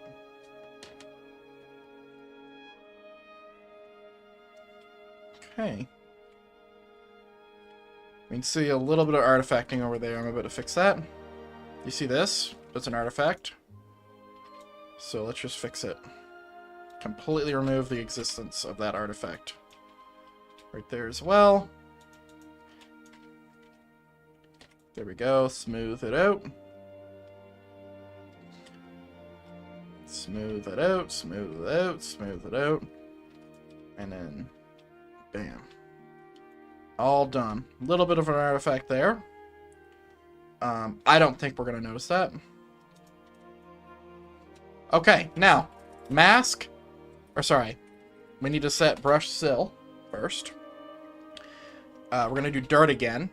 A: Okay. We can see a little bit of artifacting over there. I'm about to fix that. You see this? That's an artifact. So let's just fix it. Completely remove the existence of that artifact. Right there as well. There we go. Smooth it out. Smooth it out, smooth it out, smooth it out. And then, bam. All done. A little bit of an artifact there. I don't think we're going to notice that. Okay, now, mask. Or sorry, we need to set brush sill first. We're going to do dirt again.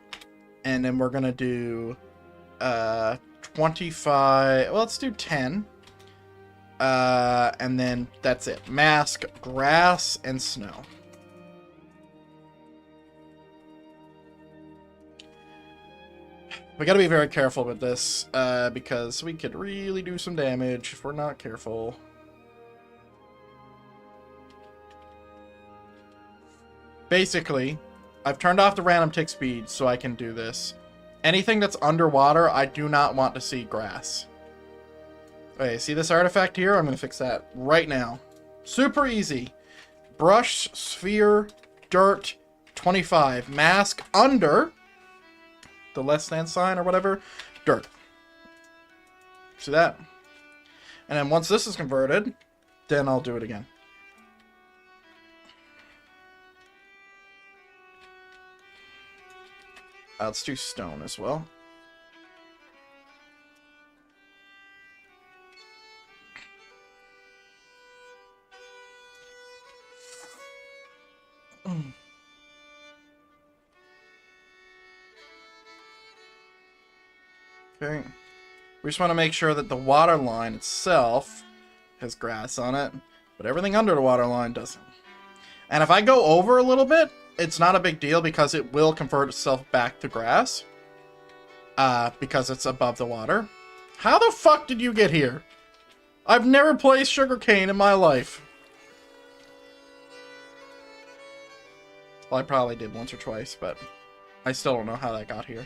A: And then we're going to do 25. Well, let's do 10. And then that's it. Mask, grass, and snow. We gotta be very careful with this, because we could really do some damage if we're not careful. Basically, I've turned off the random tick speed so I can do this. Anything that's underwater, I do not want to see grass. Okay, see this artifact here? I'm going to fix that right now. Super easy. Brush, sphere, dirt, 25. Mask under the less than sign or whatever. Dirt. See that? And then once this is converted, then I'll do it again. Let's do stone as well. Okay. We just want to make sure that the water line itself has grass on it, but everything under the water line doesn't. And if I go over a little bit, it's not a big deal because it will convert itself back to grass. Because it's above the water. How the fuck did you get here? I've never played sugarcane in my life. Well, I probably did once or twice, but I still don't know how that got here.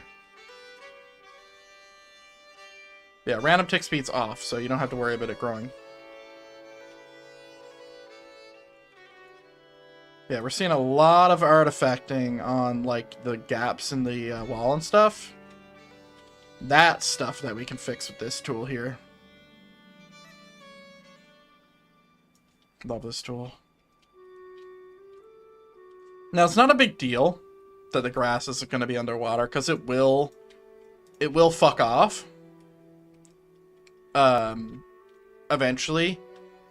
A: Yeah, random tick speed's off, so you don't have to worry about it growing. Yeah, we're seeing a lot of artifacting on, like, the gaps in the wall and stuff. That's stuff that we can fix with this tool here. Love this tool. Now, it's not a big deal that the grass isn't going to be underwater, because it will fuck off. Eventually.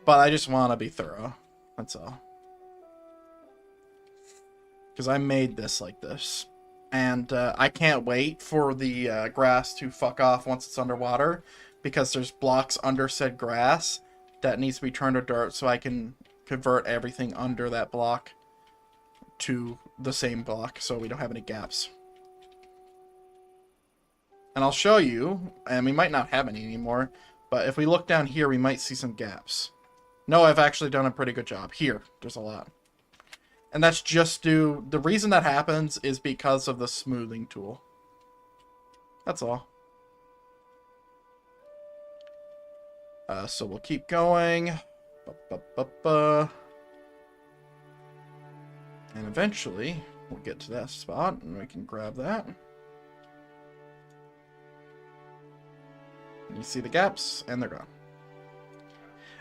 A: But I just want to be thorough. That's all. Because I made this like this. And I can't wait for the grass to fuck off once it's underwater. Because there's blocks under said grass that needs to be turned to dirt so I can convert everything under that block to the same block so we don't have any gaps. And I'll show you, and we might not have any anymore, but if we look down here, we might see some gaps. No, I've actually done a pretty good job. Here, there's a lot. And that's just due, the reason that happens is because of the smoothing tool. That's all. So we'll keep going. And eventually, we'll get to that spot, and we can grab that. You see the gaps, and they're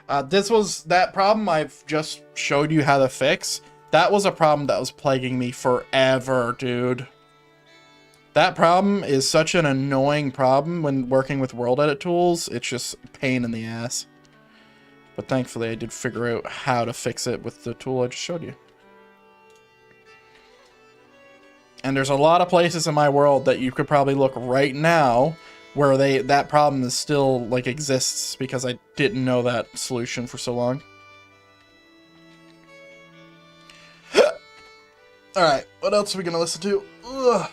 A: gone. This was that problem I've just showed you how to fix. That was a problem that was plaguing me forever, dude. That problem is such an annoying problem when working with world edit tools. It's just a pain in the ass. But thankfully, I did figure out how to fix it with the tool I just showed you. And there's a lot of places in my world that you could probably look right now where that problem is still, like, exists because I didn't know that solution for so long. Alright, what else are we gonna listen to? Ugh.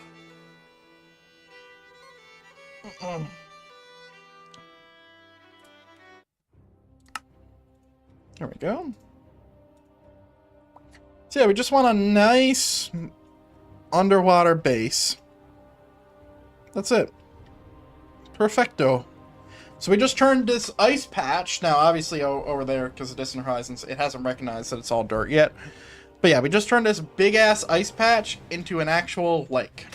A: There we go. So yeah, we just want a nice underwater base. That's it. Perfecto. So we just turned this ice patch, now obviously over there, because of Distant Horizons, it hasn't recognized that it's all dirt yet. But yeah, we just turned this big-ass ice patch into an actual lake.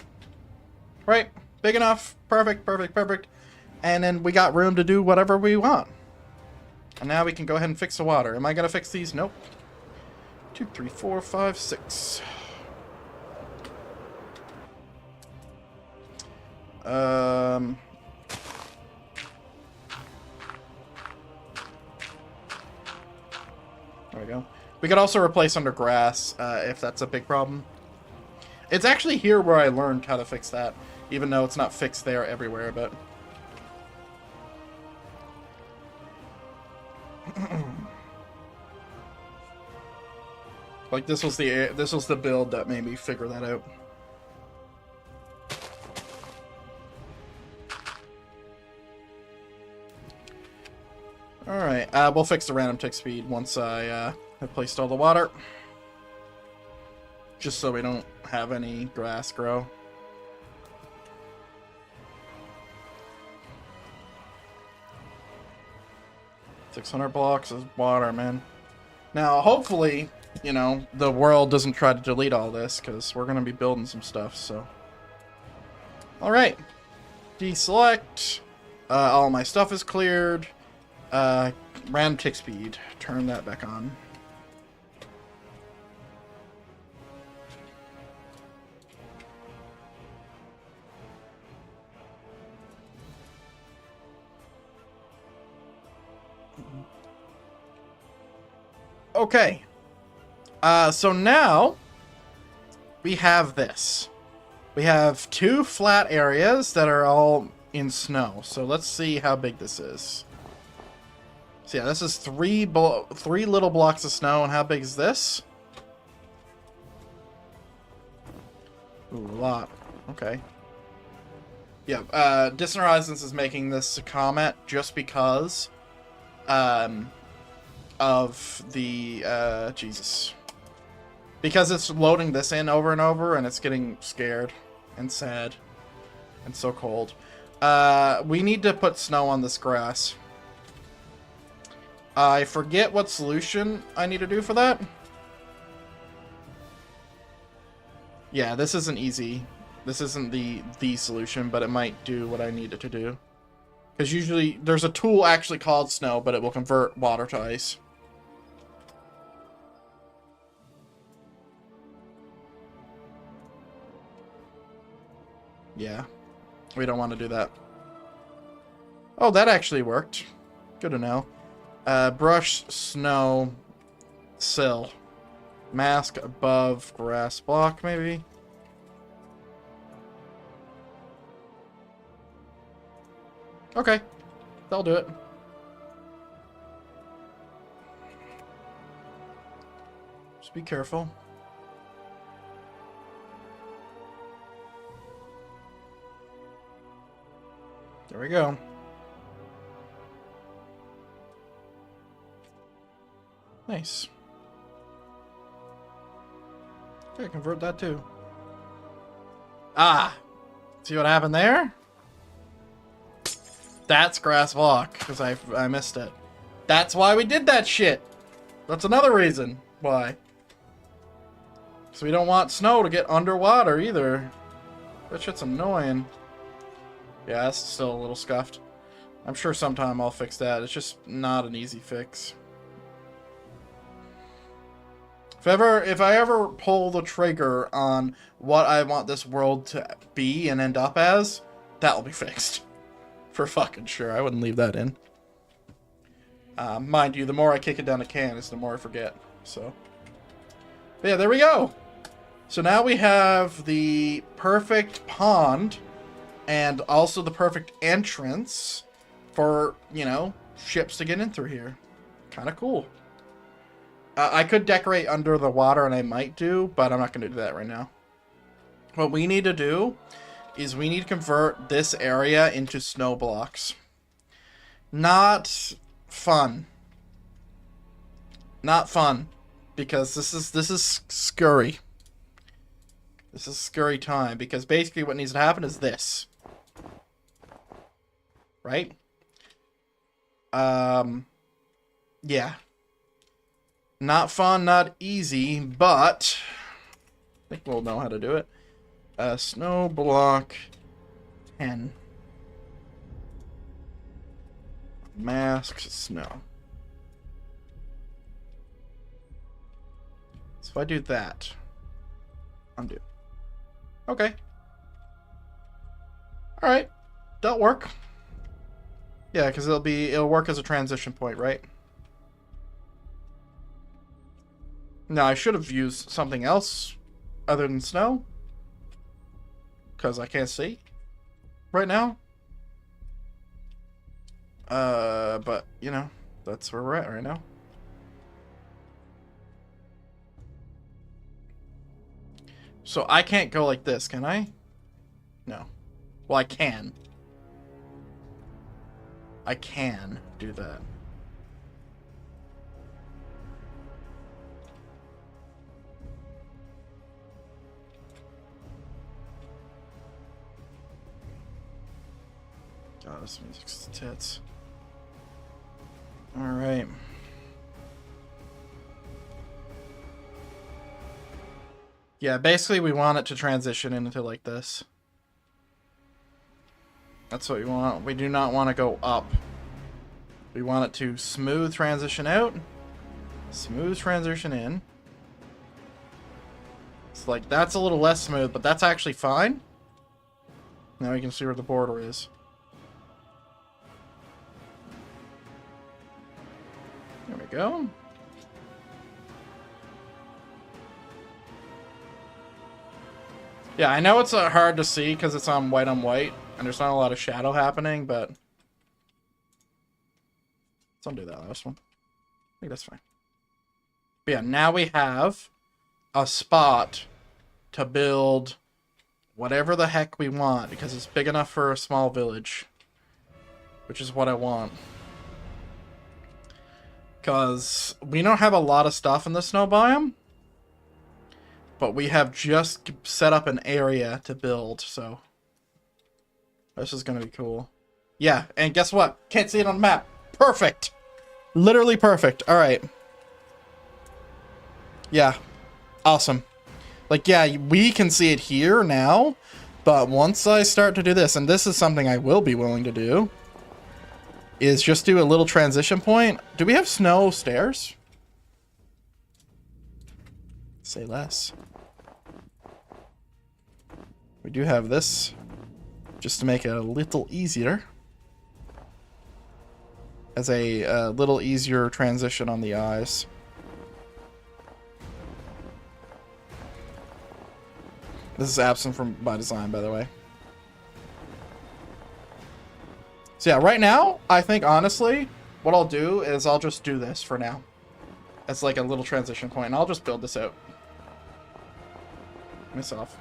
A: Right? Big enough. Perfect, perfect, perfect. And then we got room to do whatever we want. And now we can go ahead and fix the water. Am I going to fix these? Nope. 2, 3, 4, 5, 6. There we go. We could also replace under grass, if that's a big problem. It's actually here where I learned how to fix that, even though it's not fixed there everywhere, but... Like, this was the build that made me figure that out. Alright, we'll fix the random tick speed once I have placed all the water. Just so we don't have any grass grow. $600 blocks of water, man. Now, hopefully, you know, the world doesn't try to delete all this, because we're going to be building some stuff, so. Alright. Deselect. All my stuff is cleared. Random tick speed. Turn that back on. Okay. So now we have this. We have 2 flat areas that are all in snow. So let's see how big this is. So yeah, this is 3 little blocks of snow. And how big is this? Ooh, a lot. Okay. Yeah, Distant Horizons is making this a comment just because of the, Jesus. Because it's loading this in over and over, and it's getting scared and sad and so cold. We need to put snow on this grass. I forget what solution I need to do for that. Yeah, this isn't easy. This isn't the solution, but it might do what I need it to do. Because usually there's a tool actually called snow, but it will convert water to ice. Yeah, we don't want to do that. Oh, that actually worked. Good to know. Brush, snow, sill. Mask above grass block, maybe? Okay, that'll do it. Just be careful. There we go. Nice. Okay, convert that too. Ah! See what happened there? That's grass block, because I missed it. That's why we did that shit! That's another reason why. So we don't want snow to get underwater either. That shit's annoying. Yeah, that's still a little scuffed. I'm sure sometime I'll fix that. It's just not an easy fix. If I ever pull the trigger on what I want this world to be and end up as, that'll be fixed. For fucking sure. I wouldn't leave that in. Mind you, the more I kick it down the can is the more I forget. So, but yeah, there we go. So now we have the perfect pond and also the perfect entrance for, you know, ships to get in through here. Kind of cool. I could decorate under the water, and I might do, but I'm not going to do that right now. What we need to do is we need to convert this area into snow blocks. Not fun. Not fun. Because this is scurry. This is scurry time. Because basically what needs to happen is this. Right? Yeah. Not fun, not easy, but I think we'll know how to do it. Snow block 10. Masked snow. So if I do that, undo. Okay. Alright. That'll work. Yeah, because it'll work as a transition point, right? No, I should have used something else other than snow. Because I can't see right now. But, you know, that's where we're at right now. So I can't go like this, can I? No. Well, I can. I can do that. God, this music's tits. Alright. Yeah, basically we want it to transition into like this. That's what we want. We do not want to go up. We want it to smooth transition out. Smooth transition in. It's like, that's a little less smooth, but that's actually fine. Now we can see where the border is. There we go. Yeah, I know it's hard to see because it's on white, and there's not a lot of shadow happening, but let's undo that last one. I think that's fine. But yeah, now we have a spot to build whatever the heck we want because it's big enough for a small village, which is what I want. Because we don't have a lot of stuff in the snow biome. But we have just set up an area to build, so this is going to be cool. Yeah, and guess what? Can't see it on the map. Perfect. Literally perfect. All right. Yeah. Awesome. Like, yeah, we can see it here now, but once I start to do this, and this is something I will be willing to do, is just do a little transition point. Do we have snow stairs? Say less. We do have this, just to make it a little easier. As a little easier transition on the eyes. This is absent from by design, by the way. So yeah, right now, I think honestly, what I'll do is I'll just do this for now. As like a little transition point, and I'll just build this out. Myself.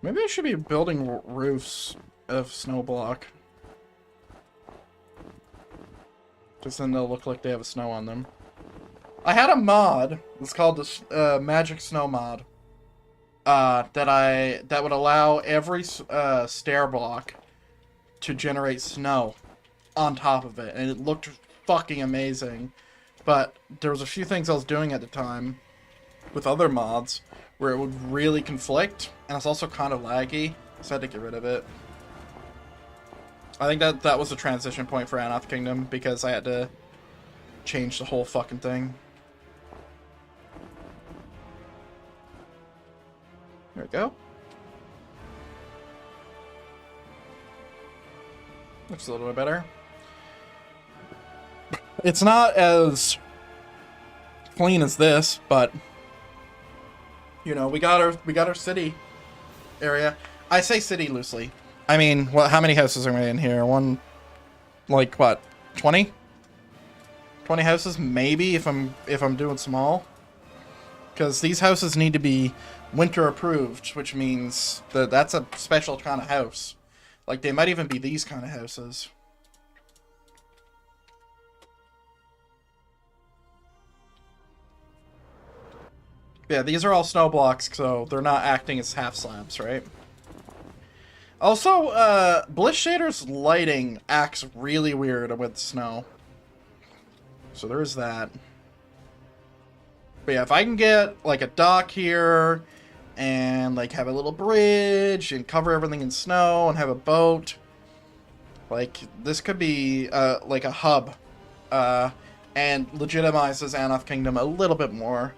A: Maybe I should be building roofs of snow block. Just then they'll look like they have snow on them. I had a mod. It's called the Magic Snow mod. That would allow every stair block to generate snow on top of it, and it looked fucking amazing. But there was a few things I was doing at the time with other mods where it would really conflict, and it's also kind of laggy, so I had to get rid of it. I think that was a transition point for Anoth Kingdom, because I had to change the whole fucking thing. There we go. Looks a little bit better. It's not as clean as this, but you know, we got our city area. I say city loosely. I mean, how many houses are we in here? One, like what, 20? 20 houses, maybe, if I'm doing small. Because these houses need to be winter approved, which means that that's a special kind of house. Like, they might even be these kind of houses. Yeah, these are all snow blocks, so they're not acting as half slabs, right? Also, Bliss Shader's lighting acts really weird with snow. So there's that. But yeah, if I can get, like, a dock here, and, like, have a little bridge, and cover everything in snow, and have a boat, like, this could be, like, a hub, and legitimizes Anoth Kingdom a little bit more.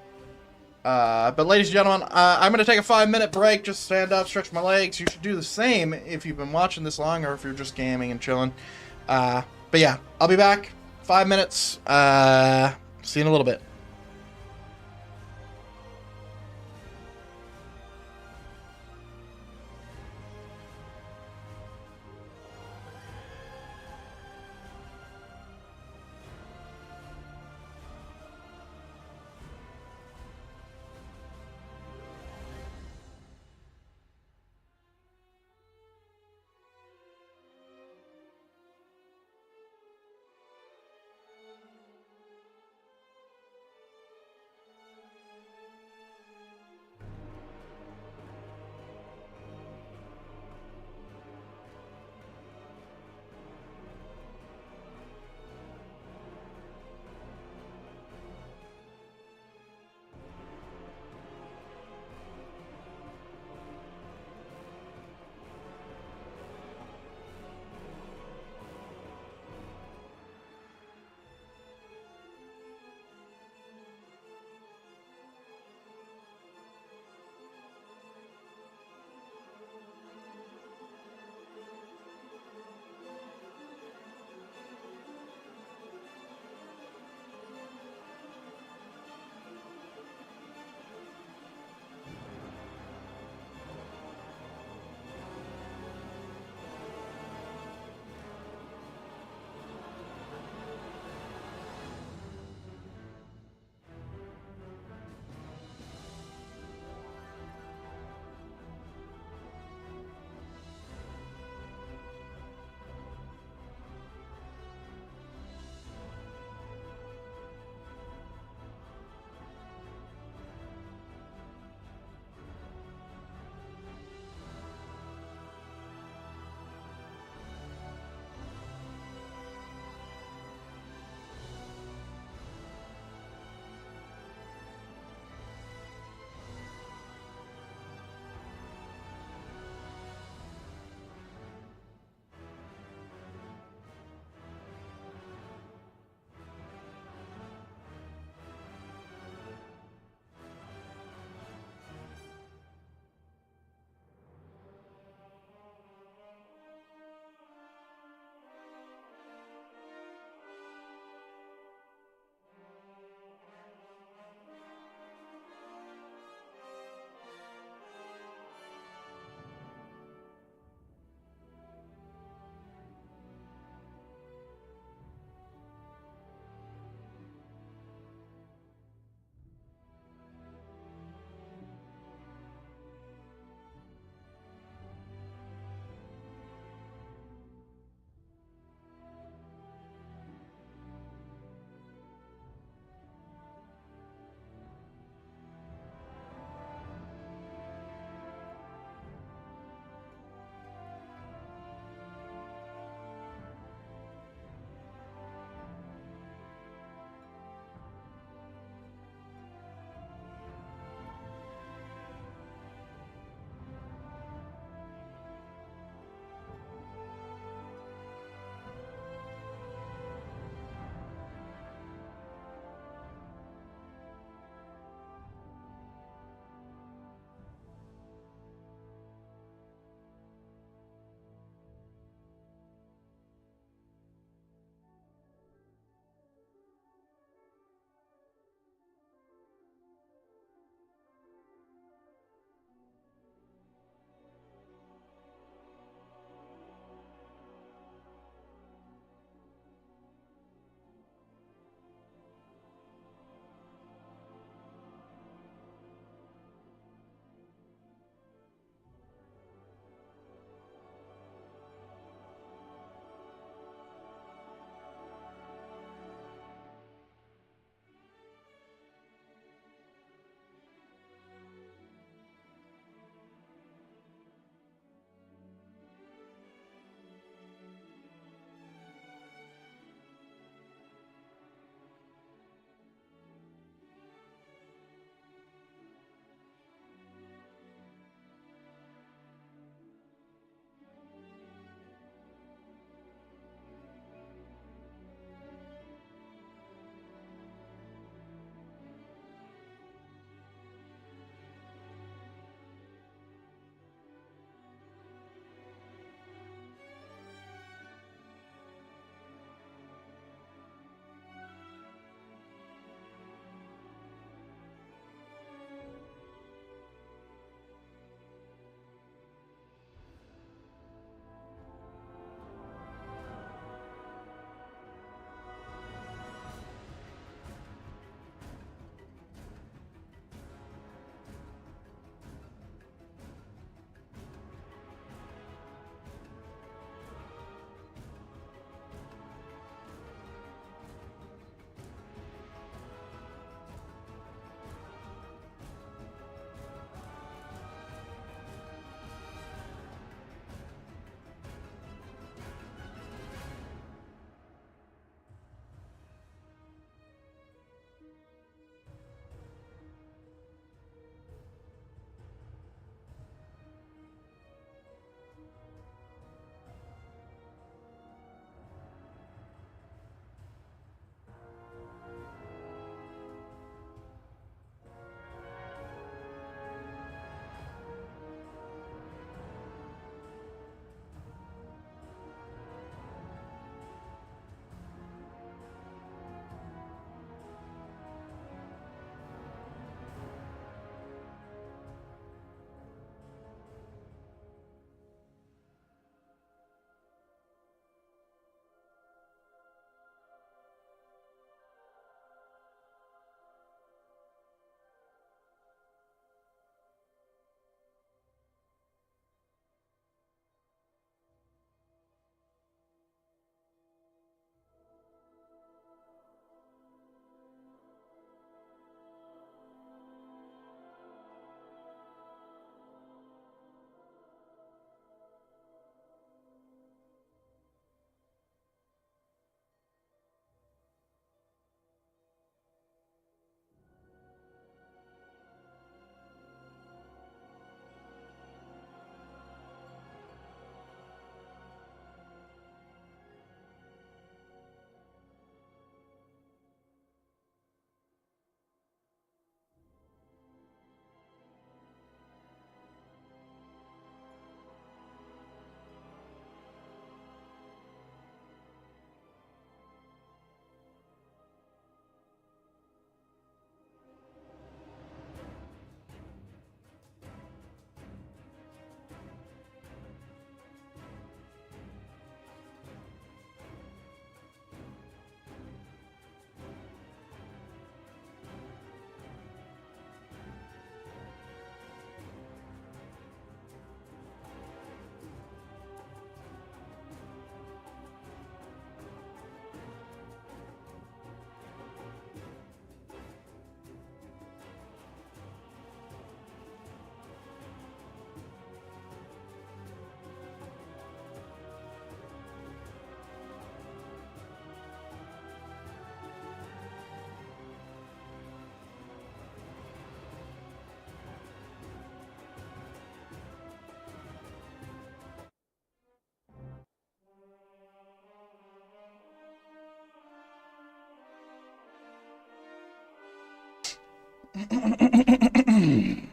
A: But ladies and gentlemen, I'm going to take a 5-minute break, just stand up, stretch my legs. You should do the same if you've been watching this long, or if you're just gaming and chilling. But yeah, I'll be back. 5 minutes. See you in a little bit.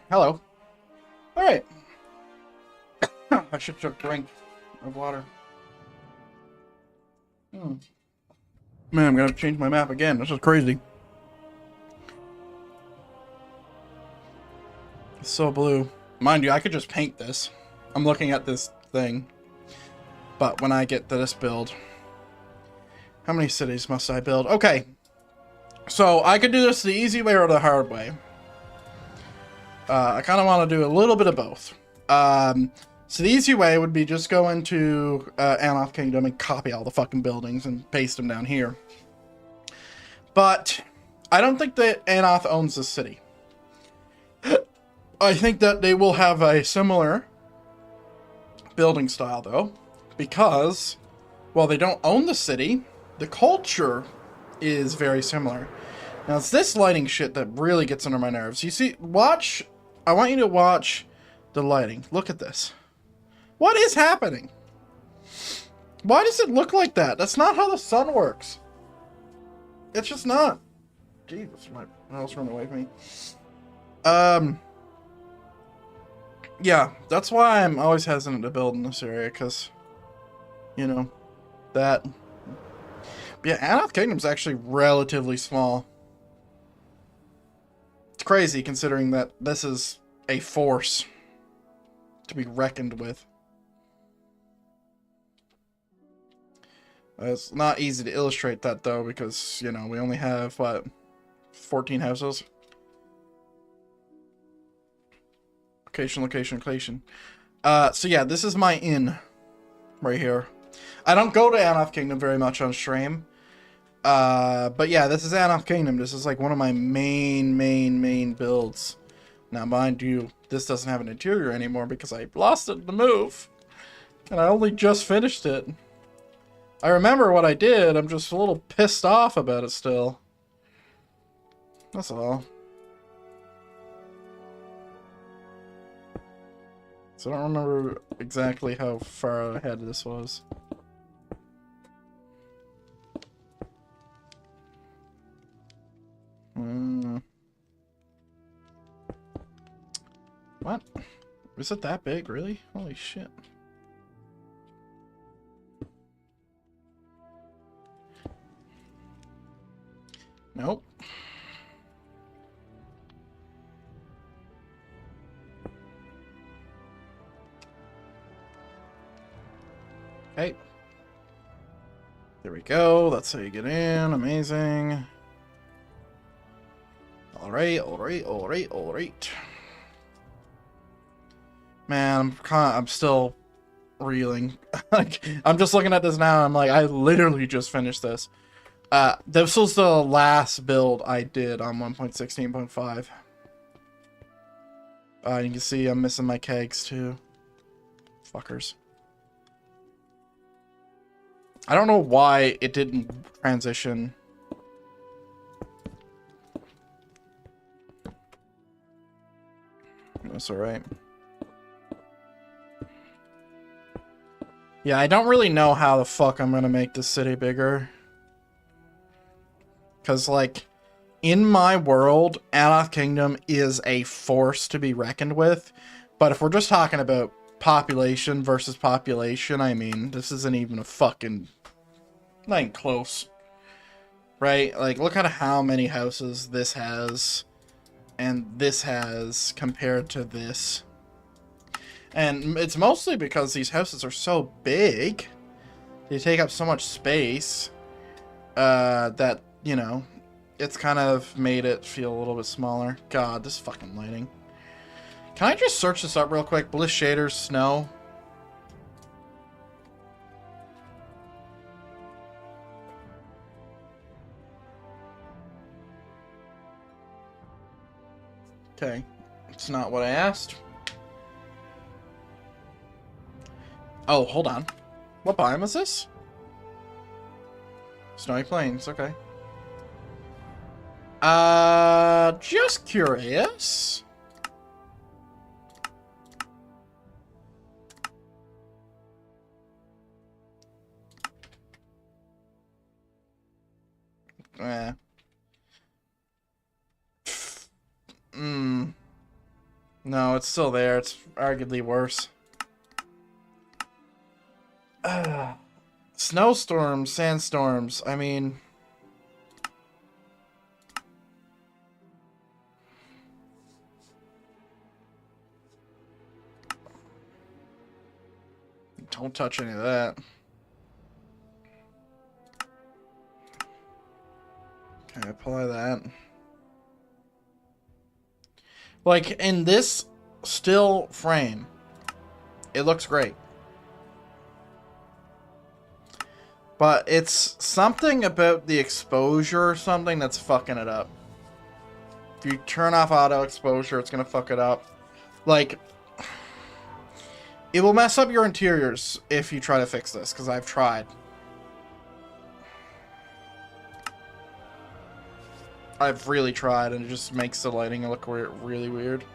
A: Hello. All right. I should take a drink of water. Man, I'm gonna change my map again. This is crazy. It's so blue. Mind you, I could just paint this. I'm looking at this thing. But when I get to this build... How many cities must I build? Okay. So, I could do this the easy way or the hard way. I kind of want to do a little bit of both. So the easy way would be just go into Anoth Kingdom and copy all the fucking buildings and paste them down here. But I don't think that Anoth owns the city. I think that they will have a similar building style, though, because while they don't own the city, the culture is very similar. Now, it's this lighting shit that really gets under my nerves. You see, watch... I want you to watch the lighting. Look at this. What is happening? Why does it look like that? That's not how the sun works. It's just not. Jesus, my mouse ran away from me. Yeah, that's why I'm always hesitant to build in this area, because, you know, that. But yeah, Anoth Kingdom's actually relatively small. It's crazy considering that this is a force to be reckoned with. It's not easy to illustrate that, though, because, you know, we only have, what, 14 houses? Location, location, location. So yeah, this is my inn right here. I don't go to Anoth Kingdom very much on stream. But yeah, this is Anoth Kingdom. This is like one of my main builds. Now, mind you, this doesn't have an interior anymore because I lost it in the move. And I only just finished it. I remember what I did. I'm just a little pissed off about it still. That's all. So I don't remember exactly how far ahead this was. What? Is it that big, really? Holy shit. Nope. Okay. There we go. That's how you get in. Amazing. Alright, alright, alright, alright. Man, I'm still reeling. Like, I'm just looking at this now and I'm like, I literally just finished this. This was the last build I did on 1.16.5. You can see I'm missing my kegs too. Fuckers. I don't know why it didn't transition. That's alright. Yeah, I don't really know how the fuck I'm gonna make this city bigger. Because, like, in my world, Anoth Kingdom is a force to be reckoned with. But if we're just talking about population versus population, I mean, this isn't even a fucking... not even close. Right? Like, look at how many houses this has. And this has compared to this. And it's mostly because these houses are so big. They take up so much space. That, you know, it's kind of made it feel a little bit smaller. God, this fucking lighting. Can I just search this up real quick? Bliss shaders, snow. Okay. It's not what I asked. Oh, hold on. What biome is this? Snowy Plains, okay. Just curious. No, it's still there. It's arguably worse. Snowstorms, sandstorms. I mean... Don't touch any of that. Okay, apply that. Like, in this still frame, it looks great. But it's something about the exposure or something that's fucking it up. If you turn off auto exposure, it's gonna fuck it up. Like, it will mess up your interiors if you try to fix this, because I've tried. I've really tried, and it just makes the lighting look really weird.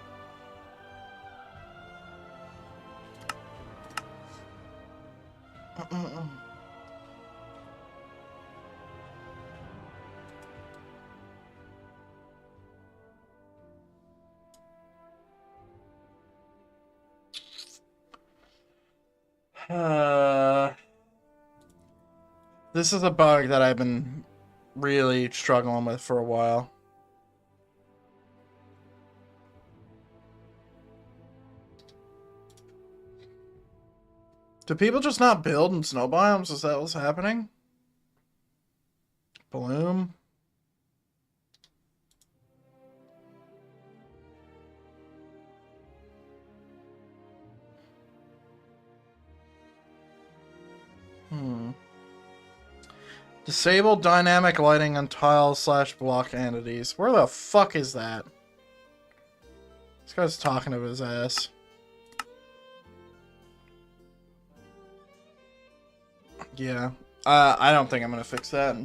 A: This is a bug that I've been really struggling with for a while. Do people just not build in snow biomes? Is that what's happening? Bloom. Disable dynamic lighting on tile/block entities. Where the fuck is that? This guy's talking to his ass. Yeah. I don't think I'm gonna fix that.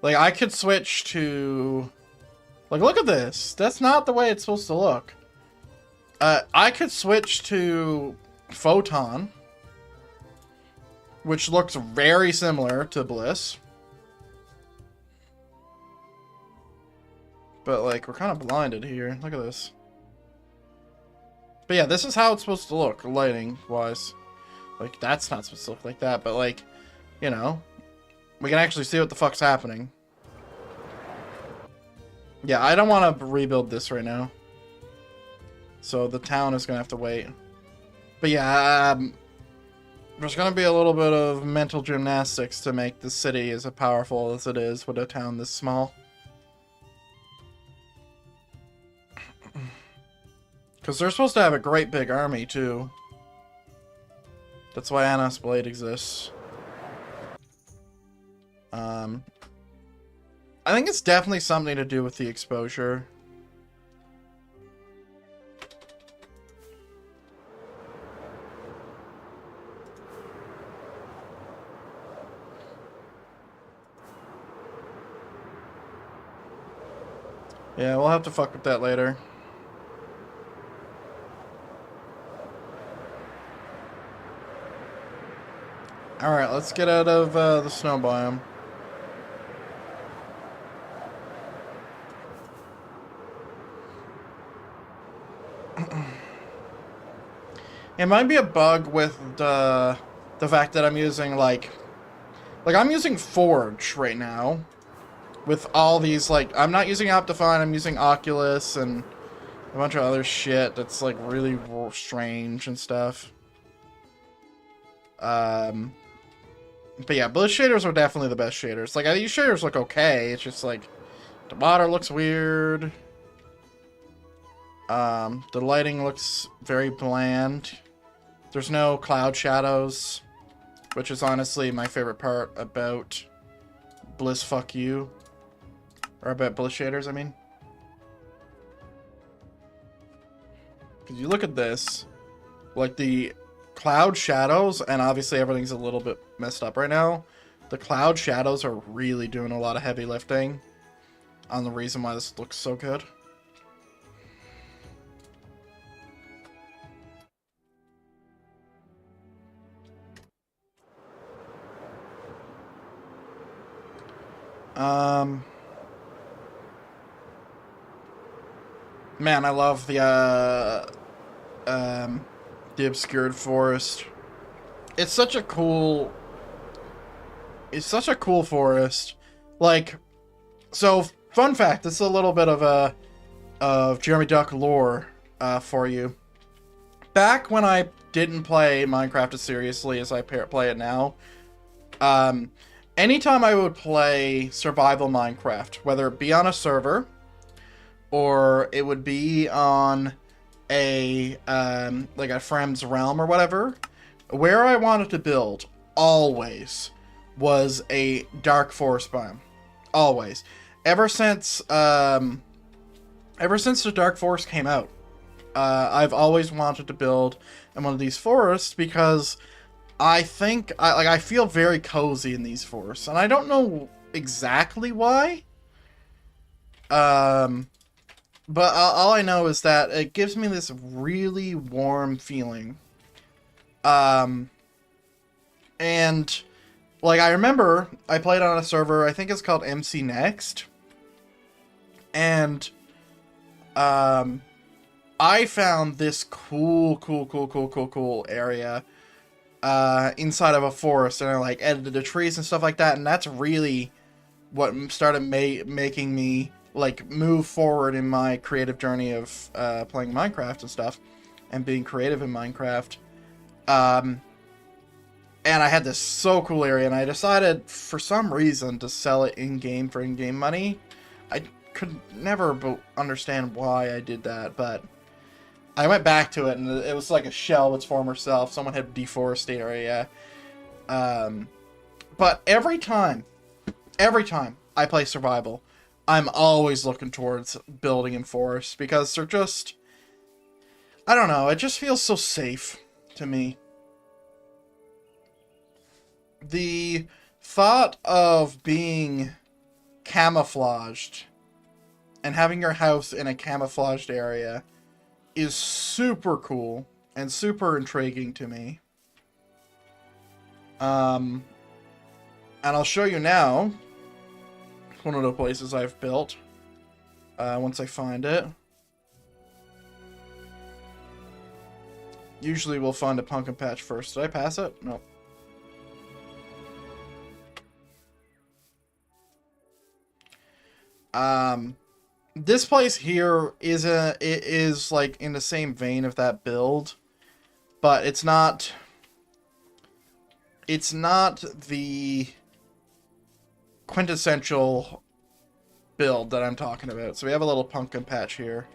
A: Like, I could switch to... Like, look at this. That's not the way it's supposed to look. I could switch to Photon, which looks very similar to Bliss. But, like, we're kind of blinded here. Look at this. But yeah, this is how it's supposed to look, lighting-wise. Like, that's not supposed to look like that, but, like, you know, we can actually see what the fuck's happening. Yeah, I don't want to rebuild this right now. So the town is going to have to wait. But yeah, there's going to be a little bit of mental gymnastics to make the city as powerful as it is with a town this small. Because they're supposed to have a great big army, too. That's why Anna's Blade exists. I think it's definitely something to do with the exposure. Yeah, we'll have to fuck with that later. Alright, let's get out of the snow biome. It might be a bug with the fact that I'm using, like I'm using Forge right now. With all these, like, I'm not using Optifine, I'm using Oculus and a bunch of other shit that's, like, really strange and stuff. But yeah, Bliss shaders are definitely the best shaders. Like, these shaders look okay, it's just, like, the water looks weird. The lighting looks very bland. There's no cloud shadows, which is honestly my favorite part about Bliss fuck you. Or about Bliss shaders, I mean. Because you look at this, like the cloud shadows, and obviously everything's a little bit messed up right now. The cloud shadows are really doing a lot of heavy lifting on the reason why this looks so good. Man, I love the obscured forest. It's such a cool forest. Like, so fun fact, this is a little bit of Jeremy Duck lore for you. Back when I didn't play Minecraft as seriously as I play it now, anytime I would play survival Minecraft, whether it be on a server or it would be on a like a friend's realm or whatever, where I wanted to build always was a dark forest biome. Always. Ever since the dark forest came out, I've always wanted to build in one of these forests because I think I feel very cozy in these forests, and I don't know exactly why. But all I know is that it gives me this really warm feeling. And like, I remember I played on a server, I think it's called MC Next. And I found this cool area inside of a forest, and I like edited the trees and stuff like that, and that's really what started making me like move forward in my creative journey of playing Minecraft and stuff and being creative in Minecraft. And I had this so cool area, and I decided for some reason to sell it in-game for in-game money. I could never understand why I did that, but I went back to it, and it was like a shell of its former self. Someone had deforested area. But every time I play survival, I'm always looking towards building in forests, because they're just, I don't know, it just feels so safe to me. The thought of being camouflaged and having your house in a camouflaged area is super cool and super intriguing to me. And I'll show you now one of the places I've built once I find it. Usually we'll find a pumpkin patch first. Did I pass it? No. This place here is like in the same vein of that build, but it's not the quintessential build that I'm talking about. So we have a little pumpkin patch here.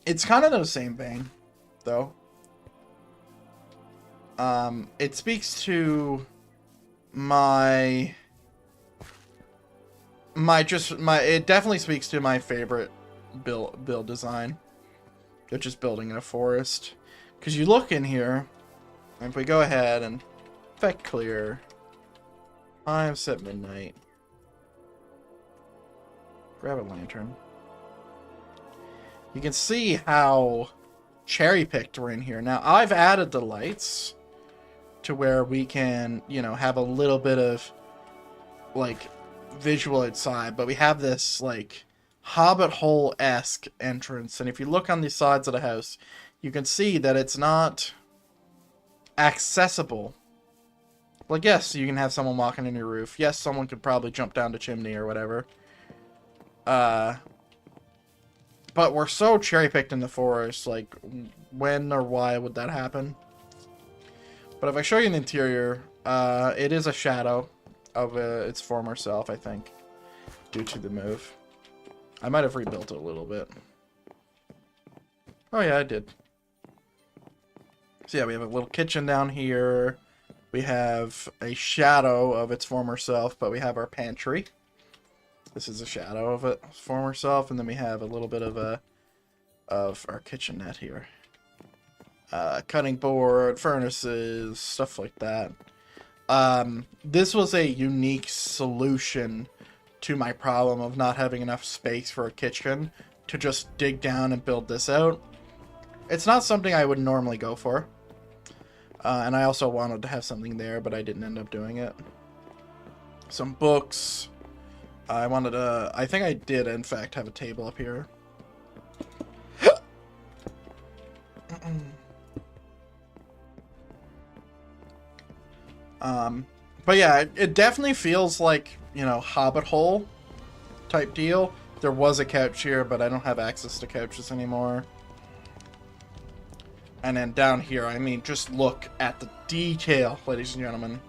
A: It's kind of the same vein, though. It speaks to it definitely speaks to my favorite build design, which is building in a forest. Because you look in here, and if we go ahead and effect clear, I'm set midnight. Grab a lantern. You can see how cherry-picked we're in here. Now, I've added the lights to where we can, you know, have a little bit of, like, visual outside, but we have this, like, Hobbit hole-esque entrance, and if you look on the sides of the house, you can see that it's not accessible. Like, yes, you can have someone walking in your roof. Yes, someone could probably jump down the chimney or whatever. But we're so cherry-picked in the forest, like, when or why would that happen? But if I show you the interior, it is a shadow of its former self, I think, due to the move. I might have rebuilt it a little bit. Oh yeah, I did. So yeah, we have a little kitchen down here. We have a shadow of its former self, but we have our pantry. This is a shadow of its former self, and then we have a little bit of our kitchenette here. Cutting board, furnaces, stuff like that. This was a unique solution to my problem of not having enough space for a kitchen to just dig down and build this out. It's not something I would normally go for. And I also wanted to have something there, but I didn't end up doing it. Some books. I wanted to... I think I did, in fact, have a table up here. But yeah, it definitely feels like, you know, Hobbit hole type deal. There was a couch here, but I don't have access to couches anymore. And then down here, I mean, just look at the detail, ladies and gentlemen.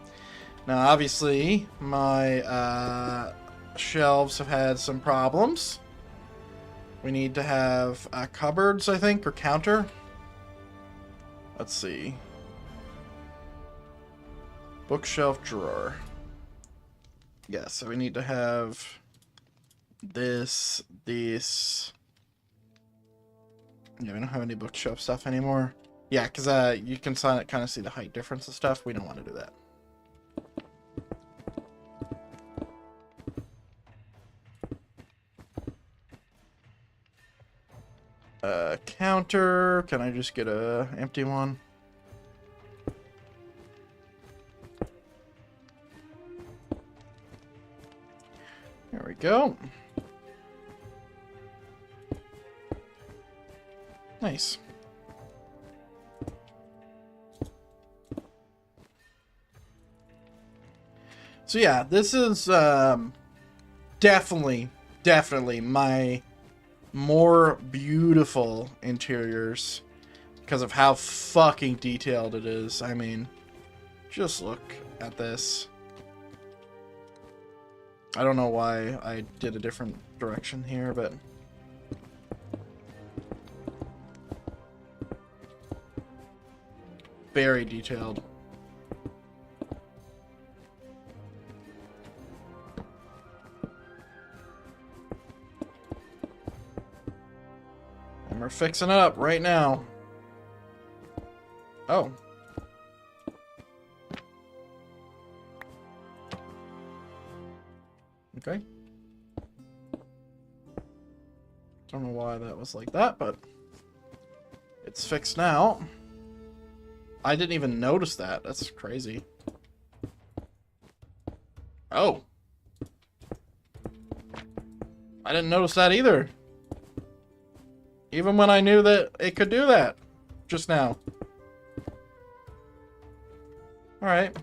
A: Now, obviously, my shelves have had some problems. We need to have cupboards, I think, or counter. Let's see. Bookshelf drawer. Yeah, so we need to have this. Yeah, we don't have any bookshelf stuff anymore. Yeah, because you can kind of see the height difference and stuff. We don't want to do that. Counter. Can I just get a empty one? There we go. Nice. So yeah, this is definitely my more beautiful interiors because of how fucking detailed it is. I mean, just look at this. I don't know why I did a different direction here, but very detailed. And we're fixing it up right now. Oh. Okay. Don't know why that was like that, but it's fixed now. I didn't even notice that. That's crazy. Oh. I didn't notice that either. Even when I knew that it could do that just now. Alright.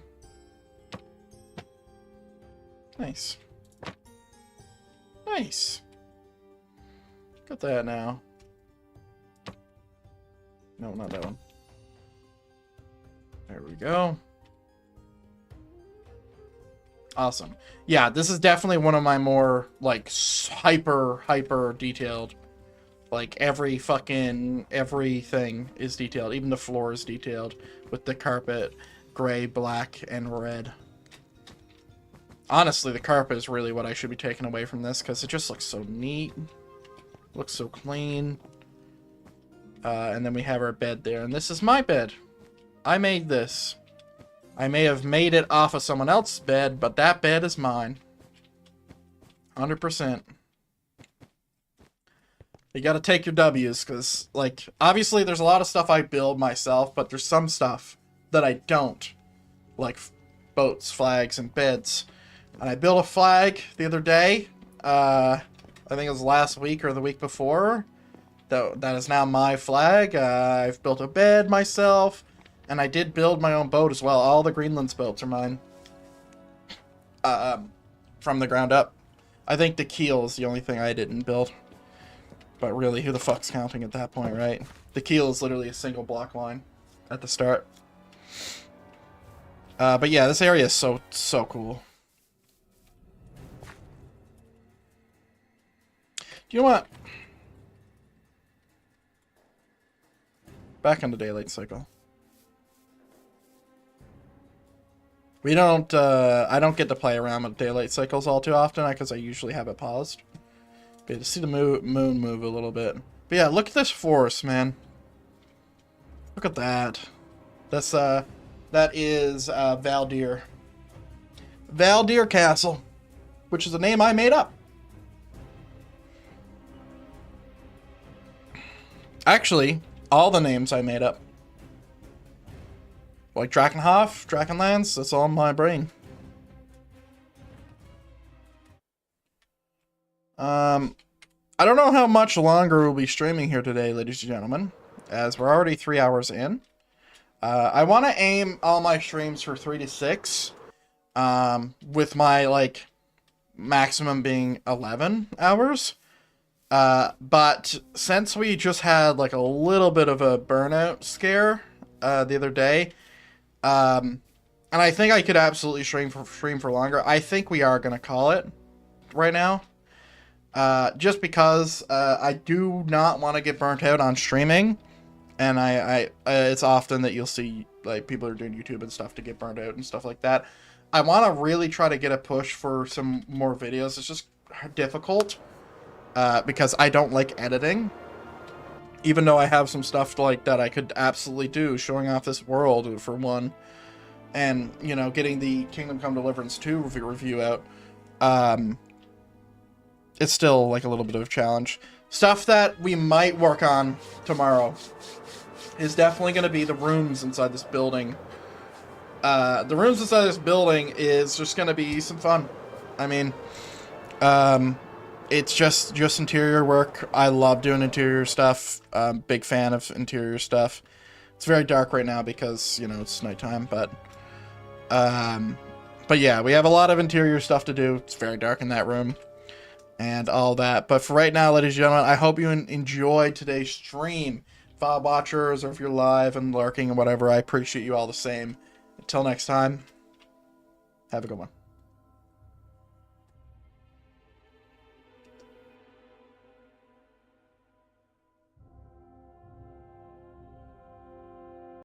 A: Nice. Nice. Got that now. No, not that one. There we go. Awesome. Yeah, this is definitely one of my more, like, hyper detailed. Like, everything is detailed. Even the floor is detailed with the carpet, gray, black, and red. Honestly, the carpet is really what I should be taking away from this because it just looks so neat. Looks so clean. And then we have our bed there. And this is my bed. I made this. I may have made it off of someone else's bed, but that bed is mine. 100%. You gotta take your W's, because, like, obviously there's a lot of stuff I build myself, but there's some stuff that I don't. Like boats, flags, and beds. And I built a flag the other day. I think it was last week or the week before. That is now my flag. I've built a bed myself. And I did build my own boat as well. All the Greenland's boats are mine. From the ground up. I think the keel is the only thing I didn't build. But really, who the fuck's counting at that point, right? The keel is literally a single block line at the start. But yeah, this area is so cool. Do you know what? Back on the daylight cycle. We don't, I don't get to play around with daylight cycles all too often because I usually have it paused. But to see the moon move a little bit. But yeah, look at this forest, man. Look at that. That's, that is, Baldur. Baldur Castle. Which is a name I made up. Actually, all the names I made up. Like Drakenhof, Drakenlands, that's all in my brain. I don't know how much longer we'll be streaming here today, ladies and gentlemen, as we're already 3 hours in. I want to aim all my streams for 3 to 6, with my, like, maximum being 11 hours. But since we just had, like, a little bit of a burnout scare, the other day, and I think I could absolutely stream for longer, I think we are going to call it right now. Just because, I do not want to get burnt out on streaming. And it's often that you'll see, like, people are doing YouTube and stuff to get burnt out and stuff like that. I want to really try to get a push for some more videos. It's just difficult, because I don't like editing. Even though I have some stuff like that I could absolutely do, showing off this world for one. And, you know, getting the Kingdom Come Deliverance 2 review out. It's still, like, a little bit of a challenge. Stuff that we might work on tomorrow is definitely going to be the rooms inside this building. The rooms inside this building is just going to be some fun. I mean, it's just interior work. I love doing interior stuff. I'm a big fan of interior stuff. It's very dark right now because, you know, it's nighttime, but yeah, we have a lot of interior stuff to do. It's very dark in that room and all that. But for right now, ladies and gentlemen, I hope you enjoyed today's stream. FiveM watchers, or if you're live and lurking and whatever, I appreciate you all the same. Until next time, have a good one.